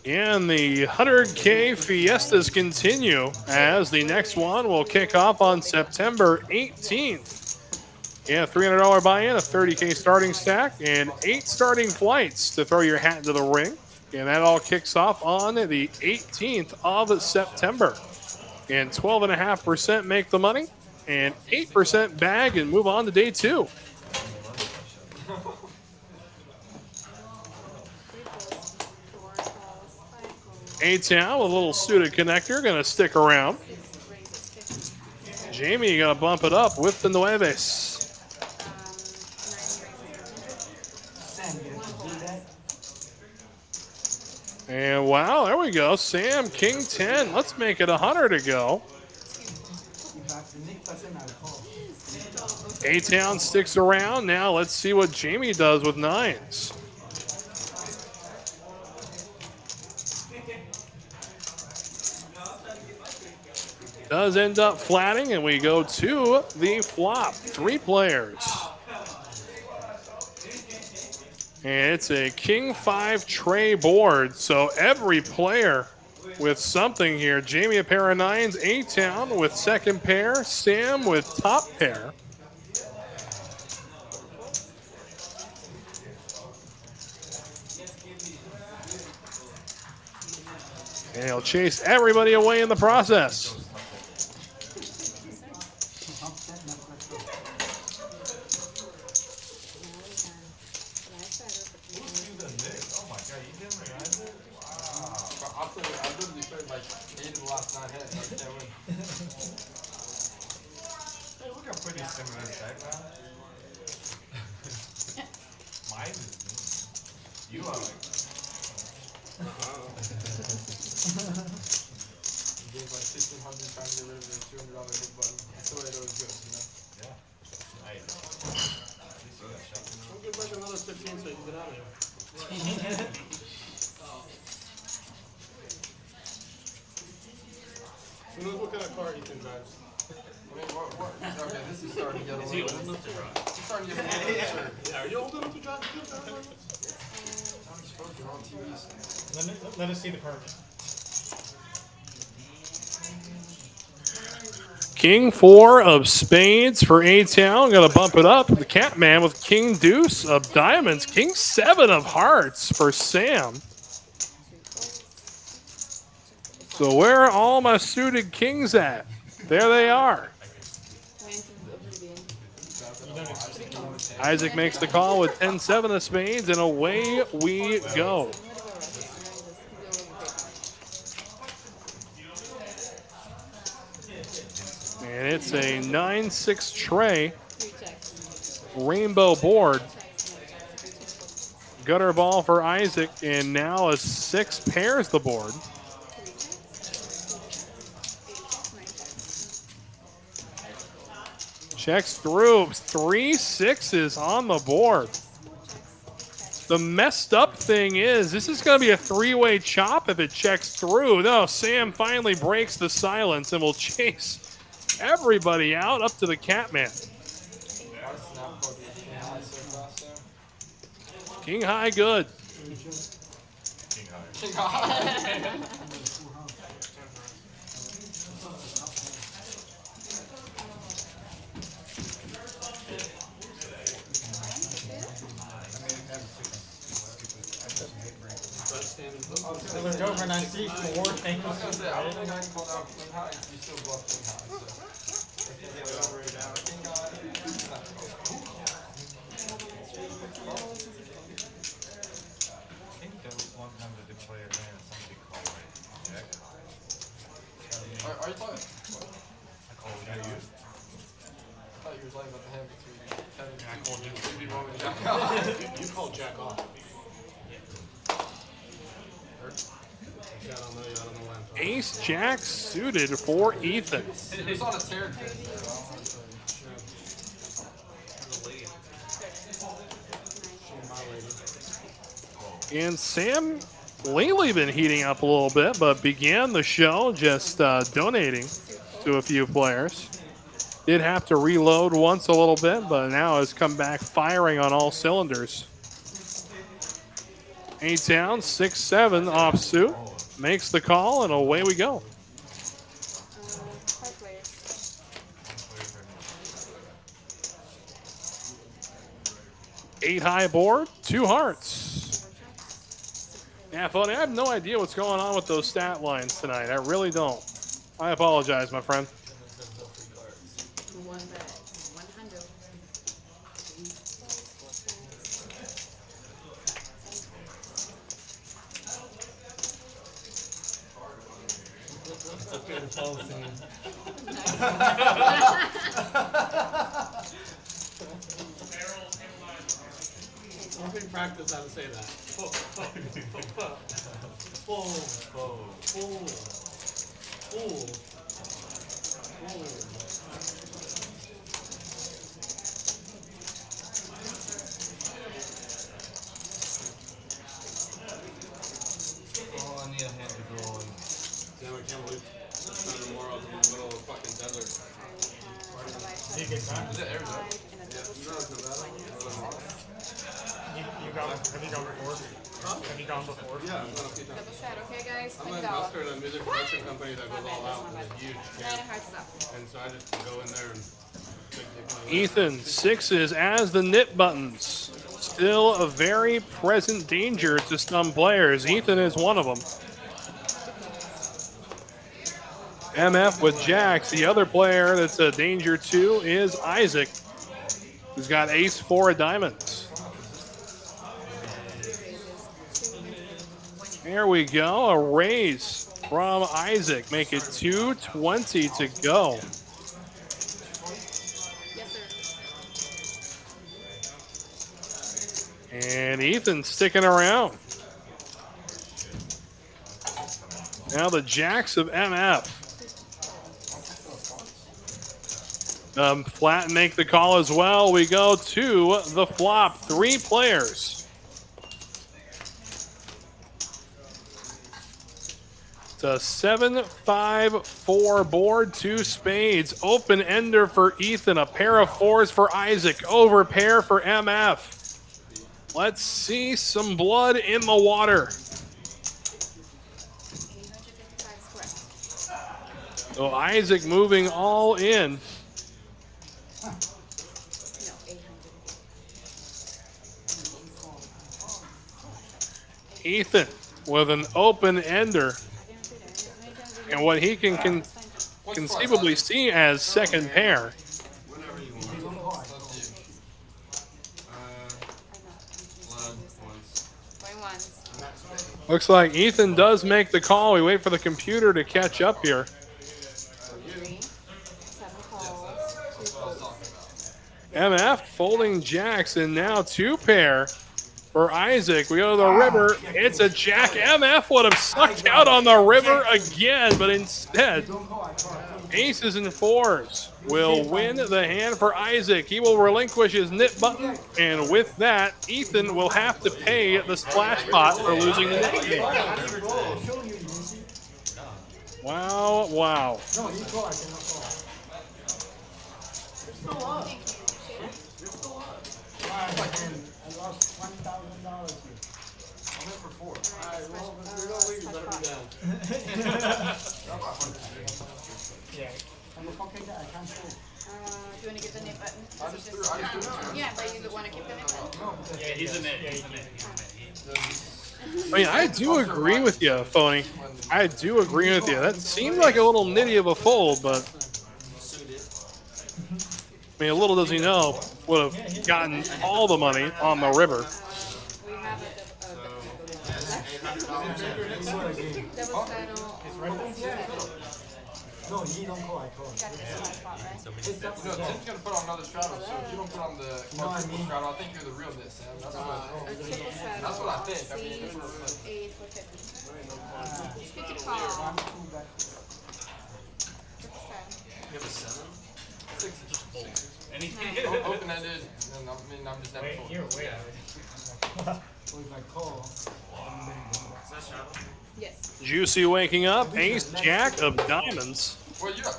And the 100K Fiestas continue as the next one will kick off on September 18th. Yeah, $300 buy-in, a 30K starting stack, and 8 starting flights to throw your hat into the ring. And that all kicks off on the 18th of September. And 12.5% make the money, and 8% bag and move on to day 2. A-Town with a little suited connector, gonna stick around. Jamie gonna bump it up with the Nueves. And wow, there we go. Sam, King 10. Let's make it 100 to go. A-Town sticks around. Now let's see what Jamie does with 9s. Does end up flatting, and we go to the flop. 3 players. And it's a King 5 tray board. So every player with something here. Jamie a pair of 9s, A-Town with second pair, Sam with top pair. And he'll chase everybody away in the process. Oh my god, you didn't realize it? Wow. I've literally played like 8 of the last 9 hands. I can't win. Hey, look how pretty similar this deck now. Mine is mean. You are like. You gave like 1,600 trying to get rid of the $200 hit button. That's the way it always goes, you know? Yeah. Nice. I'll give back another 15 so you can get out of here. Who knows what kind of car Ethan drives? I mean, what? Okay, this is starting to get a little bit. It's starting to get a little bit absurd. Yeah, are you old enough to drive? I'm spoken on TV. Let us see the permit. King 4 of spades for A-Town. Got to bump it up. The Catman with King Deuce of diamonds. King 7 of hearts for Sam. So where are all my suited kings at? There they are. Isaac makes the call with 10-7 of spades, and away we go. And it's a 9-6 tray. Rainbow board. Gutter ball for Isaac, and now a 6 pairs the board. Checks through. 3 6s on the board. The messed up thing is, this is going to be a 3-way chop if it checks through. No, Sam finally breaks the silence and will chase everybody out up to the Catman. King high good. King high. So we're over and I see 4 things. I was gonna say, I don't think I called out King high. You still bluff King high. So. King high. I think there was one time that they played a game and somebody called like jackpot. Are you talking? I called you. I thought you were talking about the hand between Kevin I called you. and wrong with Jack. You called Jack off. I don't know why I'm talking. Ace Jack suited for Ethan. It was on a tear pin. And Sam lately been heating up a little bit, but began the show just donating to a few players. Did have to reload once a little bit, but now has come back firing on all cylinders. A-Town, 6-7 off suit. Makes the call, and away we go. Eight high board, 2 hearts. Yeah, funny. I have no idea what's going on with those stat lines tonight. I really don't. I apologize, my friend. Let me practice how to say that. Oh, I need a hand to go on. Damn, I can't believe it's more out in the middle of the fucking desert. You get time. Is it Arizona? No, it's Nevada. You gone before? Have you gone before? Yeah, I've done a few times. Double shot, okay, guys? I'm an investor in a music production company that goes all out with a huge Nine camp. of hearts is up. And so I just go in there and take my Ethan, sixes as the nip buttons. Still a very present danger to some players. Ethan is one of them. MF with jacks. The other player that's a danger too is Isaac, who's got ace 4 of diamonds. There we go, a raise from Isaac. Make it 220 to go. Yes, sir. And Ethan's sticking around. Now the jacks of MF. Flat make the call as well. We go to the flop. 3 players. It's a 7-5-4 board, 2 spades. Open ender for Ethan, a pair of 4s for Isaac, over pair for MF. Let's see some blood in the water. 855 is correct. So Isaac moving all in. No, 800. Ethan with an open ender and what he can conceivably see as second pair. whenever you want. Going once. Looks like Ethan does make the call. We wait for the computer to catch up here. 3. 7 calls. 2 folds. MF folding jacks and now 2 pair for Isaac. We go to the river. It's a jack. MF would have sucked out on the river again, but instead, aces and 4s will win the hand for Isaac. He will relinquish his nip button, and with that, Ethan will have to pay the splash pot for losing the nip game. Wow, wow. No, you call, I cannot call. I lost $1,000 here. I'm in for 4. Alright, well, if we don't leave, you better be down. Yeah. I'm a pocket guy, I can't call. Do you want to get the nip button? I just threw 2. Yeah, but you want to keep the nip button? Yeah, he's a net. He's a net. I mean, I do agree with you, Phony. I do agree with you. That seemed like a little nitty of a fold, but I mean, little does he know, would have gotten all the money on the river. We have double channel. No, he don't call, I call. Got the splash pot, right? Tim's gonna put on another straddle, so if you don't put on the triple straddle, I think you're the real nit, Sam. That's what A triple shadow. That's what I think. I mean, C, 8 for 50. Just pick a call. Triple straddle. You have a 7? 6 is just fold. Anything? Open-ended, and I'm just never Wait, folding. you're way out. So if I call, Yes. Juicy waking up, ace, jack of diamonds. Well, you got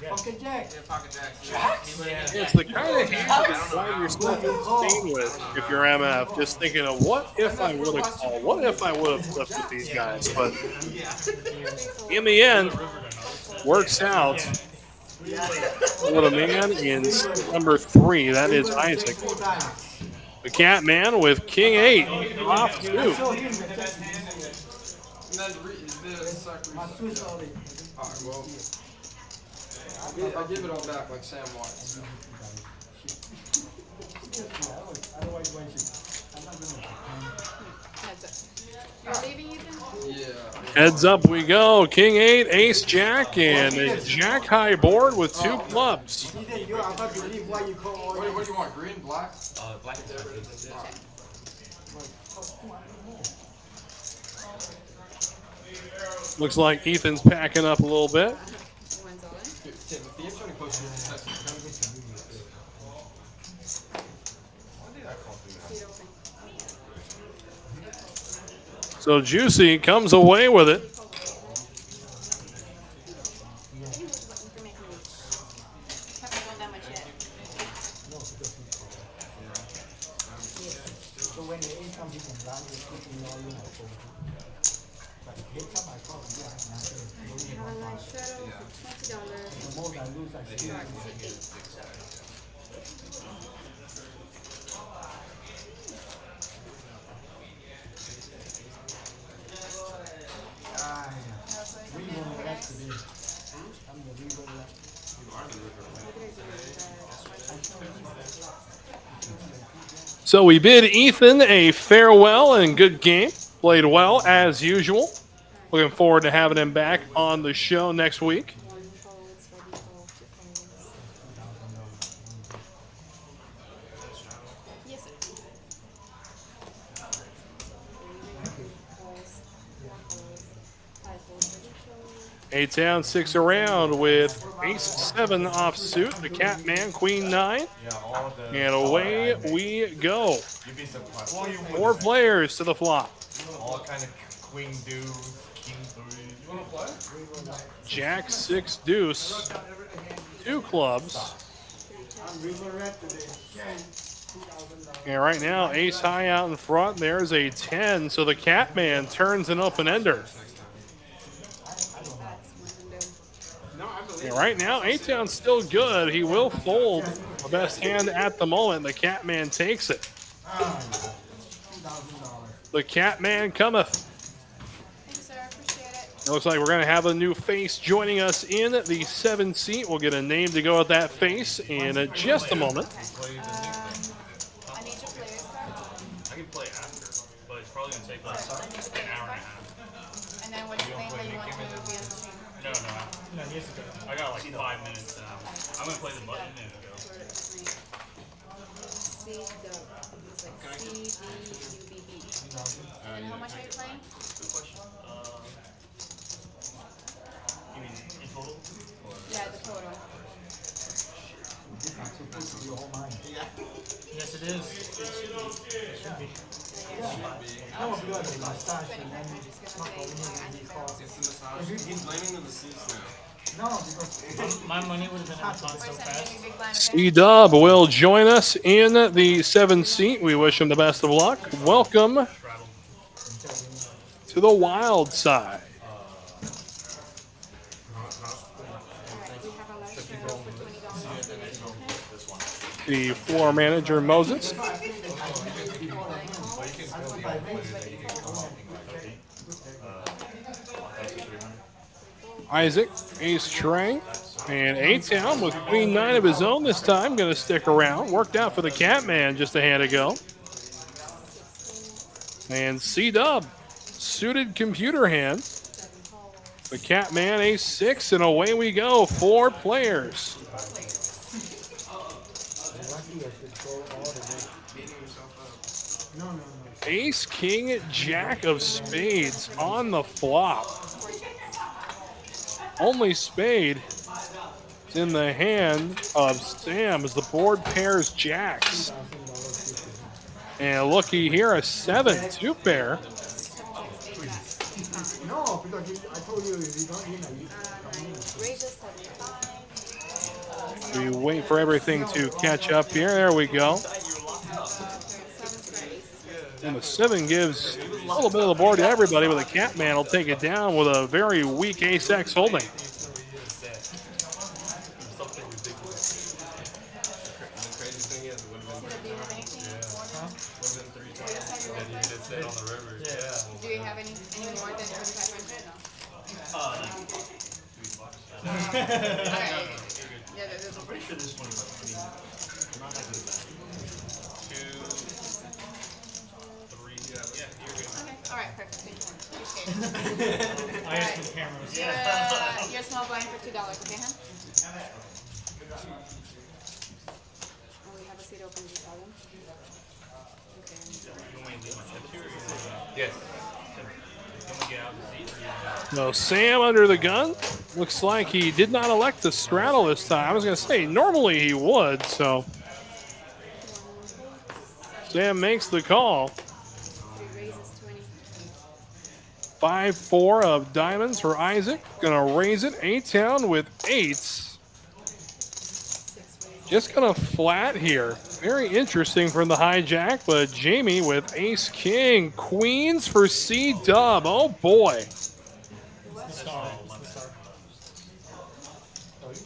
pocket jack. pocket jacks. It's the kind of hand you find yourself insane with if you're MF, just thinking of what if I would have called, what if I would have flipped with these guys. But in the end, works out. What a man in number 3, that is Isaac. The Catman with King 8 off 2. And then the suck My Swiss already. Alright, well. I'll give it all back like Sam wants. Otherwise, why should I'm not gonna. That's it. You're leaving, Ethan? Yeah. Heads up we go. King 8, ace, jack, and a jack high board with 2 clubs. Ethan, you're about to leave, why you call all What do you want? Green, black? Black and white. Looks like Ethan's packing up a little bit. One's all in. Tim, if the infinite close to Seat open. So Juicy comes away with it. Haven't done that much yet. So when the some people blind just keep me all in my phone. But heads up, I call you, I have nothing. Only Have a $1. live shadow for $20. The most I lose, I see Start it. to 8. Ah, yeah. We won't relax today. I'm the river rat. So we bid Ethan a farewell and good game. Played well as usual. Looking forward to having him back on the show next week. One folds, ready fold, 2 folds. Yes, sir. 3 folds, 4 folds, 5 folds, ready fold. 8 down, 6 around with ace 7 offsuit, the Catman, queen 9, Yeah, all the. and away we go. You'd be surprised. Well, you 4 players to the flop. all kind of queen deuce, king three. You wanna play? Jack 6 deuce, 2 clubs. I'm river rat today. $2,000. And right now, ace high out in front. There's a 10, so the Catman turns an open ender. No, I believe And right now, 8 down still good. He will fold the best hand at the moment. The Catman takes it. $2,000. The Catman cometh. Thank you, sir. Appreciate it. It looks like we're going to have a new face joining us in the 7 seat. We'll get a name to go with that face in just a moment. I need your players card. I can play after, but it's probably gonna take like an hour and a half. And then what's the name that you want to be on the stream? No, no. No, he has to go. I got like 5 minutes now. I'm gonna play the button and go. C-D-U-B-B. And how much are you playing? Good question. You mean in total? Yeah, the total. This is supposed to be all mine. Yes, it is. It should be. No, because the mustache and then I'm just it's gonna not say, only I need because. it's the massage. He's blaming the masseuse now. No, because My money would have been gone so We're sending fast. you a big blind, okay? E-Dub will join us in the 7 seat. We wish him the best of luck. Welcome Straddle. to the wild side. Alright, we have a live shadow for $20. The floor manager, Moses. Isaac, ace Trey, and 8 down with queen 9 of his own this time. Going to stick around. Worked out for the Catman just a hand ago. And C-Dub, suited computer hand. The Catman, ace 6, and away we go. 4 players. Ace, king, jack of spades on the flop. Only spade is in the hand of Sam as the board pairs jacks. And looky here, a 7, 2 pair. no, because I told you you don't need a Raises 75. We wait for everything to catch up here. There we go. 37 And the 7 gives a little bit of the board to everybody, but the Catman will take it down with a very weak ace-X holding. Something ridiculous. The crazy thing is, it would have been Do you have anything? Would have been 3 times that you did it set on the river. Yeah. Do you have any more than 3,500? No. Alright. Yeah, there's I'm pretty sure this one is like, I mean, not that good. 2, 3, yeah, you're good. Okay. Alright, perfect. Thank you. Appreciate it. I have some cameras. You're a small blind for $2, okay, huh? Oh, we have a seat open. Do you tell them? Okay. You want me to leave my tip here? Or Yes. you want me to get out of the seat? Or you No, Sam under the gun. Looks like he did not elect to straddle this time. I was going to say, normally he would, so. Sam makes the call. 3 raises 20. 5-4 of diamonds for Isaac. Gonna raise it. 8 down with 8s. 6 raises. Just gonna flat here. Very interesting from the hijack, but Jamie with ace king. Queens for C-dub. Oh boy. It's the star. It's the star. Oh, you good.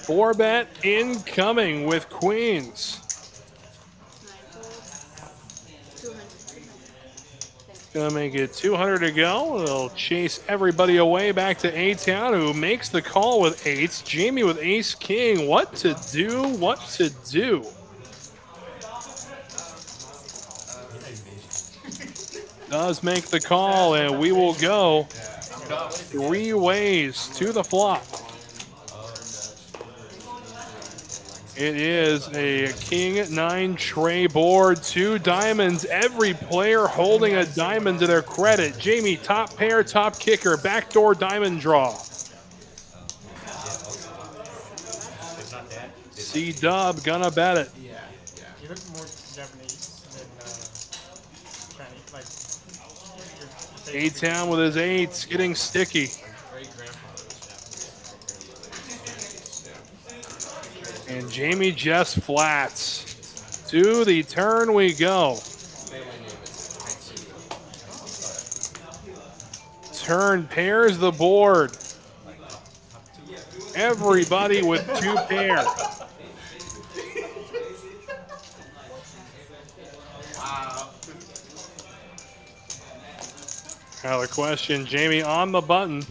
4-bet incoming with queens. 200. Gonna make it 200 to go. They'll chase everybody away back to A-Town, who makes the call with eights. Jamie with ace king. What to do? What to do? Does make the call, and we will go 3 ways to the flop. It is a king-9 tray board, 2 diamonds. Every player holding a diamond to their credit. Jamie, top pair, top kicker, backdoor diamond draw. C-dub, gonna bet it. Yeah. You look more Japanese than Chinese. Like, A-Town with his eights, getting sticky. And Jamie just flats. To the turn we go. Turn pairs the board. Everybody with 2 pair. Now the question, Jamie on the button.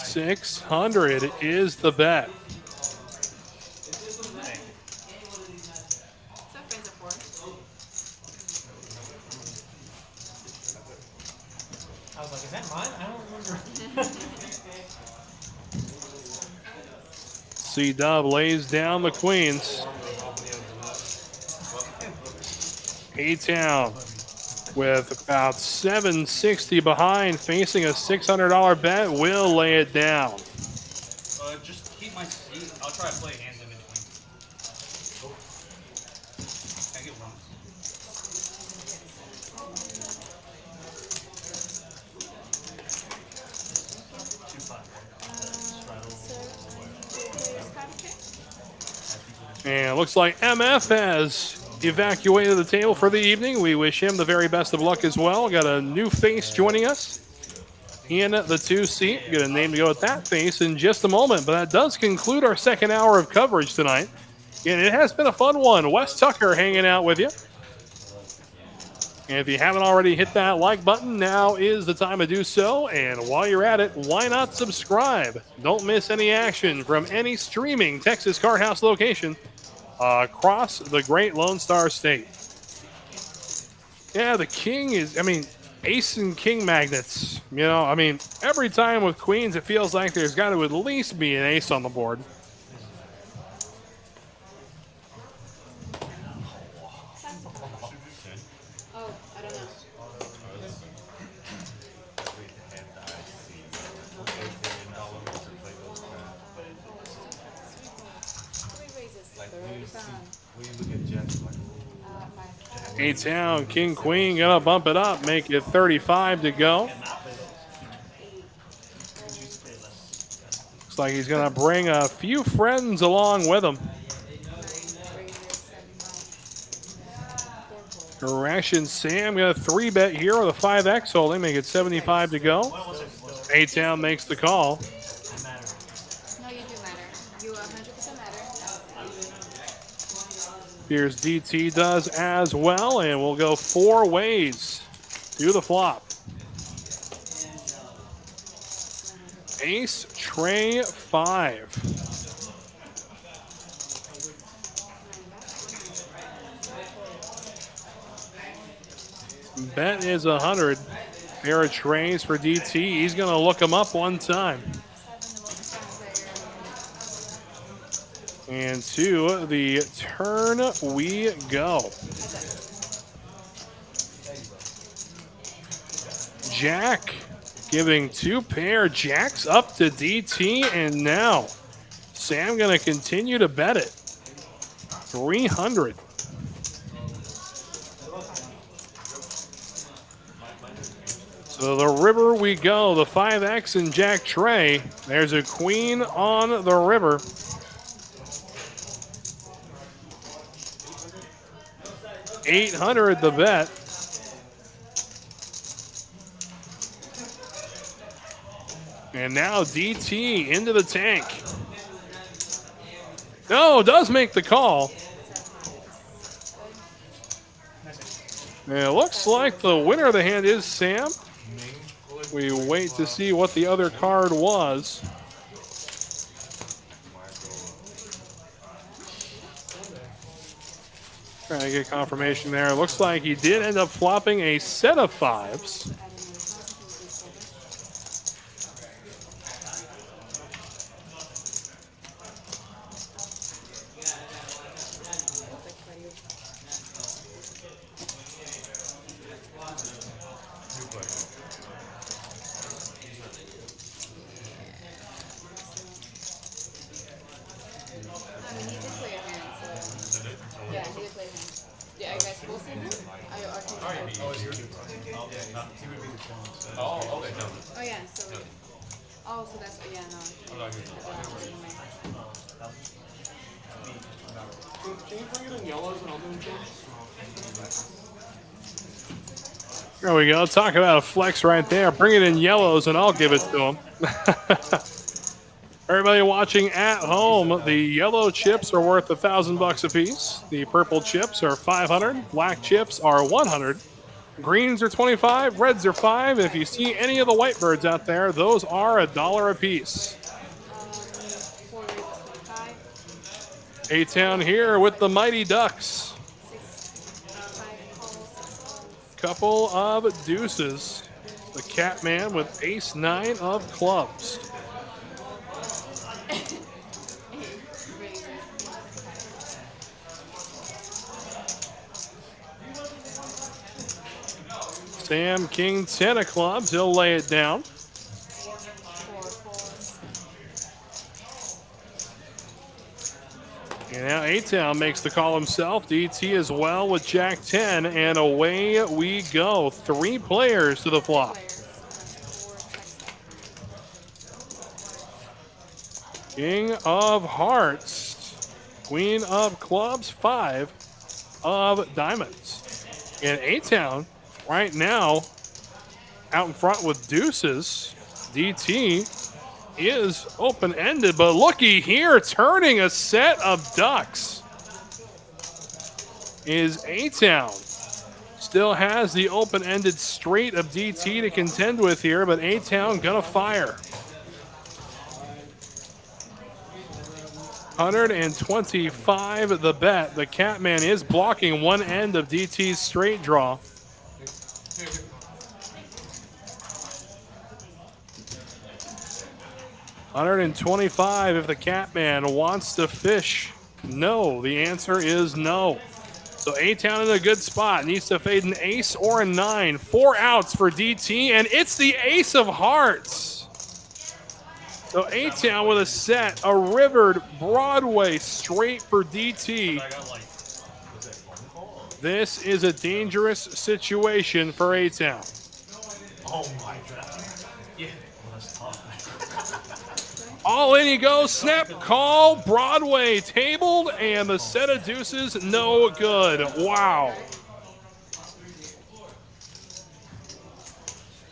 600 is the bet. I was like, is that mine? I don't remember. C-dub lays down the queens. A-Town with about 760 behind, facing a $600 bet, will lay it down. Just keep my seat. I'll try to play hands in between. Can I get one? And it looks like MF has evacuated the table for the evening. We wish him the very best of luck as well. Got a new face joining us in the 2 seat. Get a name to go with that face in just a moment. But that does conclude our second hour of coverage tonight. And it has been a fun one. Wes Tucker hanging out with you. And if you haven't already hit that like button, now is the time to do so. And while you're at it, why not subscribe? Don't miss any action from any streaming Texas Card House location across the great Lone Star State. Yeah, the king is, I mean, ace and king magnets. You know, I mean, every time with queens, it feels like there's got to at least be an ace on the board. Oh, I don't know. A-Town, king, queen, gonna bump it up, make it 35 to go. Looks like he's gonna bring a few friends along with him. Correction, Sam got a 3-bet here with a 5X holding, make it 75 to go. A-Town makes the call. No, you do matter. You 100% matter. Here's DT does as well, and we'll go 4 ways to the flop. Ace, tray 5. Bet is 100. Pair of trays for DT. He's going to look him up one time. And to the turn we go. Jack, giving 2 pair jacks up to DT, and now Sam going to continue to bet it. 300. So the river we go, the 5X and Jack Tray. There's a queen on the river. $800 the bet. And now DT into the tank. No, does make the call. And it looks like the winner of the hand is Sam. We wait to see what the other card was. Trying to get confirmation there. Looks like he did end up flopping a set of 5s. Oh yeah, so so that's yeah no. Can you bring it in yellows and I'll do it? There we go. Talk about a flex right there. Bring it in yellows and I'll give it to him. Everybody watching at home, the yellow chips are worth $1,000 a piece. The purple chips are 500. Black chips are 100. Greens are 25. Reds are 5. If you see any of the white birds out there, those are $1 a piece. A-Town here with the Mighty Ducks. Couple of deuces. The Catman with ace-9 of clubs. Sam, king 10 of clubs. He'll lay it down. And now A-Town makes the call himself. DT as well with Jack 10. And away we go. 3 players to the flop. King of hearts. Queen of clubs. 5 of diamonds. And A-Town right now out in front with deuces. DT is open-ended, but looky here, turning a set of ducks is A-Town. Still has the open-ended straight of DT to contend with here, but A-Town gonna fire. 125 the bet. The Catman is blocking one end of DT's straight draw. $125 if the Catman wants to fish. No, the answer is no. So A-Town in a good spot. Needs to fade an ace or a 9. 4 outs for DT, and it's the ace of hearts. So A-Town with a set, a rivered Broadway straight for DT. This is a dangerous situation for A-Town. Oh my god. Yeah. All in he goes, snap, call, Broadway tabled, and the set of deuces, no good. Wow.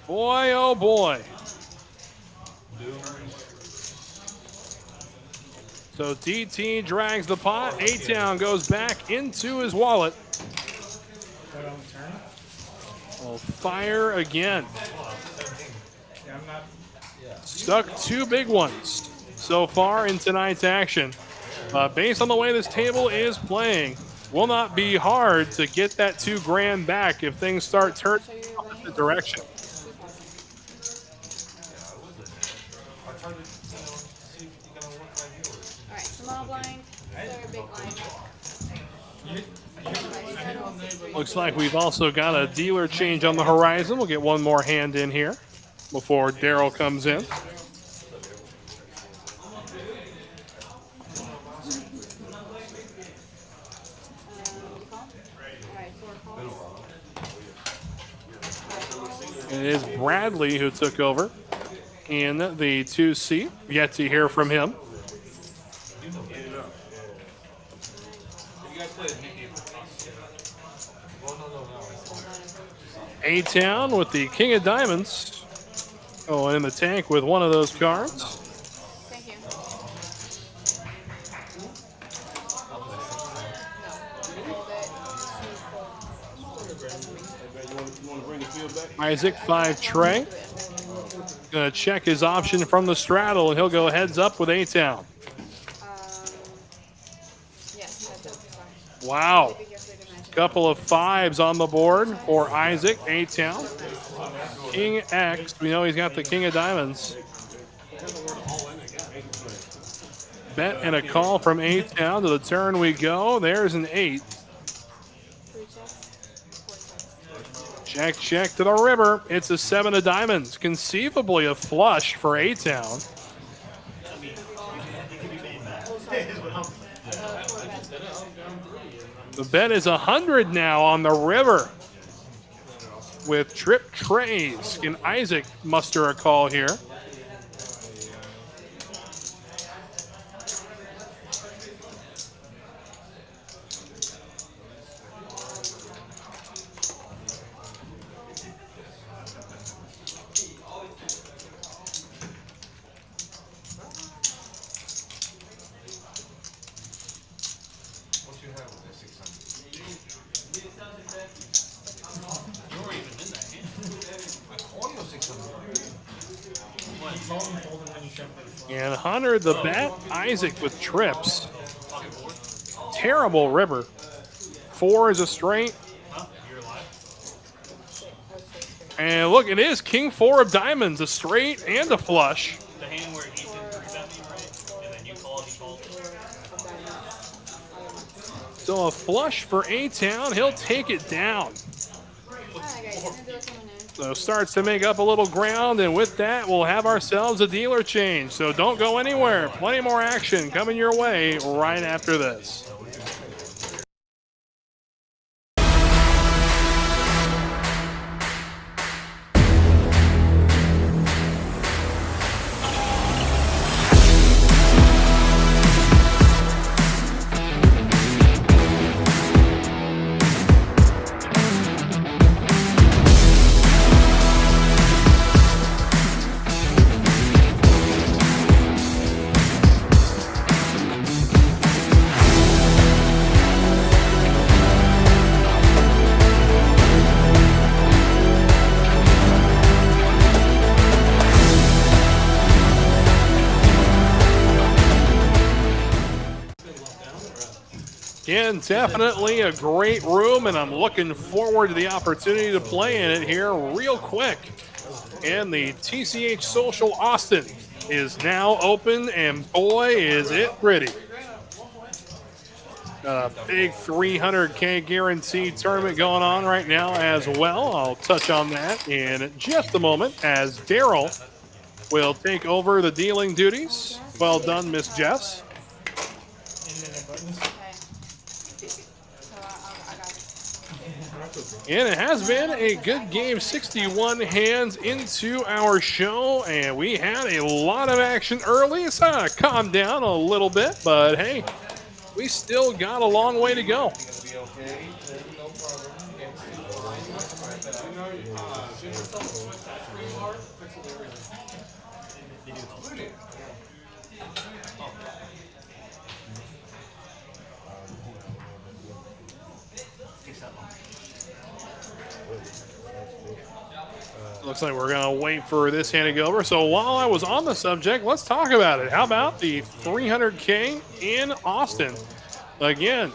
Boy, oh boy. So DT drags the pot. A-Town goes back into his wallet. Will fire again. Stuck 2 big ones so far in tonight's action. Based on the way this table is playing, will not be hard to get that 2 grand back if things start turning opposite direction. Alright, small blind, third big blind. Looks like we've also got a dealer change on the horizon. We'll get one more hand in here. before Daryl comes in. It is Bradley who took over in the 2C. Yet to hear from him. A-Town with the King of Diamonds. Oh, in the tank with one of those cards. Thank you. Isaac 5 Trey. Gonna check his option from the straddle, and he'll go heads up with A-Town. Yes, that's it. Wow. Couple of 5s on the board for Isaac. A-Town. King X. We know he's got the King of Diamonds. Bet and a call from A-Town. To the turn we go. There's an 8. Check, check to the river. It's a 7 of diamonds. Conceivably a flush for A-Town. The bet is 100 now on the river. With trip trays. Can Isaac muster a call here? And 100 the bet. Isaac with trips. Terrible river. 4 is a straight. And look, it is King 4 of diamonds, a straight and a flush. The hand where he did 3-bet me, right? And then you called, he called. So a flush for A-Town. He'll take it down. So starts to make up a little ground, and with that, we'll have ourselves a dealer change. So don't go anywhere. Plenty more action coming your way right after this. Again, definitely a great room, and I'm looking forward to the opportunity to play in it here real quick. And the TCH Social Austin is now open, and boy, is it pretty. A big 300K guaranteed tournament going on right now as well. I'll touch on that in just a moment as Daryl will take over the dealing duties. Well done, Miss Jess. And it has been a good game, 61 hands into our show, and we had a lot of action early. It's calmed down a little bit, but hey, we still got a long way to go. Looks like we're going to wait for this hand to go over. So while I was on the subject, let's talk about it. How about the 300K in Austin? Again,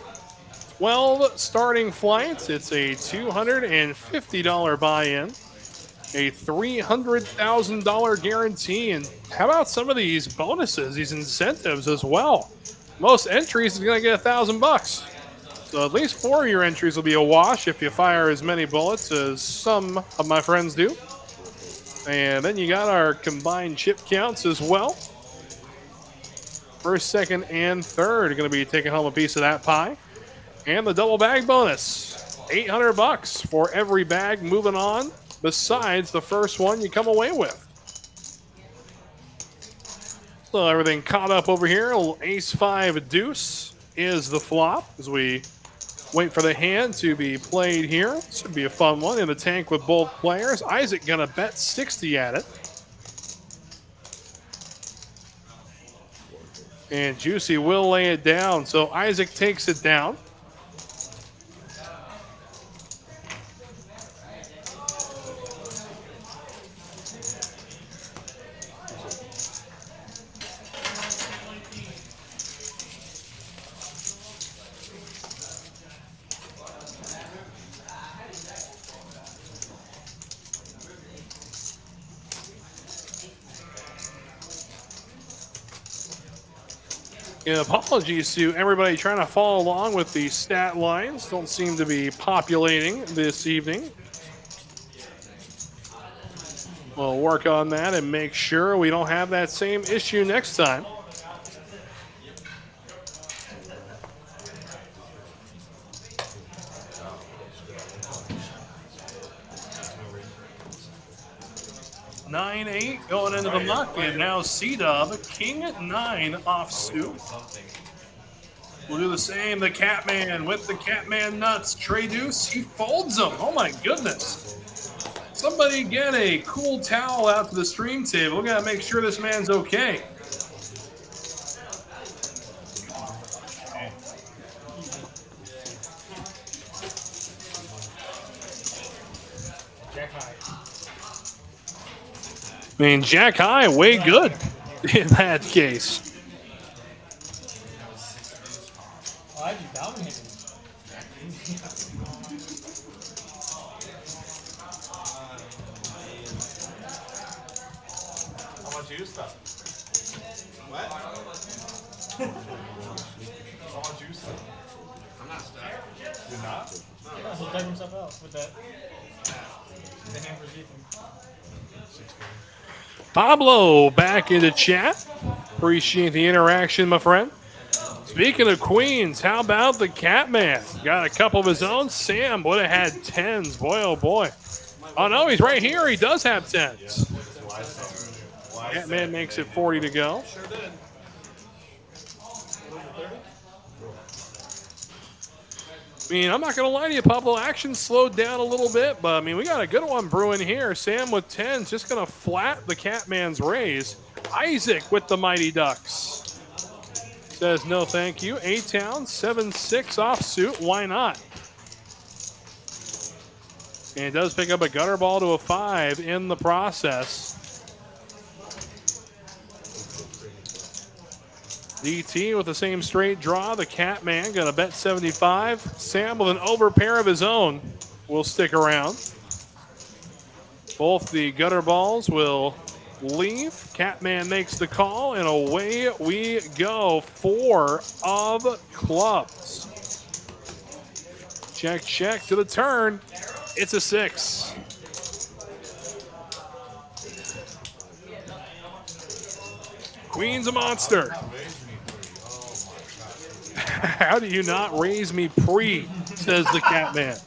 12 starting flights. It's a $250 buy-in, a $300,000 guarantee. And how about some of these bonuses, these incentives as well? Most entries is going to get $1,000. So at least 4 of your entries will be a wash if you fire as many bullets as some of my friends do. And then you got our combined chip counts as well. First, second, and third are going to be taking home a piece of that pie. And the double bag bonus, $800 for every bag moving on, besides the first one you come away with. So everything caught up over here. A little ace-5 deuce is the flop as we wait for the hand to be played here. This should be a fun one in the tank with both players. Isaac going to bet 60 at it. And Juicy will lay it down. So Isaac takes it down. And apologies to everybody trying to follow along with the stat lines. Don't seem to be populating this evening. We'll work on that and make sure we don't have that same issue next time. Nine, 8 going into the muck, and now C-Dub, King 9 offsuit. We'll do the same. The Catman with the Catman nuts. Trey Deuce, he folds them. Oh my goodness. Somebody get a cool towel out to the stream table. We gotta make sure this man's okay. I mean, Jack High, way good in that case. Oh, I just dominated. How much you stop? What? How much you stop? I'm not stacked. You're not? Yeah, he'll dug himself out with that. The hand for Ethan. Pablo back into chat. Appreciate the interaction, my friend. Speaking of queens, how about the Catman? Got a couple of his own. Sam would have had 10s. Boy, oh boy. Oh no, he's right here. He does have 10s. Catman makes it 40 to go. Sure did. I mean, I'm not going to lie to you, Pablo. Action slowed down a little bit, but I mean, we got a good one brewing here. Sam with 10s, just going to flat the Catman's raise. Isaac with the Mighty Ducks. Says no thank you. A-Town, 7-6 offsuit. Why not? And it does pick up a gutter ball to a 5 in the process. DT with the same straight draw. The Catman going to bet 75. Sam with an overpair of his own will stick around. Both the gutter balls will leave. Catman makes the call, and away we go. 4 of clubs. Check, check to the turn. It's a 6. Queen's a monster. How do you not raise me pre, says the Catman.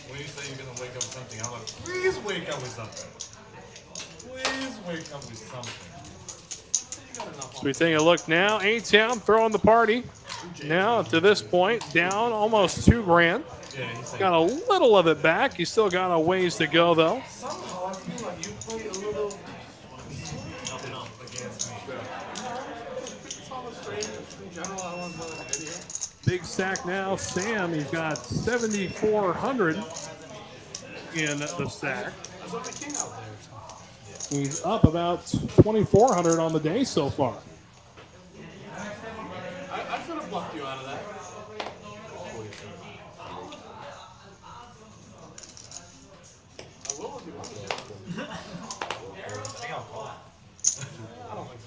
When you say you're going to wake up with something, I'm like, please wake up with something. Please wake up with something. So we take a look now. A-Town throwing the party. Now, to this point, down almost $2,000. Yeah, he's saying, Got a little of it back. You still got a ways to go, though. somehow I feel like you play a little against me. It's all the same. In general, I want to idiot. Big stack now. Sam, he's got 7,400 in the stack. I put the king out there. He's up about 2,400 on the day so far. I should have bluffed you out of that. I will if you want to. I think I'll call. I don't think so.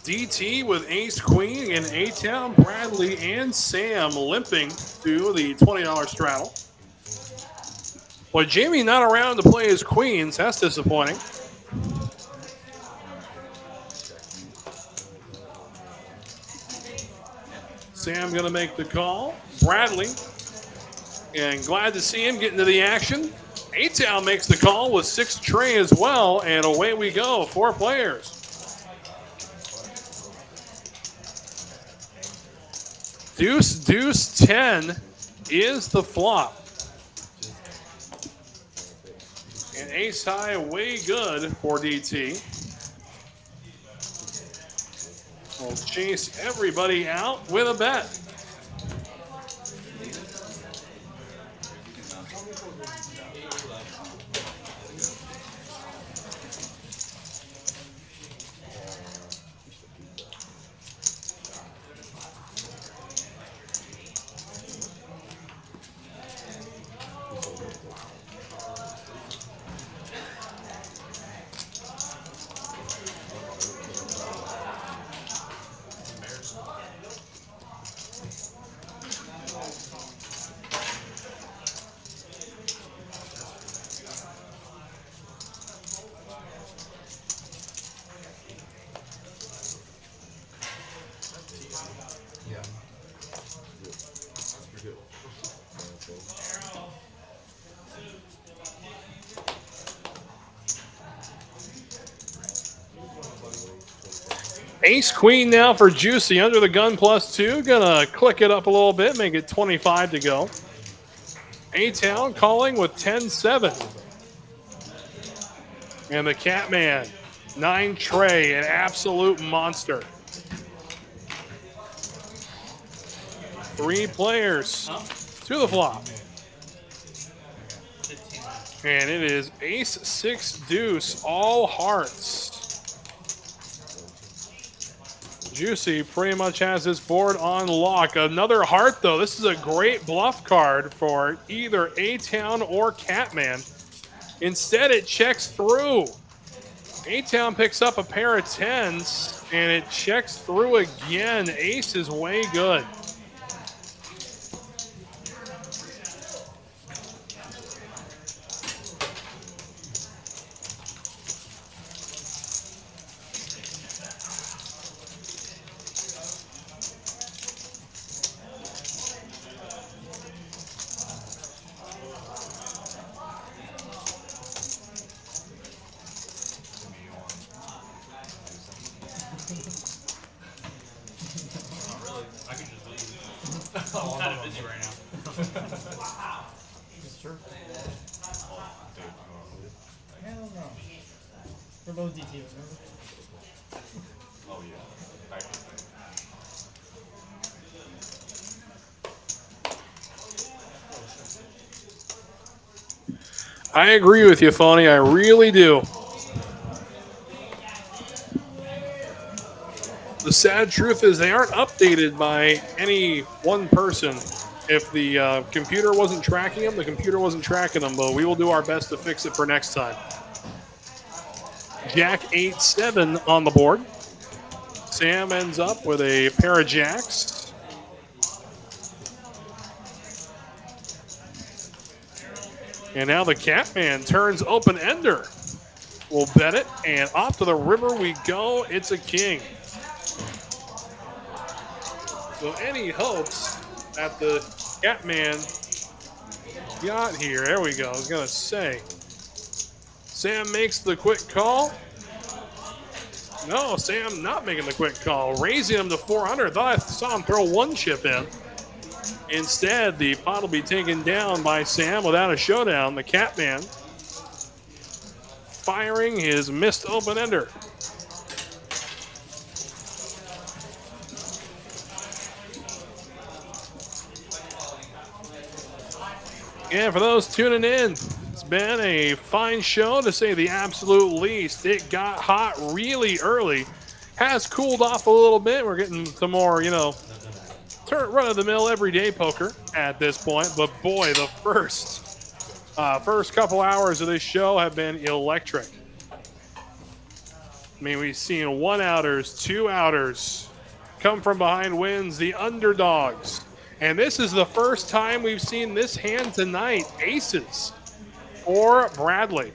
DT with ace queen and A-Town, Bradley, and Sam limping to the $20 straddle. Well, Jamie not around to play his queens. That's disappointing. Sam going to make the call. Bradley, and glad to see him get into the action. A-Town makes the call with 6 tray as well, and away we go. 4 players. Deuce, deuce, 10 is the flop. And ace high, way good for DT. We'll chase everybody out with a bet. Ace queen now for Juicy under the gun +2. Gonna click it up a little bit, make it 25 to go. A-Town calling with 10-7. And the Catman, 9 tray, an absolute monster. 3 players to the flop. And it is ace 6 deuce, all hearts. Juicy pretty much has this board on lock. Another heart, though. This is a great bluff card for either A-Town or Catman. Instead, it checks through. A-Town picks up a pair of 10s, and it checks through again. Ace is way good. I'm kind of busy right now. It's true. Hell no. We're both DT, remember? Oh, yeah. I agree with you, Phony. I really do. The sad truth is they aren't updated by any one person. If the computer wasn't tracking them, the computer wasn't tracking them, but we will do our best to fix it for next time. Jack 8-7 on the board. Sam ends up with a pair of jacks. And now the Catman turns open ender. We'll bet it, and off to the river we go. It's a king. So any hopes that the Catman got here? There we go. I was going to say. Sam makes the quick call. No, Sam not making the quick call. Raising him to 400. Thought I saw him throw 1 chip in. Instead, the pot will be taken down by Sam without a showdown. The Catman firing his missed open ender. And for those tuning in, it's been a fine show to say the absolute least. It got hot really early. Has cooled off a little bit. We're getting some more, run-of-the-mill everyday poker at this point. But boy, the first couple hours of this show have been electric. I mean, we've seen one outers, two outers, come from behind wins, the underdogs. And this is the first time we've seen this hand tonight, aces for Bradley.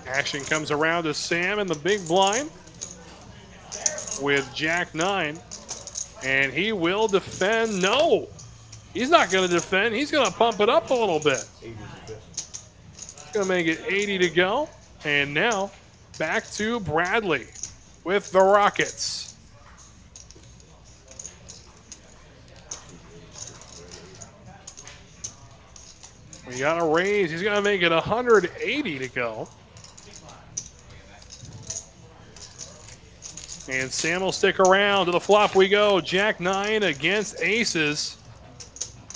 Action comes around to Sam in the big blind with Jack 9. And he will defend. No, he's not going to defend. He's going to pump it up a little bit. He's going to make it 80 to go. And now back to Bradley with the Rockets. We got a raise. He's going to make it 180 to go. And Sam will stick around. To the flop we go. Jack 9 against aces.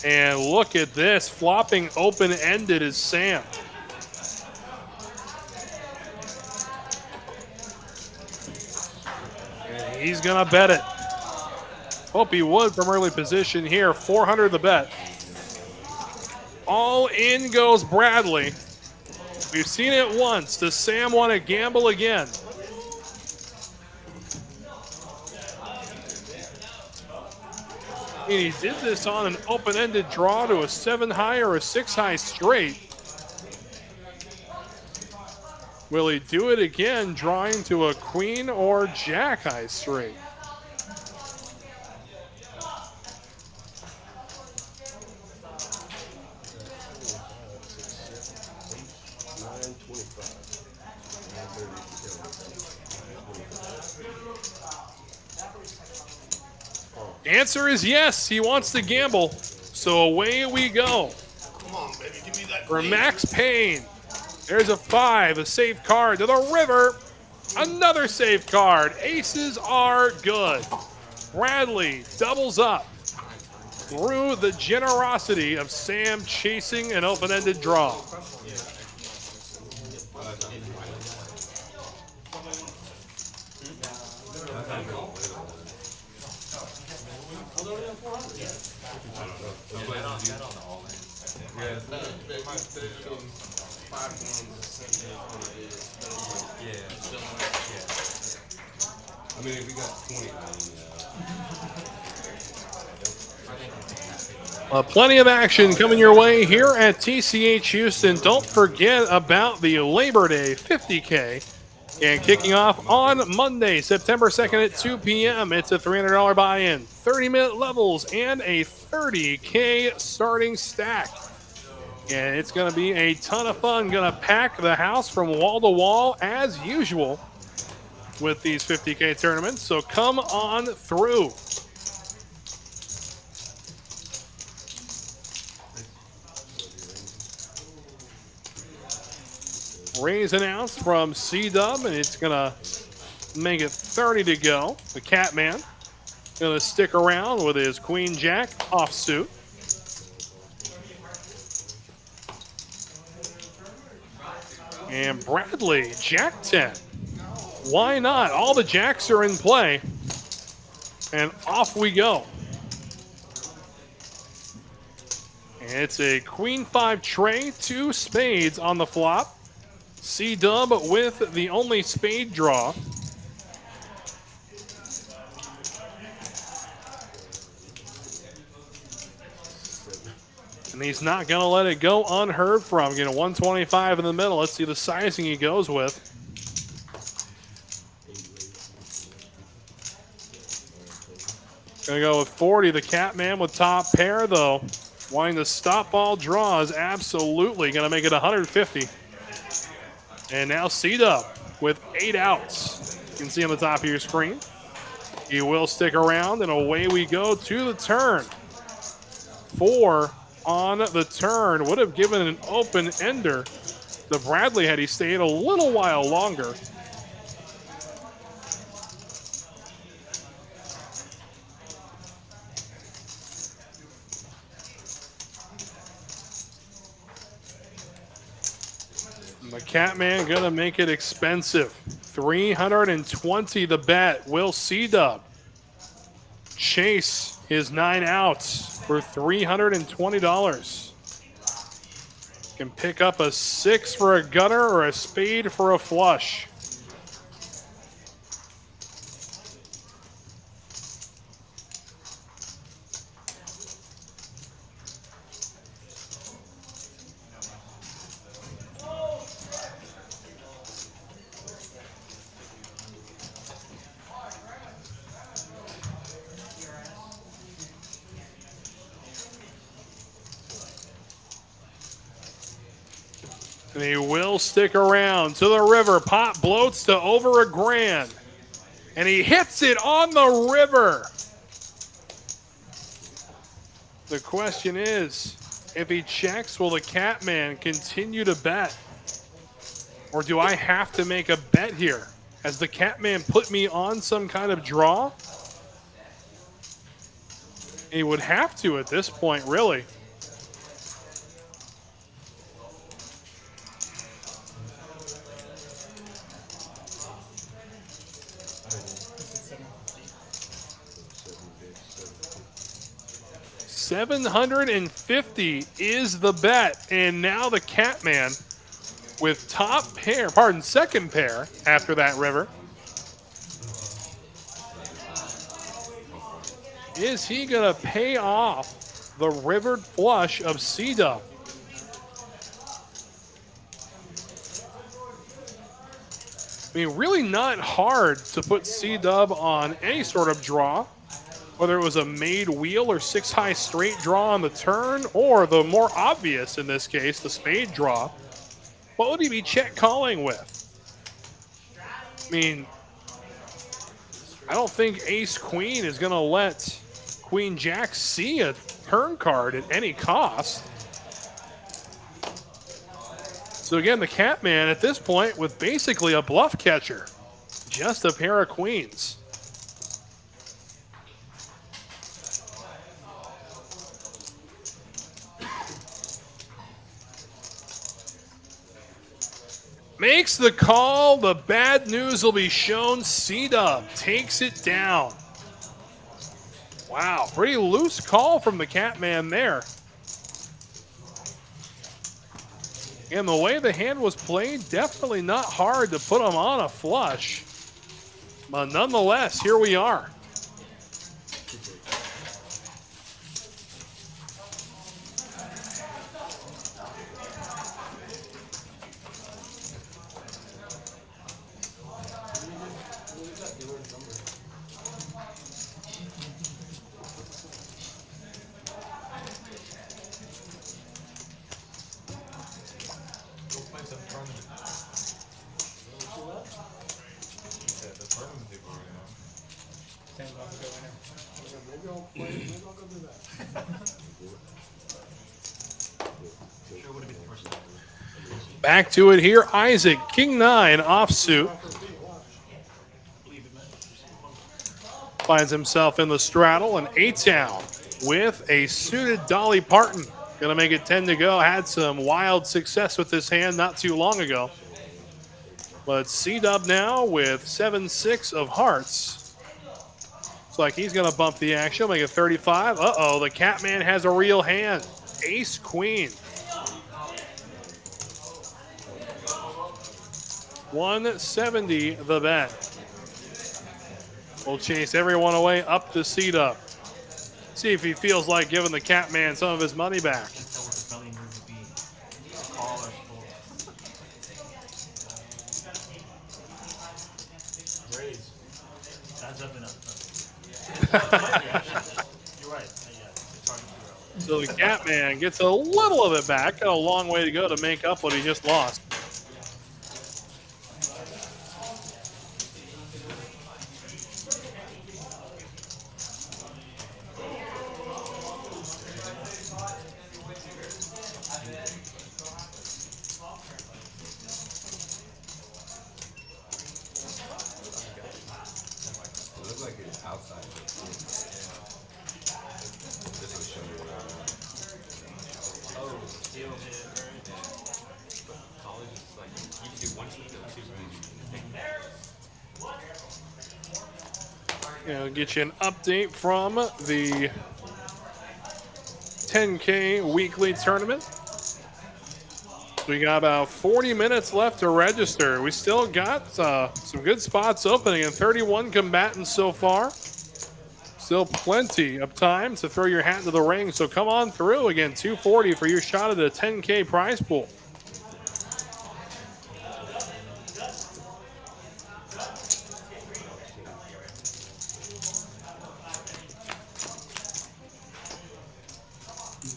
And look at this. Flopping open-ended is Sam. And he's going to bet it. Hope he would from early position here. 400 the bet. All in goes Bradley. We've seen it once. Does Sam want to gamble again? And he did this on an open-ended draw to a 7-high or a 6-high straight. Will he do it again, drawing to a queen or jack-high straight? Answer is yes, he wants to gamble. So away we go. Come on, baby, give me that. For Max Payne, there's a 5, a safe card to the river. Another safe card. Aces are good. Bradley doubles up through the generosity of Sam chasing an open-ended draw. I mean, if we got 20, Plenty of action coming your way here at TCH Houston. Don't forget about the Labor Day 50K. And kicking off on Monday, September 2nd at 2 p.m. It's a $300 buy-in, 30-minute levels, and a $30K starting stack. And it's going to be a ton of fun. Going to pack the house from wall to wall as usual with these 50K tournaments. So come on through. Raise announced from C-Dub, and it's going to make it 30 to go. The Catman going to stick around with his Queen Jack offsuit. And Bradley, Jack 10. Why not? All the jacks are in play. And off we go. And it's a Queen 5 tray, 2 spades on the flop. C-Dub with the only spade draw. And he's not going to let it go unheard from. Getting a 125 in the middle. Let's see the sizing he goes with. Going to go with 40. The Catman with top pair, though. Wanting to stop all draws. Absolutely. Going to make it 150. And now C-Dub with 8 outs. You can see on the top of your screen. He will stick around, and away we go to the turn. 4 on the turn. Would have given an open ender to Bradley had he stayed a little while longer. The Catman gonna make it expensive. 320 the bet. Will C-Dub chase his 9 outs for $320. Can pick up a 6 for a gutter or a spade for a flush. And he will stick around to the river. Pot bloats to over $1,000. And he hits it on the river. The question is, if he checks, will the Catman continue to bet? Or do I have to make a bet here? Has the Catman put me on some kind of draw? He would have to at this point, really. $750 is the bet, and now the Catman with second pair after that river. Is he gonna pay off the rivered flush of C-Dub? I mean, really not hard to put C-Dub on any sort of draw, whether it was a made wheel or 6-high straight draw on the turn, or the more obvious in this case, the spade draw. What would he be check calling with? I mean, I don't think ace-queen is going to let queen-jack see a turn card at any cost. So again, the Catman at this point with basically a bluff catcher, just a pair of queens. Makes the call. The bad news will be shown. C-Dub takes it down. Wow, pretty loose call from the Catman there. And the way the hand was played, definitely not hard to put him on a flush. But nonetheless, here we are. Back to it here, Isaac, King 9 offsuit. Finds himself in the straddle, and A-Town with a suited Dolly Parton. Gonna make it 10 to go. Had some wild success with this hand not too long ago. But C-Dub now with 7-6 of hearts. Looks like he's gonna bump the action, make it 35. Uh-oh, the Catman has a real hand. Ace-Queen. 170 the bet. We'll chase everyone away up to C-Dub. See if he feels like giving the Catman some of his money back. So the Catman gets a little of it back. Got a long way to go to make up what he just lost. Get you an update from the 10K weekly tournament. We got about 40 minutes left to register. We still got some good spots opening and 31 combatants so far. Still plenty of time to throw your hat into the ring. So come on through. Again, $240 for your shot at a 10K prize pool.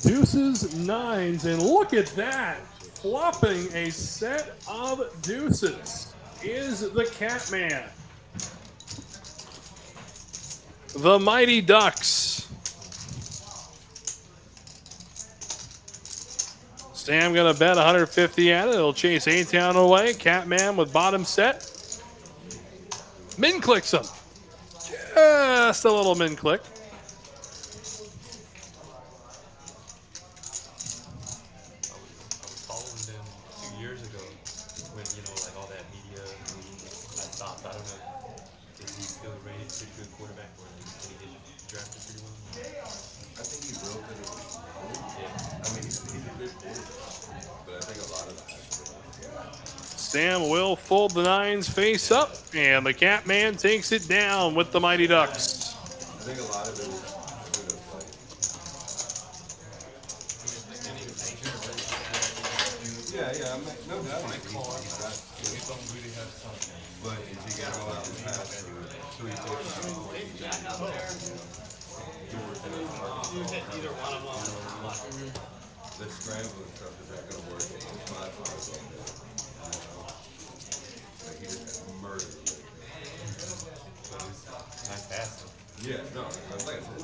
Deuces, nines, and look at that. Flopping a set of deuces is the Catman. The Mighty Ducks. Sam gonna bet 150 at it. It'll chase A-Town away. Catman with bottom set. Min clicks him. Just a little min click. Following them 2 years ago when, like all that media, I stopped. I don't know. Is he still rated pretty good quarterback or he did drafted pretty well? I think he will because I mean, he's a good quarterback, but I think a lot of the high school. Sam will fold the nines face up, and the Catman takes it down with the Mighty Ducks. I think a lot of it is good of play. Yeah, no doubt. We don't really have something. But if you get all out and pass through, so he takes You hit either one of them. the scramble and stuff, is that going to work? It's not like he just got murdered. Nice pass. Yeah, no, like I said.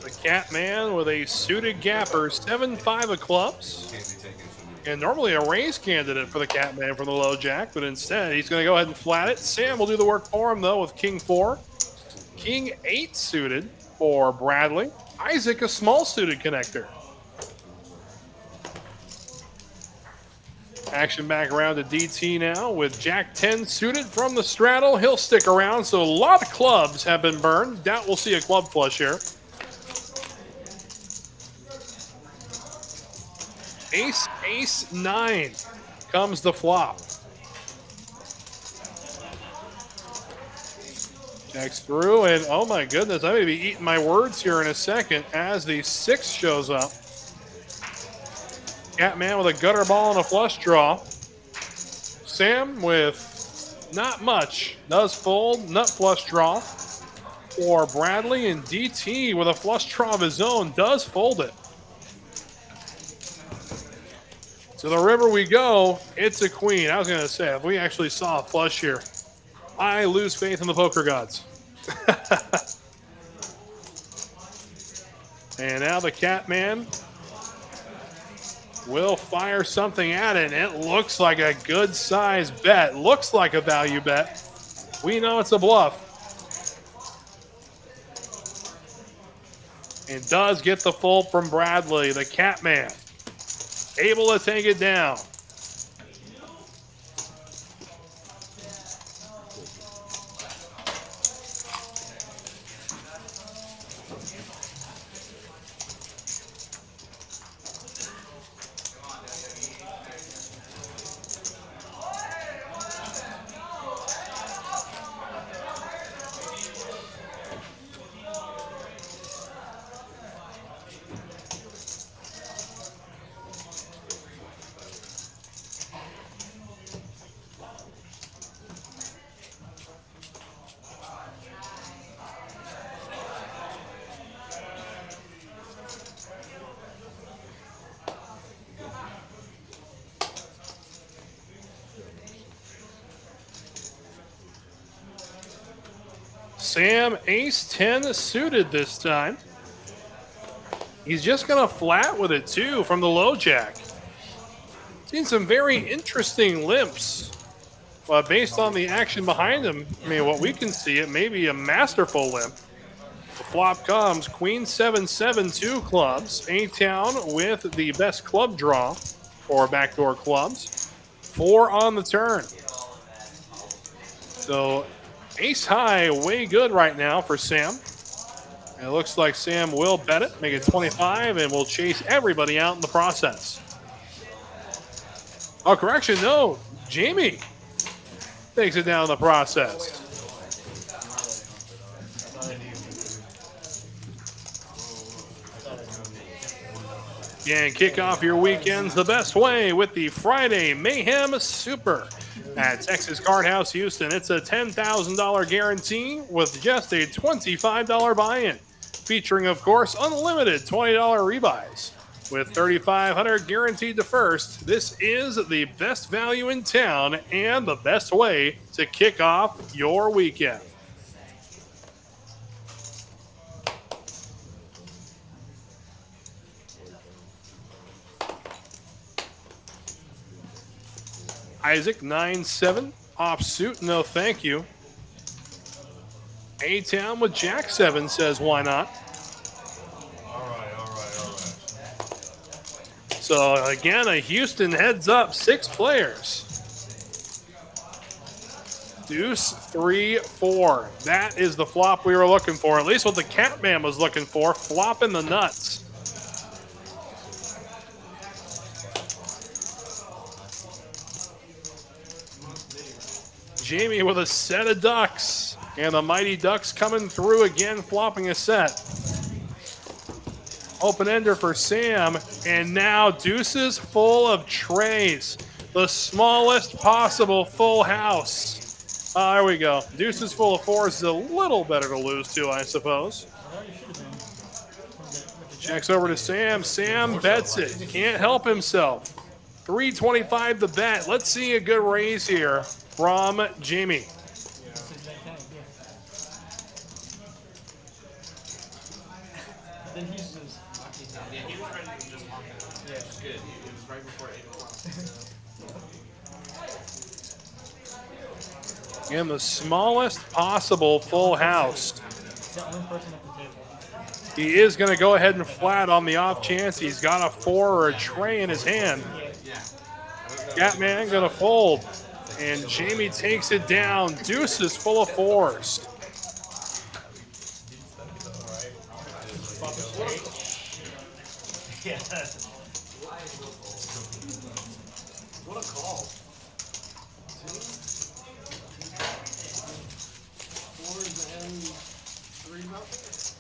The Catman with a suited gapper, 7-5 of clubs. And normally a raise candidate for the Catman from the low jack, but instead he's going to go ahead and flat it. Sam will do the work for him, though, with King 4. King 8 suited for Bradley. Isaac, a small suited connector. Action back around to DT now with Jack 10 suited from the straddle. He'll stick around, so a lot of clubs have been burned. Doubt we'll see a club flush here. Ace, ace, 9 comes the flop. Checks through, and oh my goodness, I may be eating my words here in a second as the 6 shows up. Catman with a gutter ball and a flush draw. Sam with not much. Does fold, nut flush draw for Bradley, and DT with a flush draw of his own does fold it. To the river we go. It's a queen. I was going to say, if we actually saw a flush here, I lose faith in the poker gods. And now the Catman will fire something at it. It looks like a good size bet. Looks like a value bet. We know it's a bluff. And does get the fold from Bradley, the Catman. Able to take it down. Sam ace 10 suited this time. He's just going to flat with it, too, from the low jack. Seen some very interesting limps. But based on the action behind him, I mean, what we can see, it may be a masterful limp. The flop comes Queen 7-7, 2 clubs. A-Town with the best club draw, or backdoor clubs. 4 on the turn. So ace high, way good right now for Sam. And it looks like Sam will bet it, make it 25, and will chase everybody out in the process. Oh, correction, no. Jamie takes it down in the process. And kick off your weekends the best way with the Friday Mayhem Super at Texas Card House Houston. It's a $10,000 guarantee with just a $25 buy-in, featuring, of course, unlimited $20 rebuys. With $3,500 guaranteed to first, this is the best value in town and the best way to kick off your weekend. Isaac, 9-7, offsuit, no thank you. A-Town with Jack-7 says, why not? All right. So, again, a Houston heads up, 6 players. Deuce, 3, 4. That is the flop we were looking for, at least what the Catman was looking for, flopping the nuts. Jamie with a set of ducks, and the Mighty Ducks coming through again, flopping a set. Open ender for Sam, and now deuces full of trays. The smallest possible full house. There we go. Deuces full of 4s is a little better to lose to, I suppose. Checks over to Sam. Sam bets it. Can't help himself. $325 the bet. Let's see a good raise here from Jamie. Then he's just yeah, he was ready to just mark it. Yeah, it's good. It was right before 8 o'clock. And the smallest possible full house. He is going to go ahead and flat on the off chance he's got a 4 or a tray in his hand. Catman going to fold. And Jamie takes it down. Deuces full of 4s. Yeah. What a call. 4s and 3 nuts.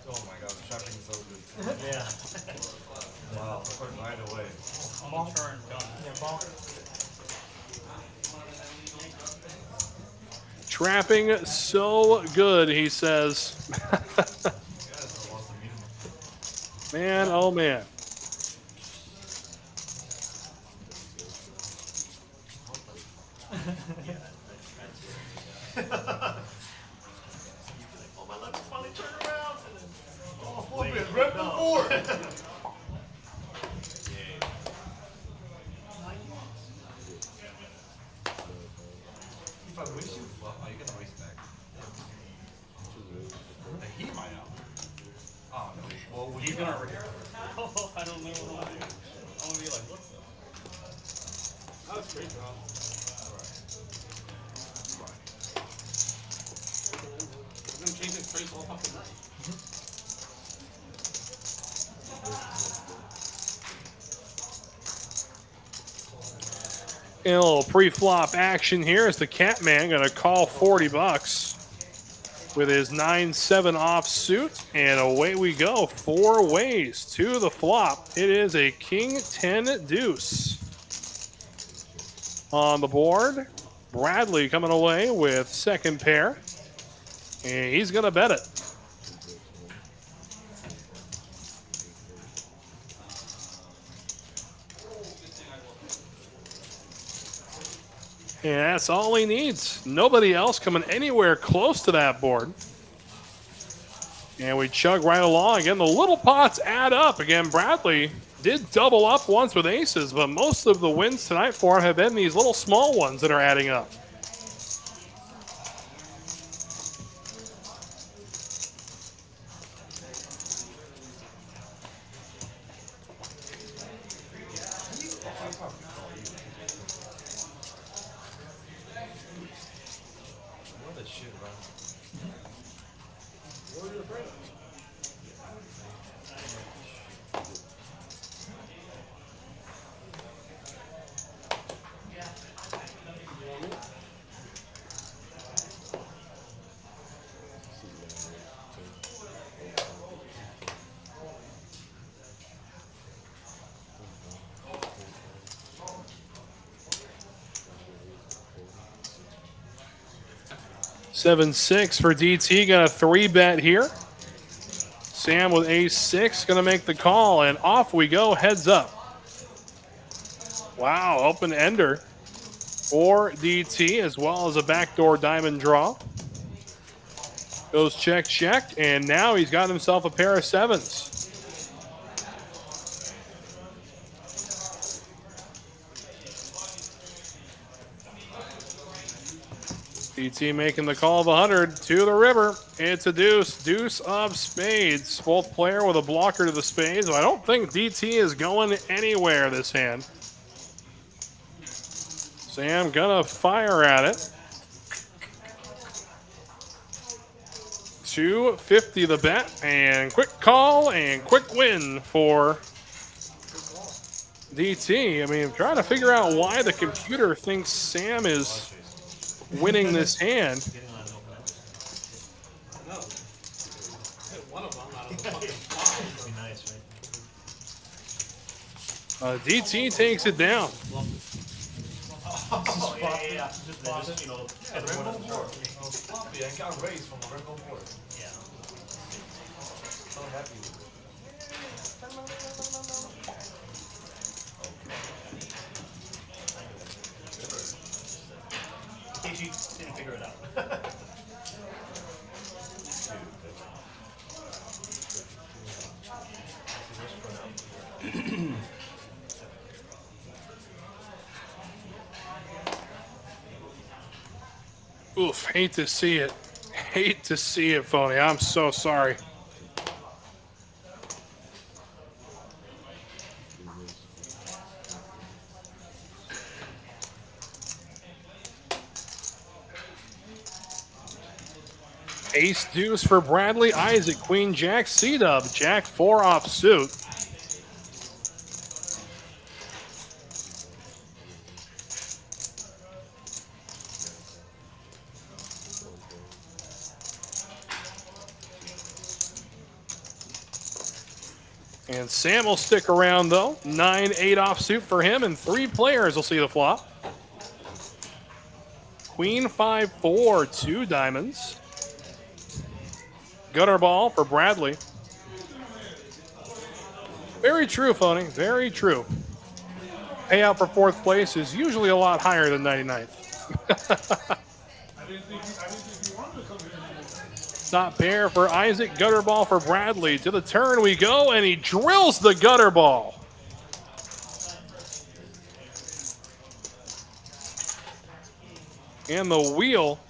Oh my God, the shopping is so good. Yeah. Wow, I put it right away. On the turn, done. Yeah, bonk. Trapping so good, he says. Man, oh man. Oh, my legs finally turned around. Oh, flip it, right before. If I wish you flop, are you gonna race back? He might out. Oh no. Well, he's gonna already. Oh, I don't know what I'm gonna do. I'm gonna be like, what's up? That was great, Rob. I'm gonna change his trace all fucking night. And a little pre-flop action here is the Catman going to call $40 with his 9-7 offsuit, and away we go. 4 ways to the flop. It is a King 10 deuce on the board. Bradley coming away with second pair, and he's going to bet it. And that's all he needs. Nobody else coming anywhere close to that board. And we chug right along. Again, the little pots add up. Again, Bradley did double up once with aces, but most of the wins tonight for him have been these little small ones that are adding up. What the shit, bro? What are you afraid of? Seven six for DT. Got a 3-bet here. Sam with ace-6 going to make the call, and off we go, heads up. Wow, open ender for DT, as well as a backdoor diamond draw. Goes check, check, and now he's got himself a pair of sevens. DT making the call of 100 to the river. It's a deuce. Deuce of spades. Both player with a blocker to the spades. I don't think DT is going anywhere this hand. Sam gonna fire at it. 250 the bet, and quick call and quick win for DT. I mean, I'm trying to figure out why the computer thinks Sam is winning this hand. No. One of them out of the fucking 5. Be nice, right? DT takes it down. Oh, yeah. Just, you know, Rainbow board. Floppy, I got raised from a rainbow board. yeah. So happy with it. In case you didn't figure it out. Oof, hate to see it. Hate to see it, Phony. I'm so sorry. Ace deuce for Bradley. Isaac, queen jack, C-dub, jack 4 off suit. And Sam will stick around though. 9-8 offsuit for him, and 3 players will see the flop. Queen 5-4, 2 diamonds. Gutter ball for Bradley. Very true, Phony. Very true. Payout for 4th place is usually a lot higher than 99th. I didn't think you wanted to come here anymore. Top pair for Isaac. Gutter ball for Bradley. To the turn we go, and he drills the gutter ball. And the wheel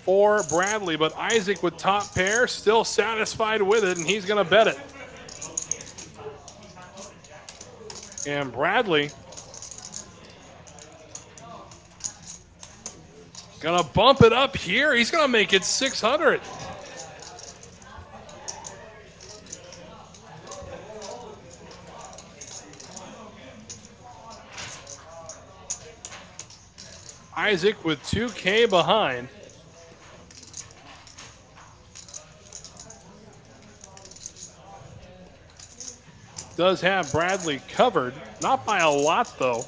for Bradley, but Isaac with top pair, still satisfied with it, and he's going to bet it. And Bradley going to bump it up here. He's going to make it 600. Isaac with 2K behind. Does have Bradley covered, not by a lot though.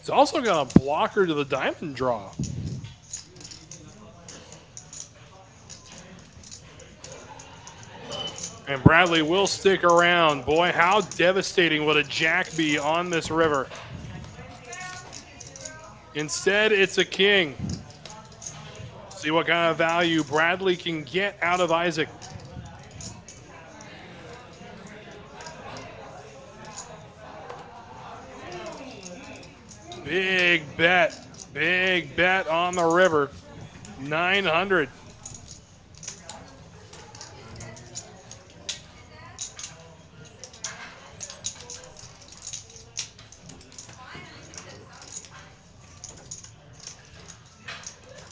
He's also got a blocker to the diamond draw. And Bradley will stick around. Boy, how devastating would a jack be on this river. Instead, it's a king. See what kind of value Bradley can get out of Isaac. Big bet on the river. 900.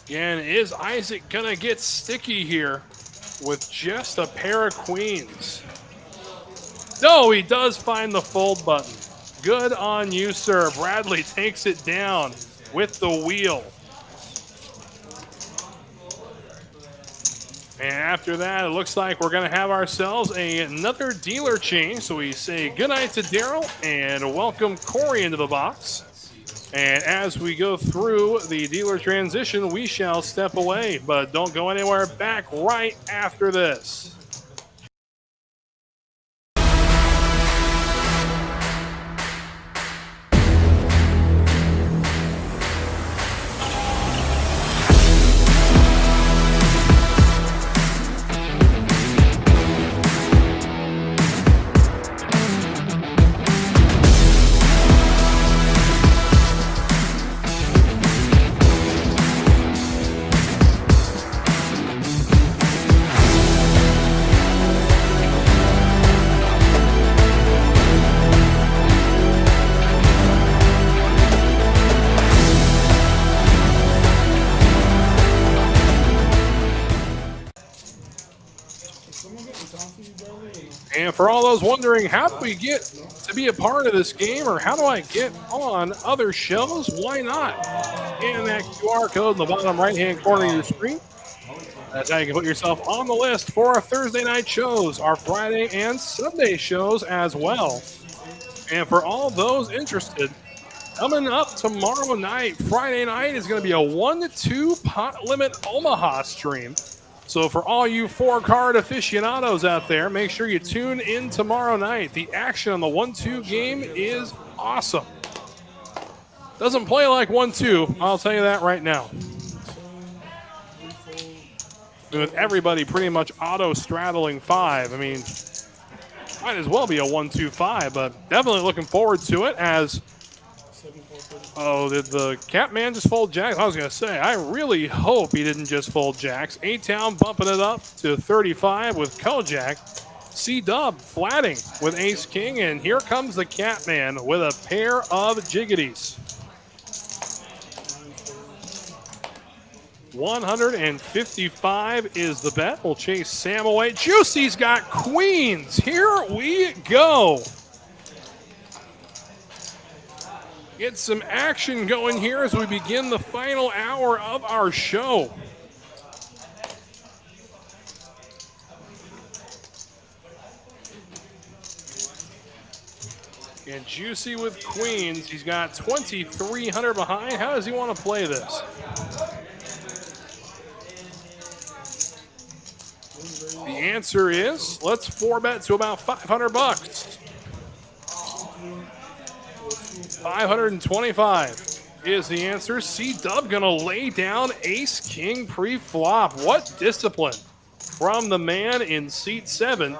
Again, is Isaac gonna get sticky here with just a pair of queens? No, he does find the fold button. Good on you, sir. Bradley takes it down with the wheel. And after that, it looks like we're going to have ourselves another dealer change. So we say goodnight to Daryl and welcome Corey into the box. And as we go through the dealer transition, we shall step away. But don't go anywhere. Back right after this. And for all those wondering, how do we get to be a part of this game, or how do I get on other shows? Why not? Scan that QR code in the bottom right-hand corner of your screen. That's how you can put yourself on the list for our Thursday night shows, our Friday and Sunday shows as well. And for all those interested, coming up tomorrow night, Friday night, is going to be a 1-2 pot limit Omaha stream. So for all you 4-card aficionados out there, make sure you tune in tomorrow night. The action on the 1-2 game is awesome. Doesn't play like 1-2, I'll tell you that right now. With everybody pretty much auto-straddling 5. I mean, might as well be a 1-2-5, but definitely looking forward to it as... Oh, did the Catman just fold jacks? I was going to say, I really hope he didn't just fold jacks. A-Town bumping it up to 35 with Kojak. C-Dub flatting with Ace-King, and here comes the Catman with a pair of jiggities. 155 is the bet. We'll chase Sam away. Juicy's got queens. Here we go. Get some action going here as we begin the final hour of our show. And Juicy with queens. He's got 2,300 behind. How does he want to play this? The answer is, let's 4-bet to about 500 bucks. 525 is the answer. C-Dub gonna lay down Ace-King pre-flop. What discipline from the man in seat 7.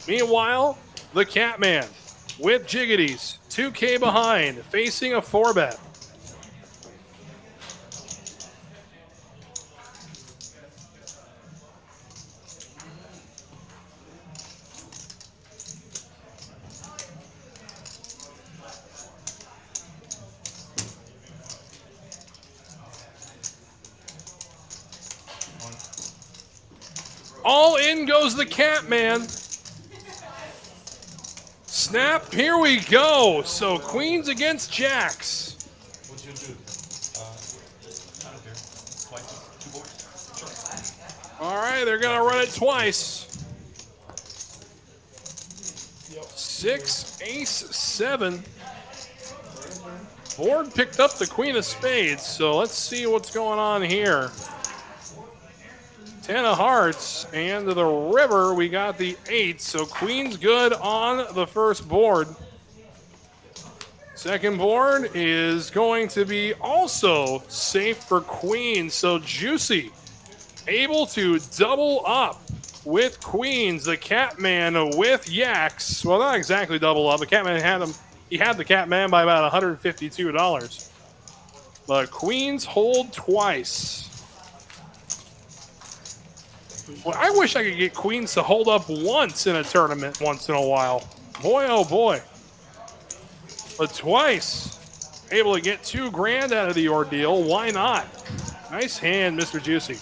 Meanwhile, the Catman with jiggities, 2K behind, facing a 4-bet. All in goes the Catman. Snap, here we go. So queens against jacks. What'd you do? I don't care. Twice. 2 boards. Sure. All right, they're gonna run it twice. 6, Ace, 7. Board picked up the queen of spades, so let's see what's going on here. 10 of hearts, and to the river, we got the 8. So queen's good on the first board. Second board is going to be also safe for queen. So Juicy able to double up with queens. The Catman with yaks. Well, not exactly double up. The Catman had him. He had the Catman by about $152. But queens hold twice. Well, I wish I could get queens to hold up once in a tournament once in a while. Boy, oh boy. But twice, able to get $2 grand out of the ordeal. Why not? Nice hand, Mr. Juicy.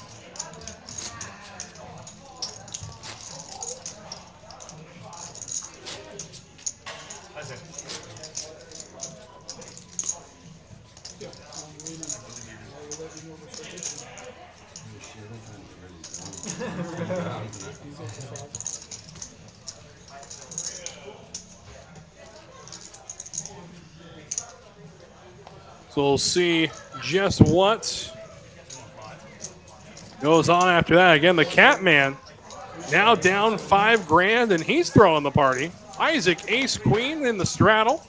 So we'll see just what goes on after that. Again, the Catman now down $5 grand, and he's throwing the party. Isaac, ace queen in the straddle.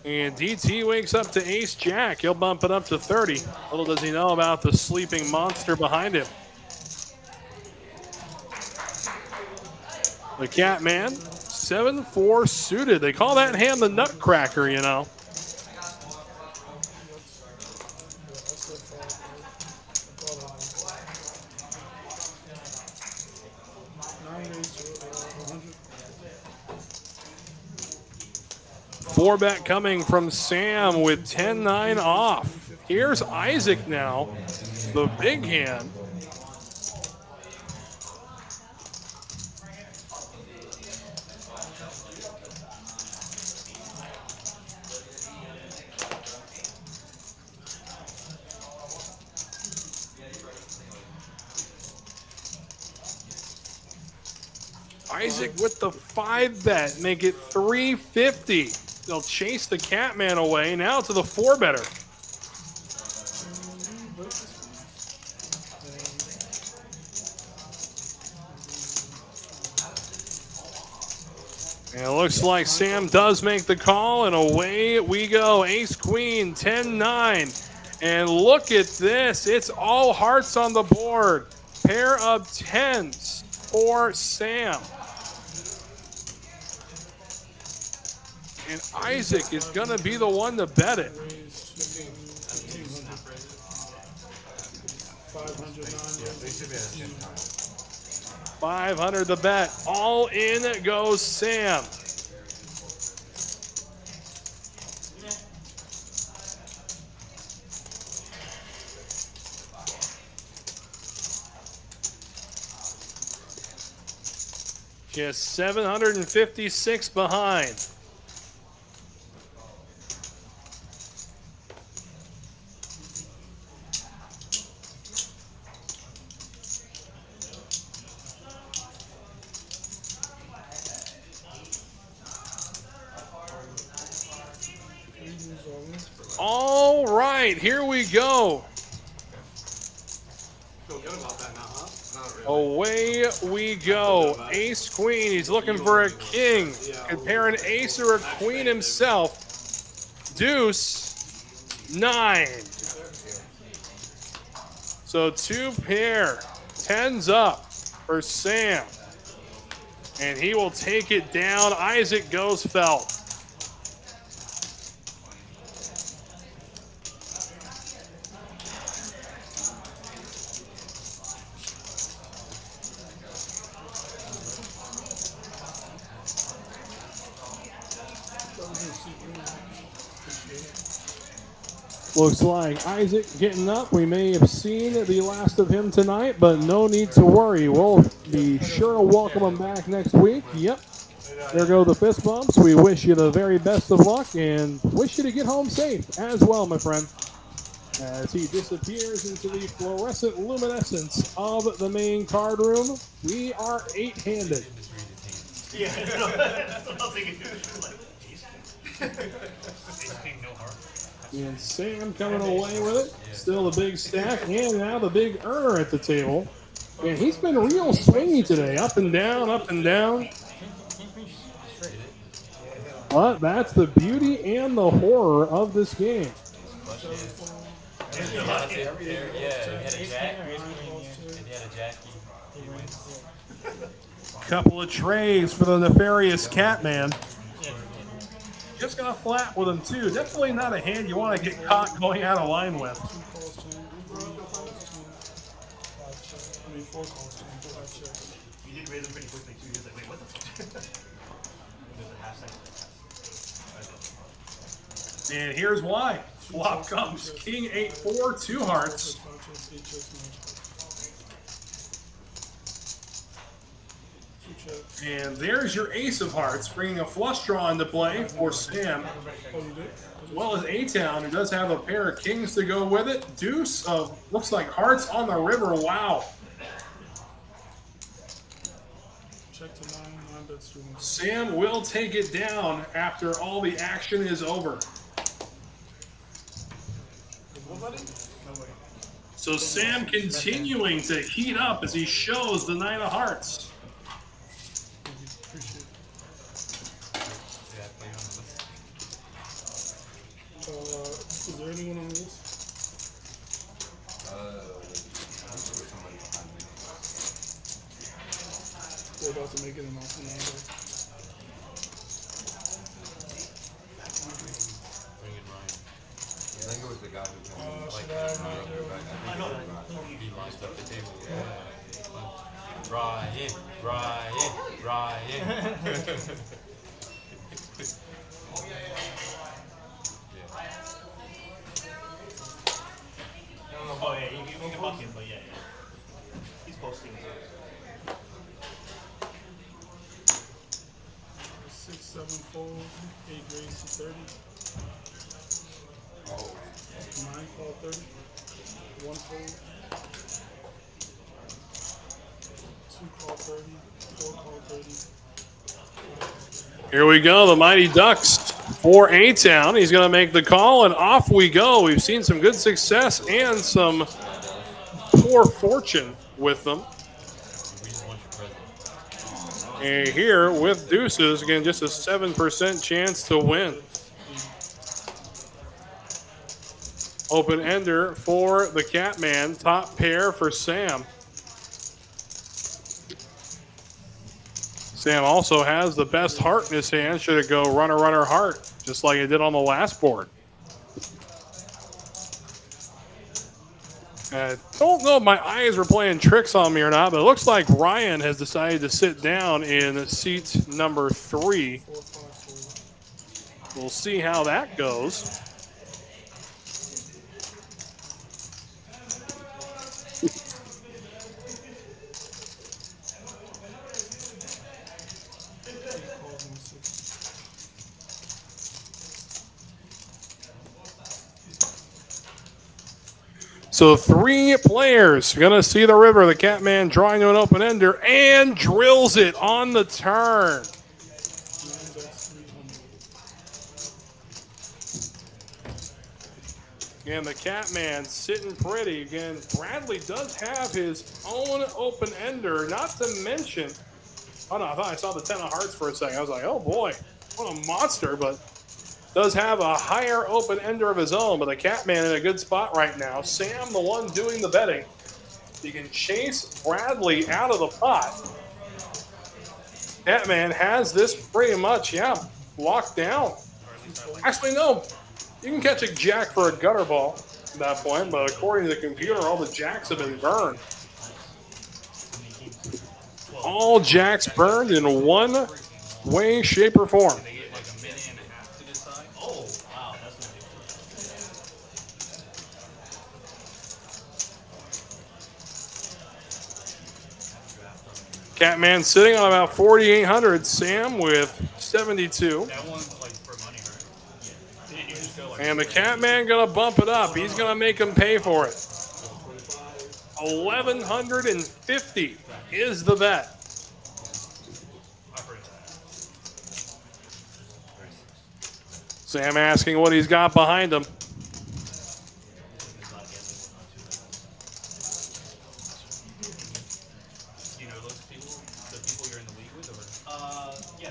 And DT wakes up to ace jack. He'll bump it up to 30. Little does he know about the sleeping monster behind him. The Catman, 7-4 suited. They call that hand the Nutcracker, you know. Four bet coming from Sam with 10-9 off. Here's Isaac now, the big hand. Isaac with the 5 bet, make it 350. They'll chase the Catman away. Now to the 4-better. And it looks like Sam does make the call, and away we go. Ace queen, 10-9. And look at this. It's all hearts on the board. Pair of 10s for Sam. And Isaac is going to be the one to bet it. 500 the bet. All in goes Sam. Just 756 behind. All right, here we go. Feel good about that now, huh? Not really. Away we go. Ace queen. He's looking for a king. Could pair an ace or a queen himself. Deuce 9. So 2 pair. 10's up for Sam. And he will take it down. Isaac goes felt. Looks like Isaac getting up. We may have seen the last of him tonight, but no need to worry. We'll be sure to welcome him back next week. Yep. There go the fist bumps. We wish you the very best of luck and wish you to get home safe as well, my friend. As he disappears into the fluorescent luminescence of the main card room, we are 8-handed. Yeah, that's what I was thinking. And Sam coming away with it. Still a big stack, and now the big earner at the table. And he's been real swingy today, up and down, up and down. But that's the beauty and the horror of this game. Couple of trays for the nefarious Catman. Just got flat with him too. Definitely not a hand you want to get caught going out of line with. You did raise them pretty quickly too. He was like, wait, what the fuck? There's a half second. And here's why. Flop comes King 8-4, 2 hearts. And there's your ace of hearts, bringing a flush draw into play for Sam. As well as A-Town, who does have a pair of kings to go with it. Deuce of, looks like hearts on the river. Wow. Sam will take it down after all the action is over. So Sam continuing to heat up as he shows the 9 of hearts. Is there anyone on this? They're about to make it an awesome number. I think it was the guy who I know. He launched up the table. Ryan. Oh yeah, you can bucket, but yeah. He's posting. 6, 7 fold, 8 raise to 30. 9 call 30. 1 fold. 2 call 30. 4 call 30. Here we go, the Mighty Ducks for A-Town. He's going to make the call, and off we go. We've seen some good success and some poor fortune with them. And here with deuces, again, just a 7% chance to win. Open ender for the Catman, top pair for Sam. Sam also has the best heart in his hand. Should it go runner, runner, heart, just like it did on the last board. I don't know if my eyes were playing tricks on me or not, but it looks like Ryan has decided to sit down in seat number 3. We'll see how that goes. So 3 players going to see the river. The Catman drawing to an open ender and drills it on the turn. And the Catman sitting pretty. Again, Bradley does have his own open ender, not to mention, oh no, I thought I saw the 10 of hearts for a second. I was like, oh boy, what a monster, but does have a higher open ender of his own, but the Catman in a good spot right now. Sam, the one doing the betting. He can chase Bradley out of the pot. Catman has this pretty much, yeah, locked down. Actually, no. You can catch a jack for a gutter ball at that point, but according to the computer, all the jacks have been burned. All jacks burned in one way, shape, or form. Catman sitting on about 4,800. Sam with 72. That one's like for money, right? And the Catman gonna bump it up. He's gonna make him pay for it. 1,150 is the bet. Sam asking what he's got behind him. You know those people? The people you're in the league with, or? Yeah.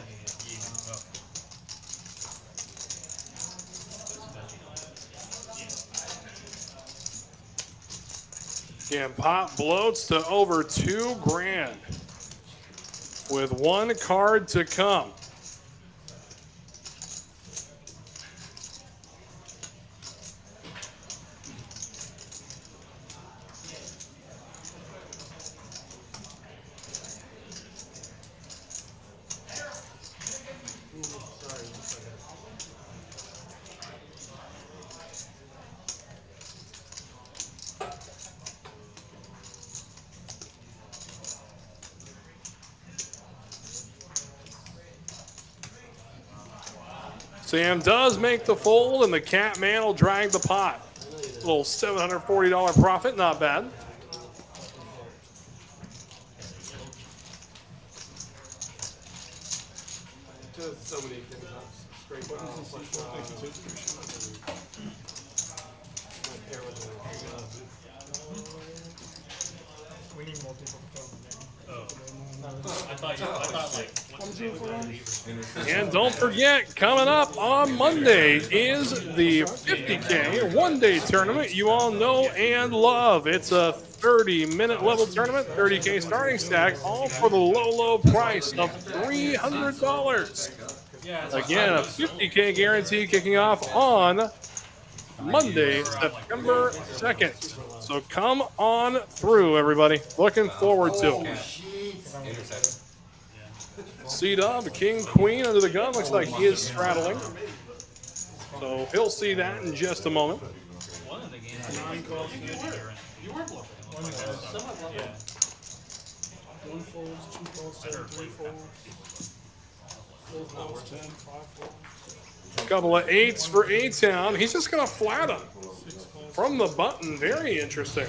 Again, pot bloats to over $2,000 with one card to come. Sam does make the fold, and the Catman will drag the pot. A little $740 profit, not bad. Just so many things up. Straight buttons and We need more people to film the game. I thought like. And don't forget, coming up on Monday is the 50K one-day tournament you all know and love. It's a 30-minute level tournament, 30K starting stack, all for the low price of $300. Again, a 50K guarantee kicking off on Monday, September 2nd. So come on through, everybody. Looking forward to it. C-Dub, King, Queen under the gun. Looks like he is straddling. So he'll see that in just a moment. One of the games. You were bluffing. Yeah. One folds, two folds, 7, 3 folds. 4 folds, 10, 5 folds. Couple of 8s for A-Town. He's just going to flat him from the button. Very interesting.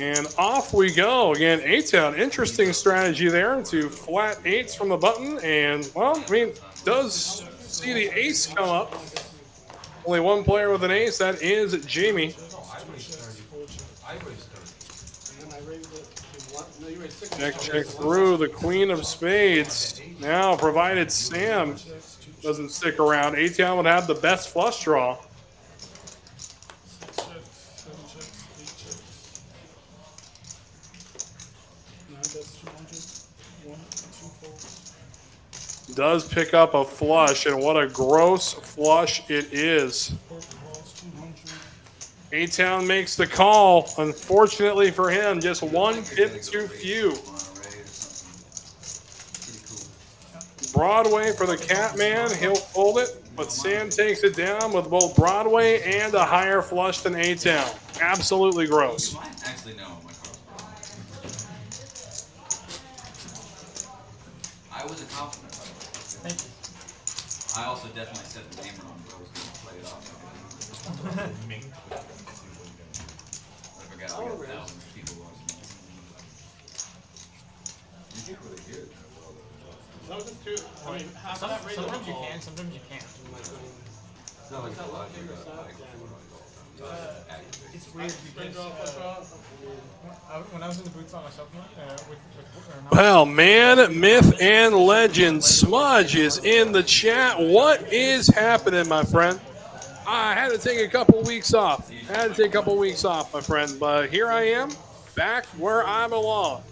And off we go. Again, A-Town, interesting strategy there to flat 8s from the button. And, well, I mean, does see the ace come up. Only one player with an ace, that is Jamie. Check through the Queen of Spades. Now, provided Sam doesn't stick around, A-Town would have the best flush draw. Does pick up a flush, and what a gross flush it is. A-Town makes the call. Unfortunately for him, just one pip too few. Broadway for the Catman. He'll fold it, but Sam takes it down with both Broadway and a higher flush than A-Town. Absolutely gross. Actually, no. I was a compliment. Thank you. I also definitely said the name wrong, but I was going to play it off. I forgot we got thousands of people watching. You can't really hear it. I mean, sometimes you can, sometimes you can't. It's not like a lot of you got a microphone on you all the time. It's weird because when I was in the booth by myself, Well, man, myth, and legend, Smudge is in the chat. What is happening, my friend? I had to take a couple weeks off. My friend. But here I am, back where I belong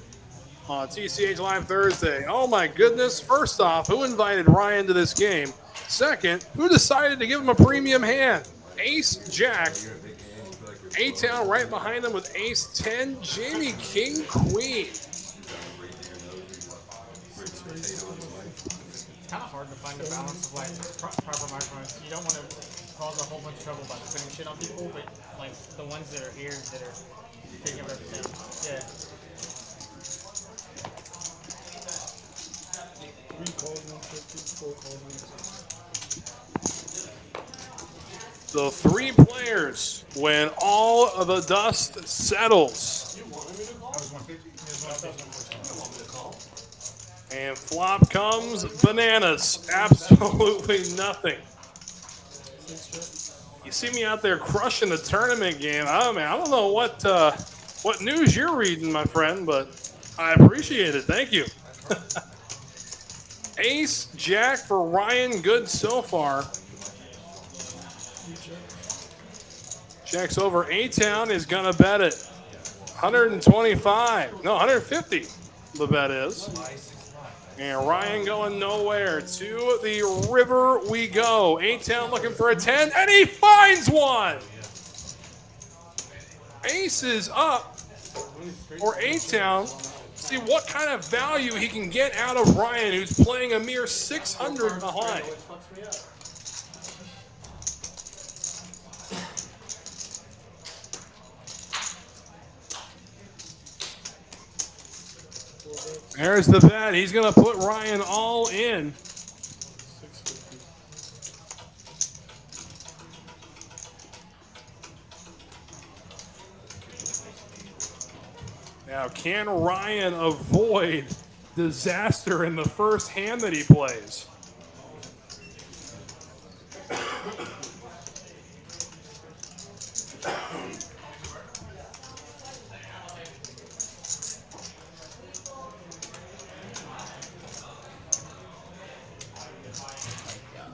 on TCH Live Thursday. Oh, my goodness. First off, who invited Ryan to this game? Second, who decided to give him a premium hand? Ace, Jack. A-Town right behind him with Ace 10. Jamie, King, Queen. It's kind of hard to find a balance of like proper microphones. You don't want to cause a whole bunch of trouble by putting shit on people, but like the ones that are here that are picking up everything. Yeah. 3 calls, 150, 4 calls, 150. So 3 players when all of the dust settles. And flop comes bananas. Absolutely nothing. You see me out there crushing the tournament game. Oh man, I don't know what news you're reading, my friend, but I appreciate it. Thank you. Ace, Jack for Ryan. Good so far. Jack's over A-Town is going to bet it. 125. No, 150 the bet is. And Ryan going nowhere. To the river we go. A-Town looking for a 10, and he finds one. Ace is up for A-Town. See what kind of value he can get out of Ryan, who's playing a mere 600 behind. There's the bet. He's going to put Ryan all in. Now, can Ryan avoid disaster in the first hand that he plays?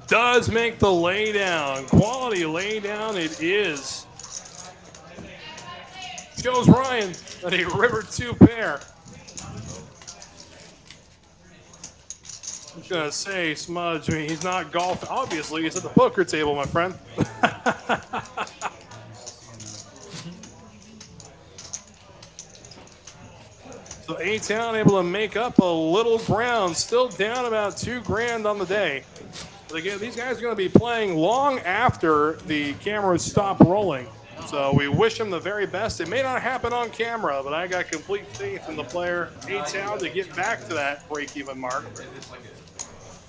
Does make the laydown. Quality laydown it is. Goes Ryan at a river 2 pair. I'm gonna say, Smudge, I mean, he's not golfing. Obviously, he's at the poker table, my friend. So A-Town able to make up a little ground, still down about $2 grand on the day. But again, these guys are going to be playing long after the cameras stop rolling. So we wish him the very best. It may not happen on camera, but I got complete faith in the player A-Town to get back to that break-even mark.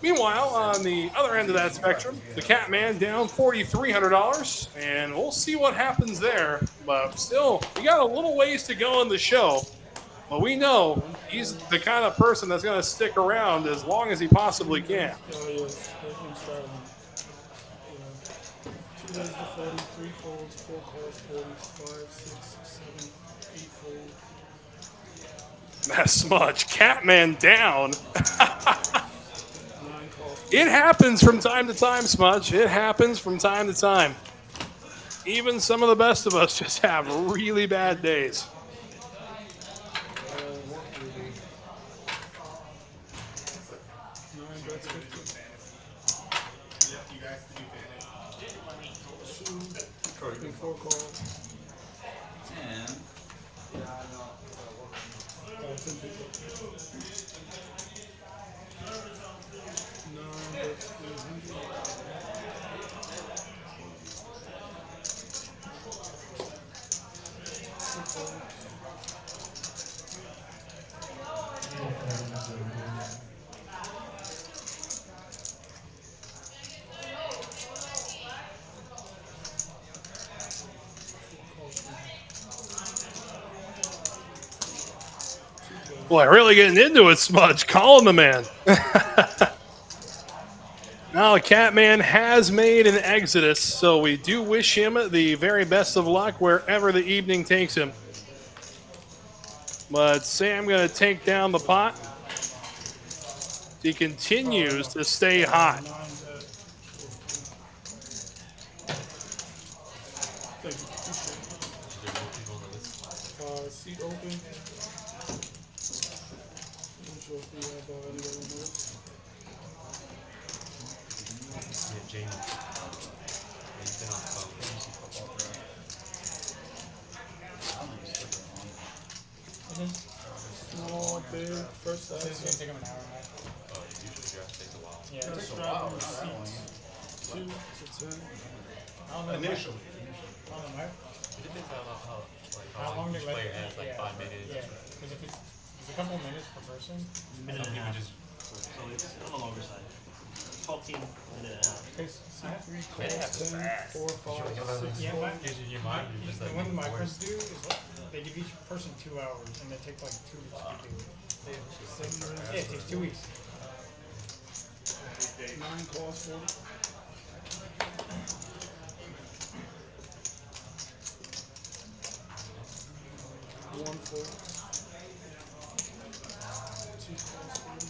Meanwhile, on the other end of that spectrum, the Catman down $4,300, and we'll see what happens there. But still, we got a little ways to go in the show. But we know he's the kind of person that's going to stick around as long as he possibly can. Oh, yes. Two days to 40, 3 folds, 4 calls, 40, 5, 6, 7, 8 folds. That's much. Catman down. 9 calls. It happens from time to time, Smudge. It happens from time to time. Even some of the best of us just have really bad days. 9 bets 50. 2, 4 calls. 10 people. 9 bets 300. Boy, really getting into it, Smudge. Calling the man. Now, the Catman has made an exodus, so we do wish him the very best of luck wherever the evening takes him. But Sam going to take down the pot. He continues to stay hot. Seat open. I'm sure if we have anyone on this. Yeah, Jamie. He's been on the phone. Small, big, first size. It's gonna take him an hour and a half. Oh, usually draft takes a while. Yeah. First round of seats. 2 to 10. I don't know. Initially. I don't know, Mark. It depends on How long each they let player has, like yeah. 5 minutes. Yeah, because if it's a couple minutes per person. Some people just So it's on the longer side. 12 team minute and a half. Okay, seat 3 Man, they have calls, to 10, fast. 4, 5, 6, Yeah, 4. my, gives you your mind. You're just like what my forced. friends do is they give each person 2 hours, and they take like 2 weeks to do it. Yeah, it takes 2 weeks. 9 cost 40. One fold. 2 cost 40.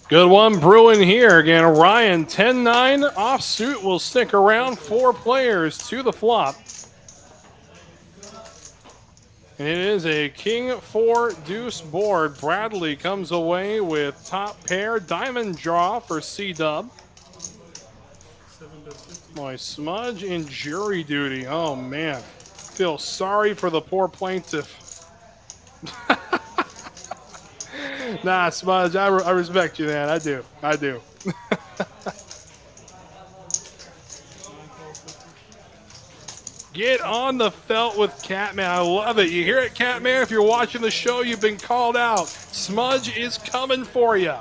Good one brewing here. Again, Ryan, 10-9. Offsuit will stick around. 4 players to the flop. And it is a king 4 deuce board. Bradley comes away with top pair. Diamond draw for C-Dub. 7 bets 50. Boy, Smudge in jury duty. Oh, man. Feel sorry for the poor plaintiff. Nah, Smudge, I respect you, man. I do. I do. Get on the felt with Catman. I love it. You hear it, Catman? If you're watching the show, you've been called out. Smudge is coming for you.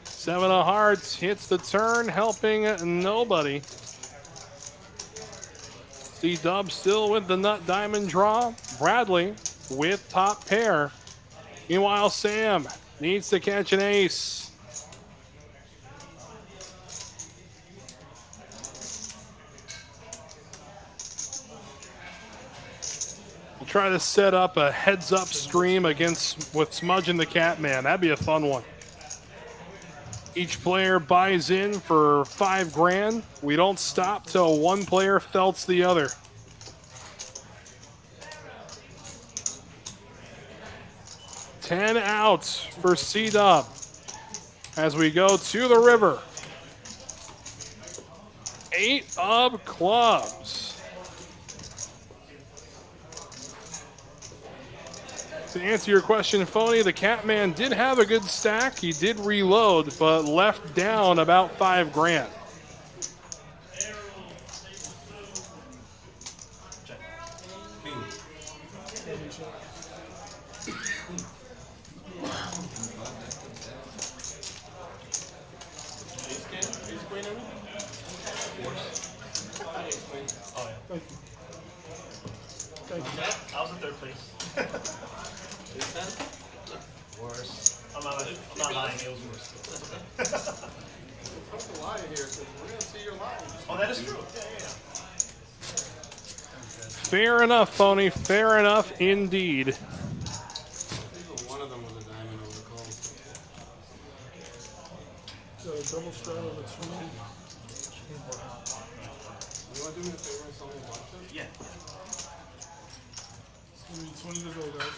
7 of hearts hits the turn, helping nobody. C-Dub still with the nut diamond draw. Bradley with top pair. Meanwhile, Sam needs to catch an ace. We'll try to set up a heads-up stream with Smudge and the Catman. That'd be a fun one. Each player buys in for $5 grand. We don't stop till one player felts the other. $10 out for C-Dub as we go to the river. 8 of clubs. To answer your question, Phony, the Catman did have a good stack. He did reload, but left down about $5 grand. I was in 3rd place. Worse. I'm not lying, it was worse. Put the lie here, because we're going to see your lie. Oh, that is true. Yeah. Fair enough, Phony. Fair enough indeed. Even one of them was a diamond over the call. Double straddle the 20. You want to do me a favor and sell me a bunch of? Yeah. It's going to be 20 to go, guys.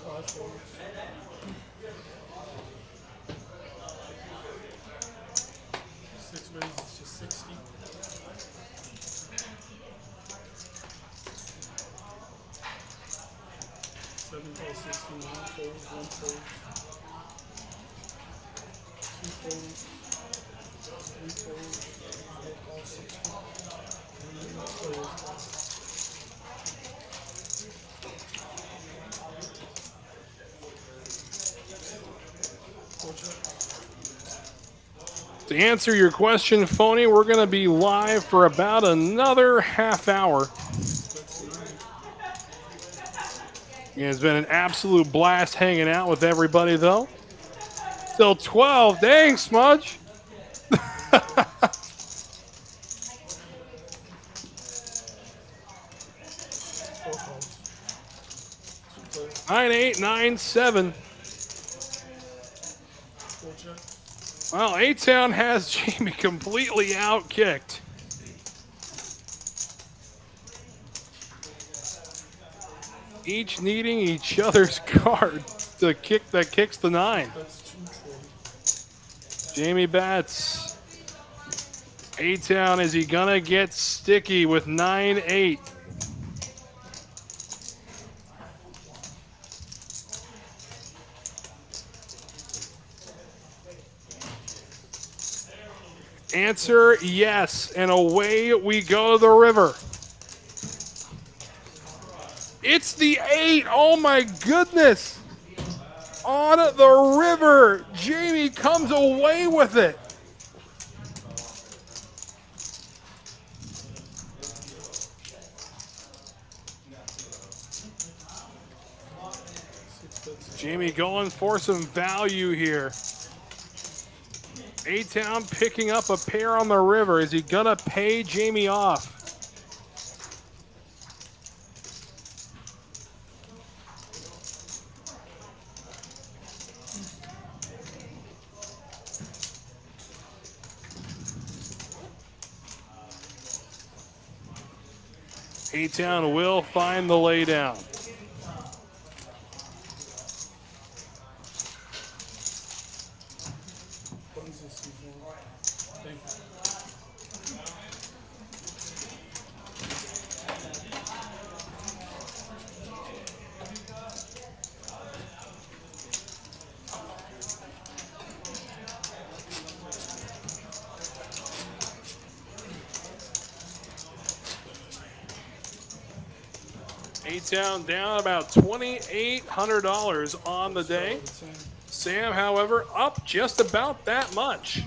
5 folds. 6 raises, it's just 60. 7 calls 60, 1 fold, 1 fold. 2 folds, 3 folds, 4 calls 60. To answer your question, Phony, we're going to be live for about another half hour. It's been an absolute blast hanging out with everybody, though. Still 12. Dang, Smudge. 9-8, 9-7. Well, A-Town has Jamie completely outkicked. Each needing each other's card to kick that kicks the 9. Jamie bets. A-Town, is he gonna get sticky with 9-8? Answer yes, and away we go to the river. It's the 8. Oh my goodness. On the river. Jamie comes away with it. Jamie going for some value here. A-Town picking up a pair on the river. Is he gonna pay Jamie off? A-Town will find the laydown. A-Town down about $2,800 on the day. Sam, however, up just about that much.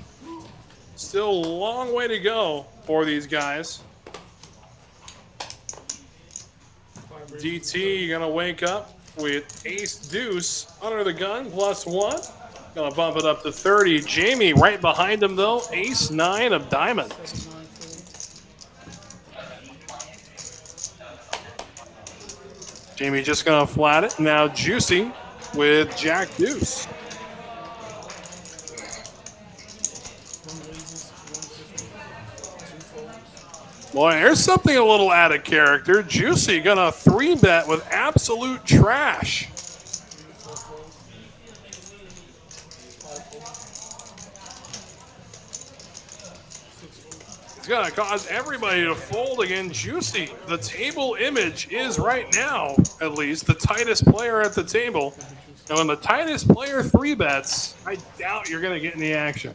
Still a long way to go for these guys. DT gonna wake up with ace deuce under the gun +1. Gonna bump it up to 30. Jamie right behind him though, ace 9 of diamonds. Jamie just gonna flat it. Now Juicy with jack deuce. Boy, there's something a little out of character. Juicy gonna 3-bet with absolute trash. It's gonna cause everybody to fold again. Juicy, the table image is right now, at least, the tightest player at the table. And when the tightest player 3-bets, I doubt you're gonna get in the action.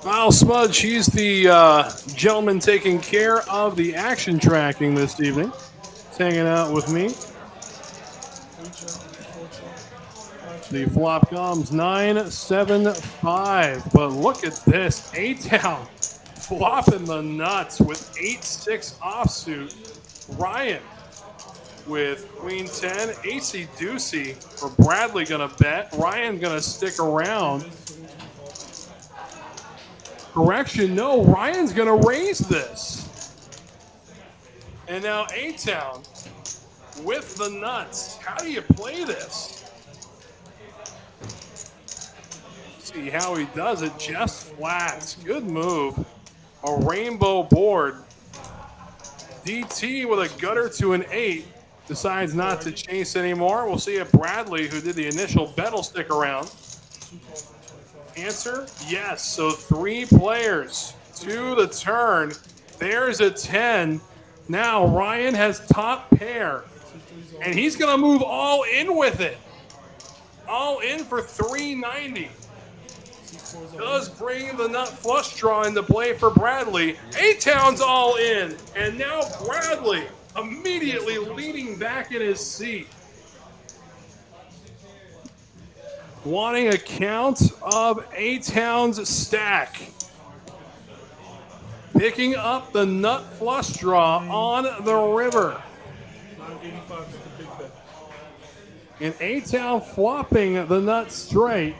Miles Smudge, he's the gentleman taking care of the action tracking this evening. He's hanging out with me. The flop comes 9-7-5. But look at this. A-Town flopping the nuts with 8-6 offsuit. Ryan with queen 10. Acey Deucey for Bradley gonna bet. Ryan gonna stick around. Correction, no, Ryan's gonna raise this. And now A-Town with the nuts. How do you play this? See how he does it, just flats. Good move. A rainbow board. DT with a gutter to an 8. Decides not to chase anymore. We'll see if Bradley, who did the initial bet, will stick around. Answer, yes. So 3 players to the turn. There's a 10. Now Ryan has top pair. And he's going to move all in with it. All in for $390. Does bring the nut flush draw into play for Bradley. A-Town's all in. And now Bradley immediately leaning back in his seat. Wanting a count of A-Town's stack. Picking up the nut flush draw on the river. 985 is the big bet. And A-Town flopping the nut straight.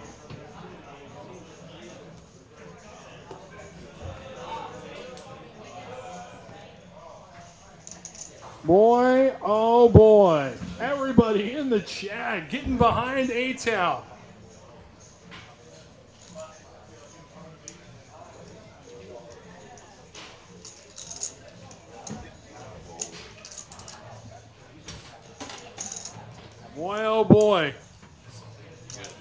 Boy, oh boy. Everybody in the chat getting behind A-Town. Boy, oh boy.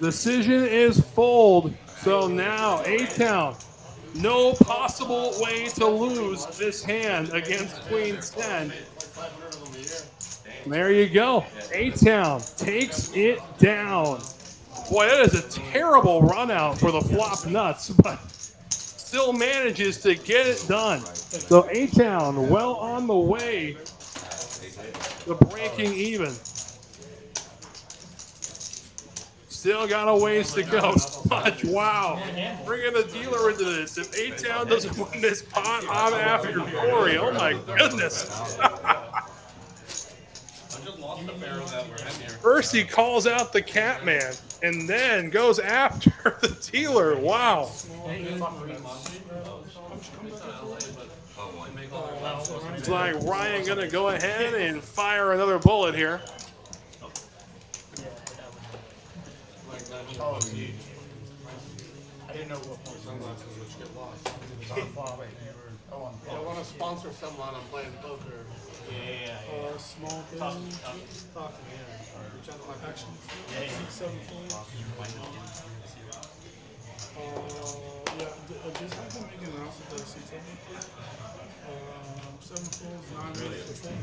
Decision is fold So now A-Town, no possible way to lose this hand against Queen 10. There you go. A-Town takes it down. Boy, that is a terrible run out for the flop nuts, but still manages to get it done. So A-Town well on the way to breaking even. Still got a ways to go. Smudge, wow. Bringing the dealer into this. If A-Town doesn't win this pot, I'm after Corey. Oh my goodness. First he calls out the Catman and then goes after the dealer. Wow. It's like Ryan gonna go ahead and fire another bullet here. I didn't know what point sunglasses would get lost. I want to sponsor someone. I'm playing poker. Small thing. Talk to me. Reach out to my Action. 6, 7 folds. Just have them make an announcement that 6, 7. 7 folds, 9 ready to fold.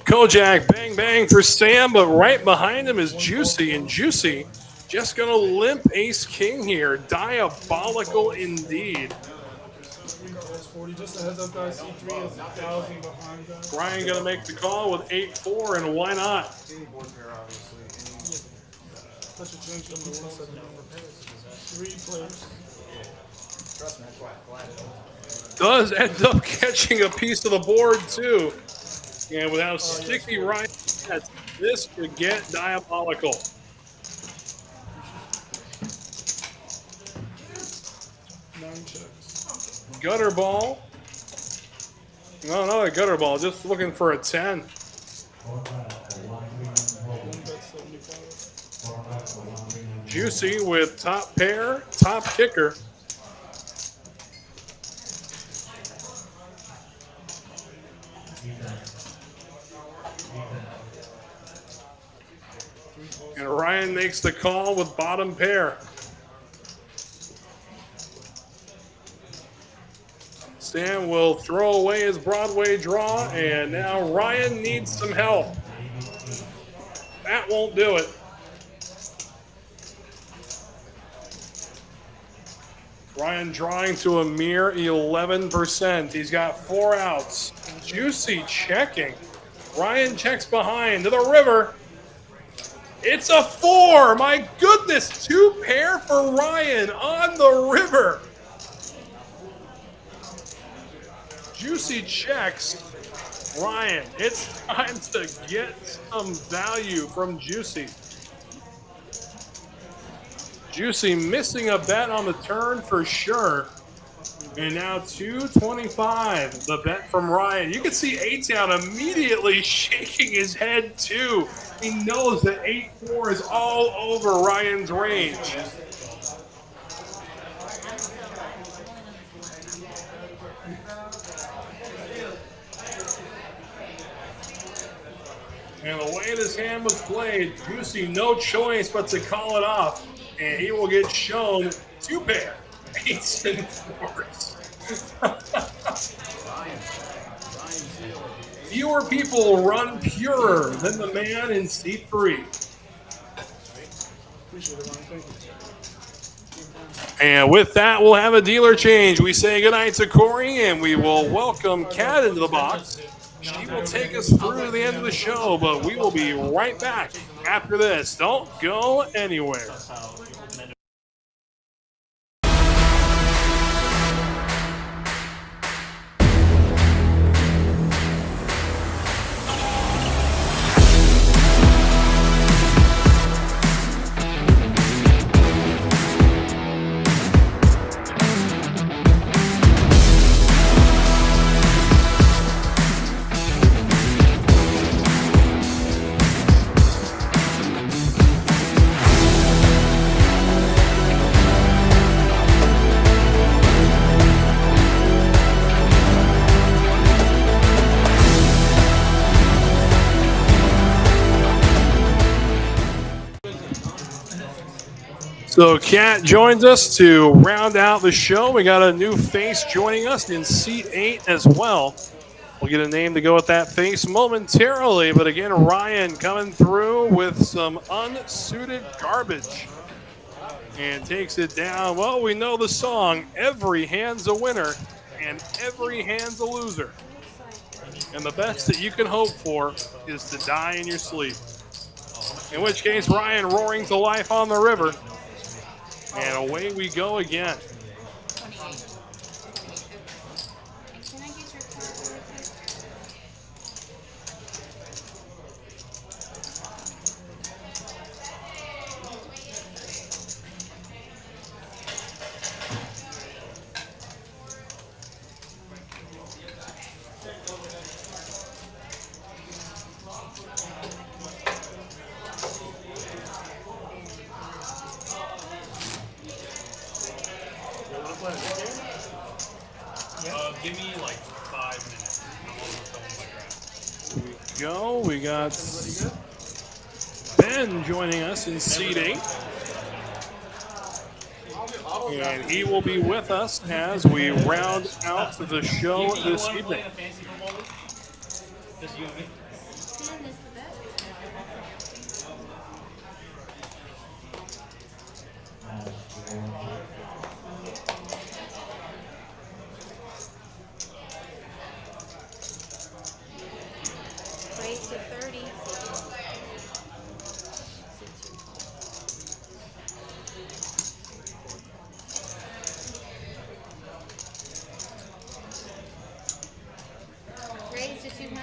Kojak, bang, bang for Sam, but right behind him is Juicy, and Juicy just going to limp ace-king here. Diabolical indeed. 3 calls 40. Just a heads up, guys. C3 is 1,000 behind, guys. Ryan going to make the call with 8-4, and why not? Any board pair, obviously. Touch a change from the 1 7 3 players. Trust me, that's why I flat. Does end up catching a piece of the board, too. And without sticky Ryan, this could get diabolical. Gutter ball. No, not a gutter ball. Just looking for a 10. Juicy with top pair, top kicker. And Ryan makes the call with bottom pair. Sam will throw away his Broadway draw, and now Ryan needs some help. That won't do it. Ryan drawing to a mere 11%. He's got 4 outs. Juicy checking. Ryan checks behind to the river. It's a 4. My goodness, 2 pair for Ryan on the river. Juicy checks. Ryan, it's time to get some value from Juicy. Juicy missing a bet on the turn for sure. And now 225, the bet from Ryan. You can see A-Town immediately shaking his head too. He knows that 8-4 is all over Ryan's range. And the way this hand was played, Juicy no choice but to call it off. And he will get shown 2 pair, 8s and 4s. Fewer people run purer than the man in seat 3. And with that, we'll have a dealer change. We say goodnight to Corey, and we will welcome Kat into the box. She will take us through to the end of the show, but we will be right back after this. Don't go anywhere. So Kat joins us to round out the show. We got a new face joining us in seat 8 as well. We'll get a name to go with that face momentarily. But again, Ryan coming through with some unsuited garbage. And takes it down. Well, we know the song, every hand's a winner and every hand's a loser. And the best that you can hope for is to die in your sleep. In which case, Ryan roaring to life on the river. And away we go again. Can I get your card really quick? Give me like 5 minutes. Here we go. We got Ben joining us in seat 8. And he will be with us as we round out the show this evening. Just you and me. 10 is the bet. Raise to 30. Raise to 200.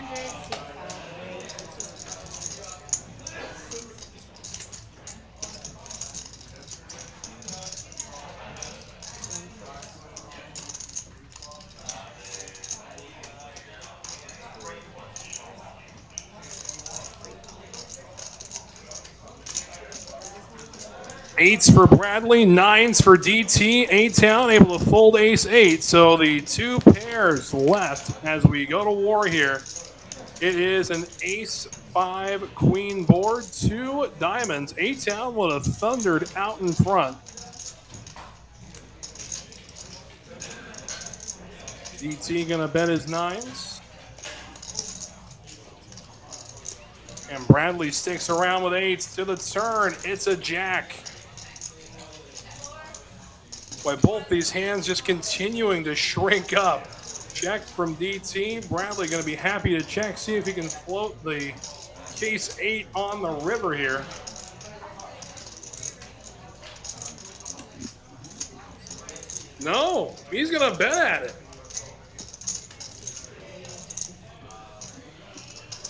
Eights for Bradley, 9s for DT. A-Town able to fold ace-8. So the two pairs left as we go to war here. It is an ace-5 queen board, 2 diamonds. A-Town would have thundered out in front. DT gonna bet his 9s. And Bradley sticks around with 8s to the turn. It's a jack. By both these hands just continuing to shrink up. Check from DT. Bradley going to be happy to check, see if he can float the case 8 on the river here. No, he's going to bet at it.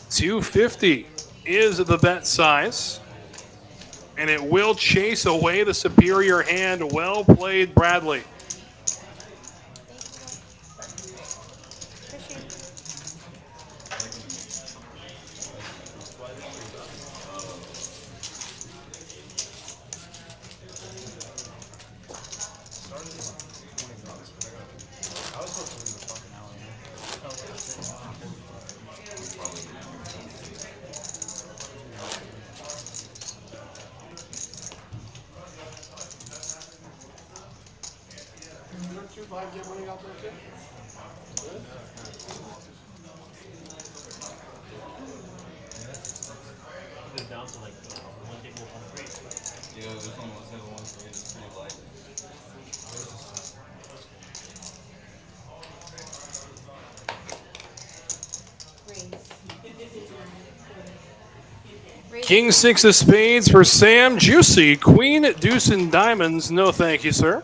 250 is the bet size. And it will chase away the superior hand. Well played, Bradley. Get money out there, kid? Good? It's down to like one table, 1 3. Yeah, there's only one table, 1 3. It's pretty light. King 6 of spades for Sam. Juicy. Queen, deuce, and diamonds. No thank you, sir.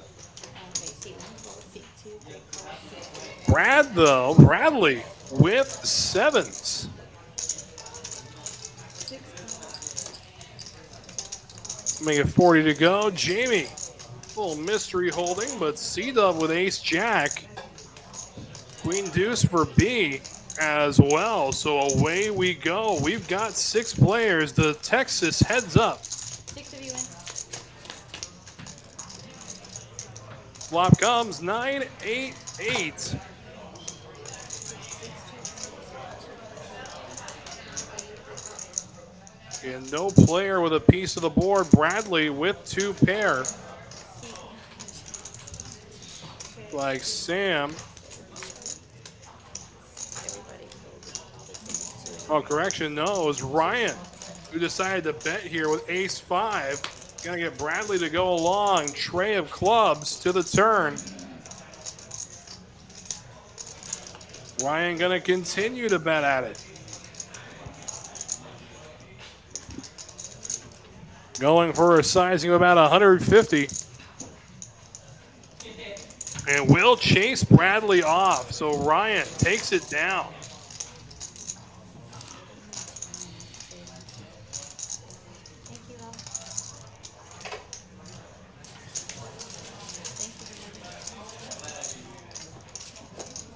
Bradley with 7s. Make it 40 to go. Jamie, little mystery holding, but C-Dub with ace jack. Queen deuce for B as well. So away we go. We've got 6 players. The Texas heads up. 6 of you in. Flop comes 9, 8, 8. And no player with a piece of the board. Bradley with 2 pair. Like Sam. Oh, correction. No, it was Ryan who decided to bet here with ace-5. Gonna get Bradley to go along. Tray of clubs to the turn. Ryan gonna continue to bet at it. Going for a sizing of about 150. And will chase Bradley off. So Ryan takes it down.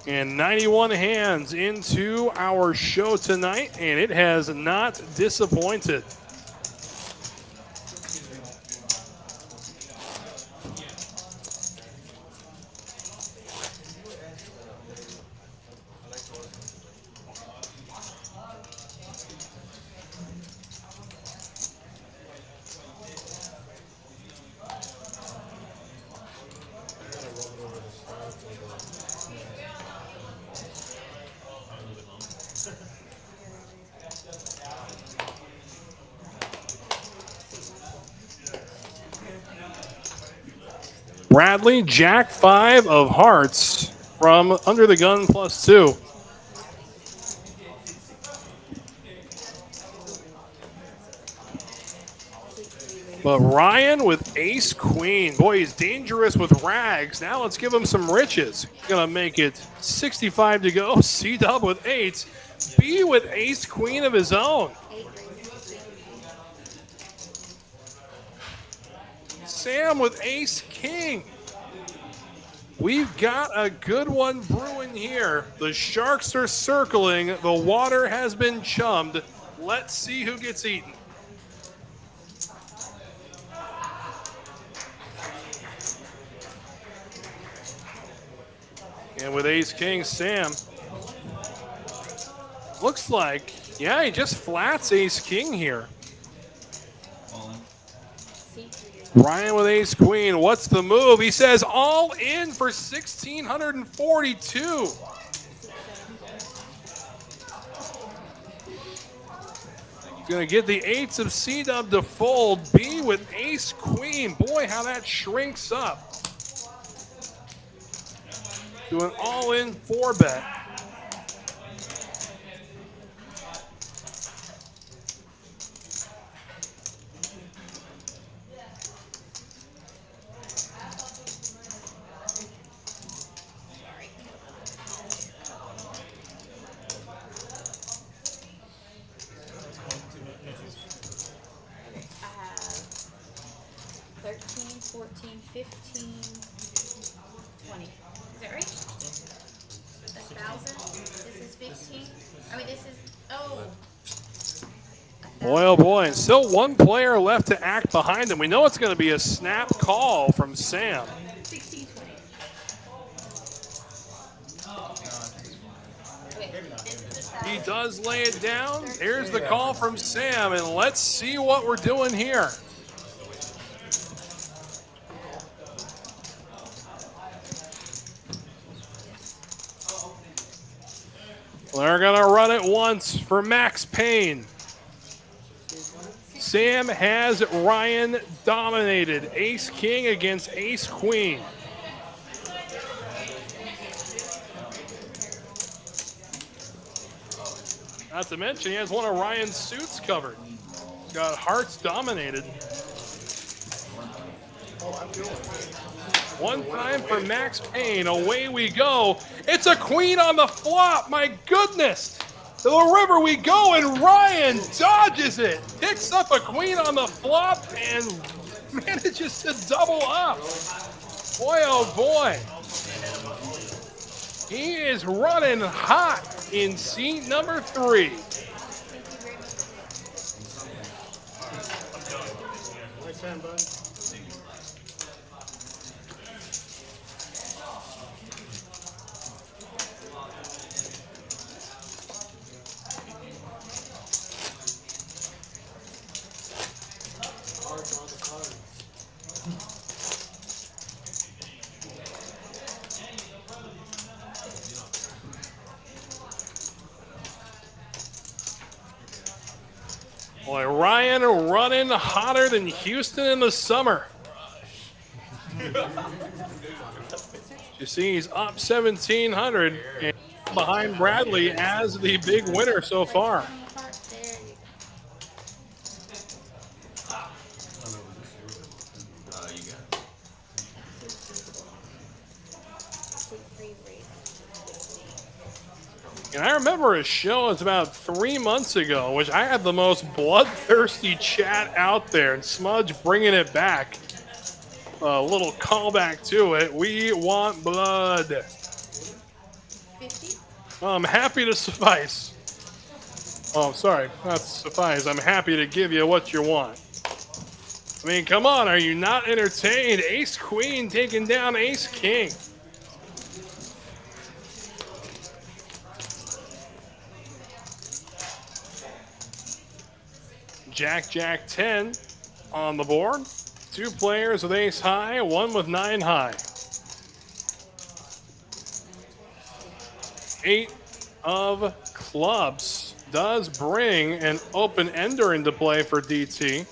And 91 hands into our show tonight, and it has not disappointed. Bradley, Jack 5 of hearts from under the gun +2. But Ryan with ace queen. Boy, he's dangerous with rags. Now let's give him some riches. Gonna make it 65 to go. C-dub with 8. B with ace queen of his own. Sam with ace king. We've got a good one brewing here. The sharks are circling. The water has been chummed. Let's see who gets eaten. And with ace king, Sam. Looks like, yeah, he just flats ace king here. Ryan with ace queen. What's the move? He says all in for 1,642. Gonna get the 8s of C-dub to fold. B with ace queen. Boy, how that shrinks up. Do an all-in 4-bet. I have 13, 14, 15, 20. Is that right? 1,000. This is 15. I mean, this is, oh. Boy, oh boy, and still one player left to act behind him. We know it's going to be a snap call from Sam. 16, 20. He does lay it down. Here's the call from Sam, and let's see what we're doing here. They're going to run it once for Max Payne. Sam has Ryan dominated. Ace King against Ace Queen. Not to mention, he has one of Ryan's suits covered. He's got hearts dominated. One time for Max Payne. Away we go. It's a queen on the flop. My goodness. To the river we go, and Ryan dodges it. Picks up a queen on the flop and manages to double up. Boy, oh boy. He is running hot in seat number 3. Nice hand, bud. and running hotter than Houston in the summer. You see, he's up 1,700 and behind Bradley as the big winner so far. You got it. And I remember a show was about 3 months ago, which I had the most bloodthirsty chat out there, and Smudge bringing it back. A little callback to it. We want blood. 50? I'm happy to suffice. Oh, sorry, not suffice. I'm happy to give you what you want. I mean, come on, are you not entertained? Ace Queen taking down Ace King. Jack, Jack 10 on the board. 2 players with ace high, 1 with 9 high. 8 of clubs does bring an open ender into play for DT.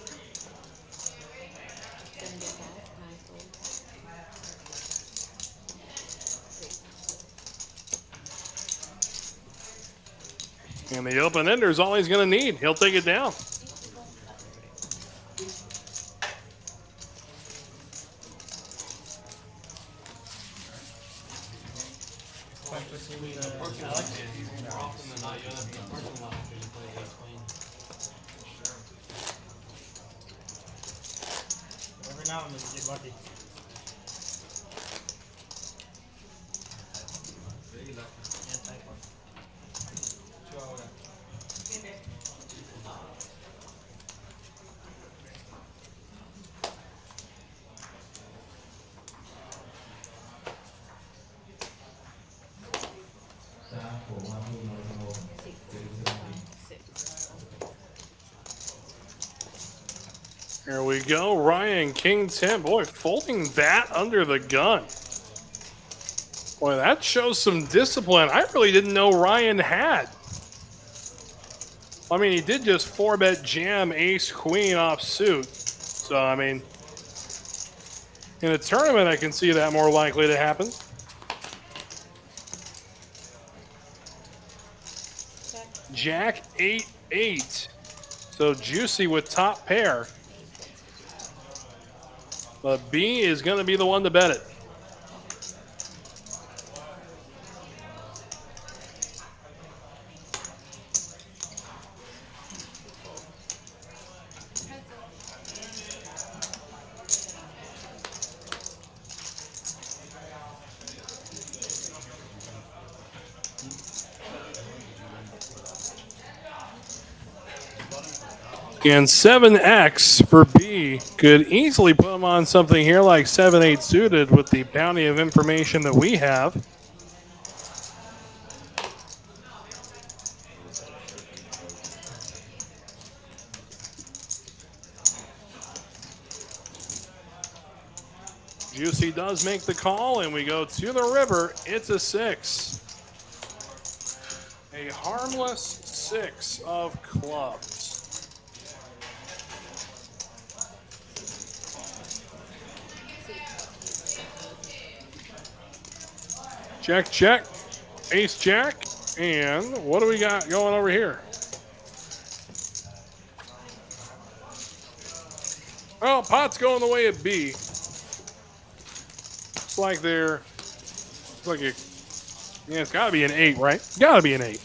And the open ender is all he's going to need. He'll take it down. Every now and then you get lucky. Here we go. Ryan, King 10. Boy, folding that under the gun. Boy, that shows some discipline I really didn't know Ryan had. I mean, he did just 4-bet jam ace queen off suit. So, I mean, in a tournament, I can see that more likely to happen. Jack 8-8. So juicy with top pair. But B is going to be the one to bet it. And 7X for B could easily put him on something here like 7-8 suited with the bounty of information that we have. Juicy does make the call, and we go to the river. It's a 6. A harmless 6 of clubs. Check, check. Ace, jack. And what do we got going over here? Well, pot's going the way of B. It's like they're, it's like a, yeah, it's got to be an 8, right? Got to be an 8.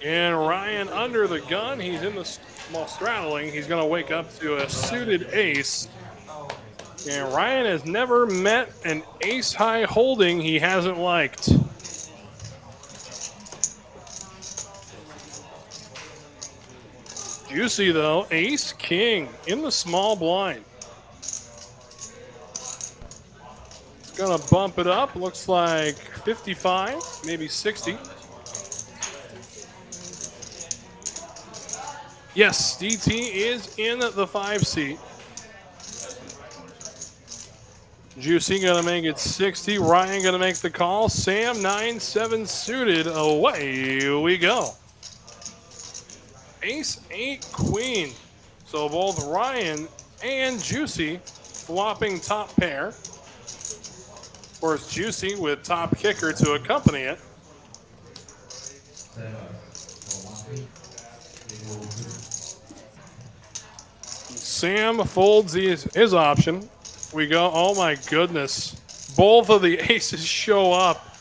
And Ryan under the gun. He's in the small straddling. He's going to wake up to a suited ace. And Ryan has never met an ace high holding he hasn't liked. Juicy, though, ace, king in the small blind. It's going to bump it up. Looks like 55, maybe 60. Yes, DT is in the 5 seat. Juicy going to make it 60. Ryan going to make the call. Sam 9-7 suited. Away we go. Ace 8 queen. So both Ryan and Juicy flopping top pair. Of course, Juicy with top kicker to accompany it. Sam folds his option. We go, oh my goodness. Both of the aces show up.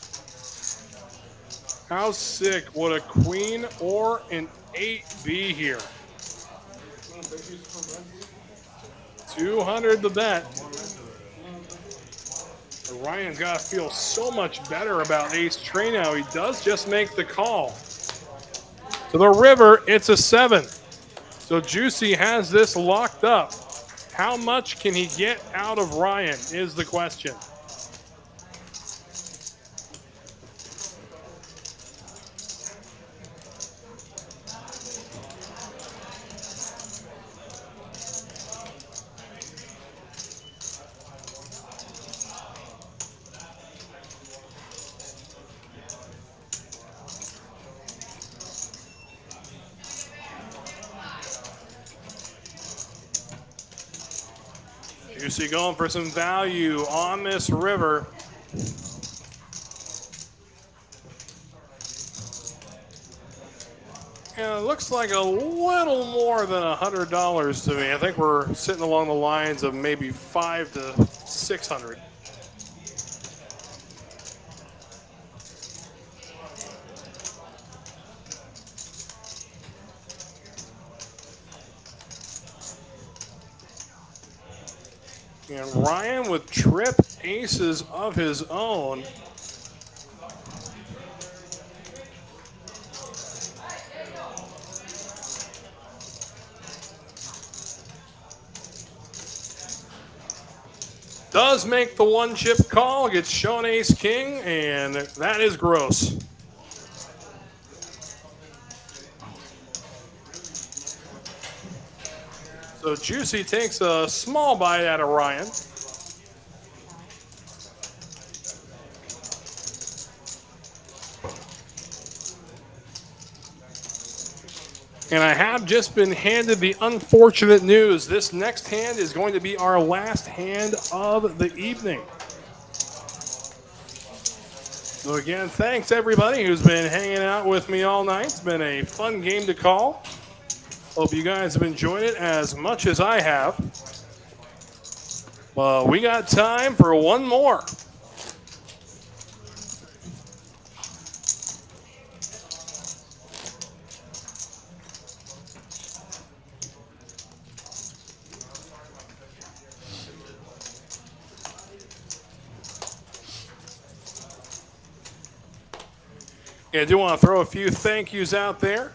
How sick would a queen or an 8 be here? 200 to bet. Ryan's got to feel so much better about ace tray now. He does just make the call. To the river, it's a 7. So Juicy has this locked up. How much can he get out of Ryan is the question. Juicy going for some value on this river. And it looks like a little more than $100 to me. I think we're sitting along the lines of maybe $500 to $600. And Ryan with trip aces of his own. Does make the one chip call, gets shown ace king, and that is gross. So Juicy takes a small bite out of Ryan. And I have just been handed the unfortunate news. This next hand is going to be our last hand of the evening. So again, thanks everybody who's been hanging out with me all night. It's been a fun game to call. Hope you guys have enjoyed it as much as I have. We got time for one more. I do want to throw a few thank yous out there.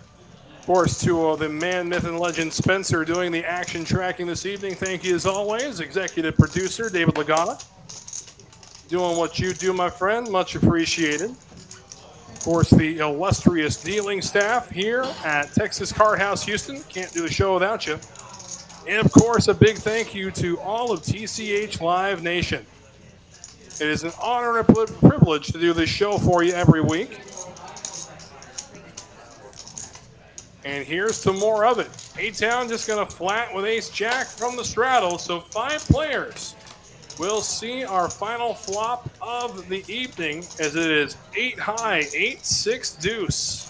Of course, to the man, myth, and legend Spencer doing the action tracking this evening. Thank you as always. Executive producer David Lagana. Doing what you do, my friend. Much appreciated. Of course, the illustrious dealing staff here at Texas Card House Houston. Can't do the show without you. And of course, a big thank you to all of TCH Live Nation. It is an honor and a privilege to do this show for you every week. And here's to more of it. A-Town just going to flat with ace-jack from the straddle. So 5 players will see our final flop of the evening as it is 8 high, 8-6 deuce.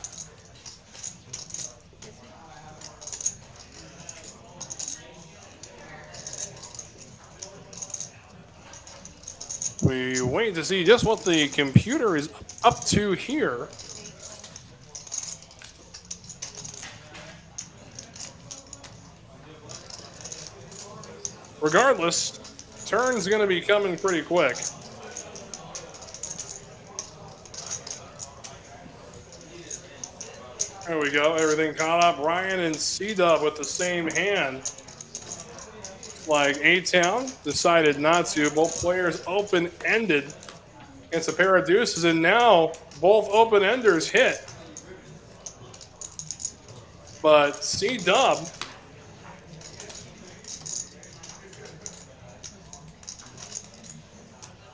We wait to see just what the computer is up to here. Regardless, turn's going to be coming pretty quick. There we go. Everything caught up. Ryan and C-Dub with the same hand. Like A-Town decided not to. Both players open-ended against a pair of deuces, and now both open-enders hit. But C-Dub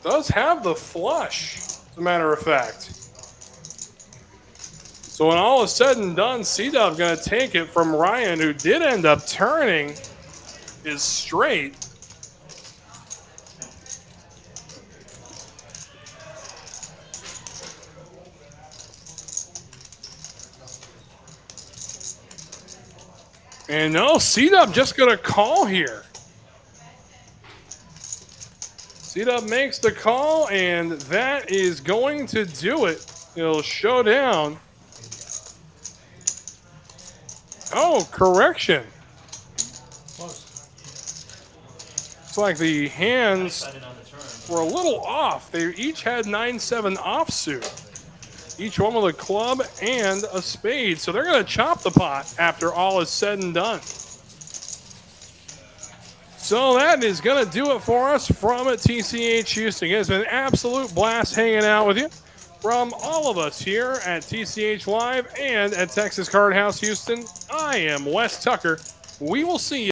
does have the flush, as a matter of fact. So when all is said and done, C-Dub going to take it from Ryan, who did end up turning his straight. And no, C-Dub just going to call here. C-Dub makes the call, and that is going to do it. He'll show down. Oh, correction. It's like the hands were a little off. They each had 9-7 offsuit. Each one with a club and a spade. So they're going to chop the pot after all is said and done. So that is going to do it for us from TCH Houston. It has been an absolute blast hanging out with you. From all of us here at TCH Live and at Texas Card House Houston, I am Wes Tucker. We will see you.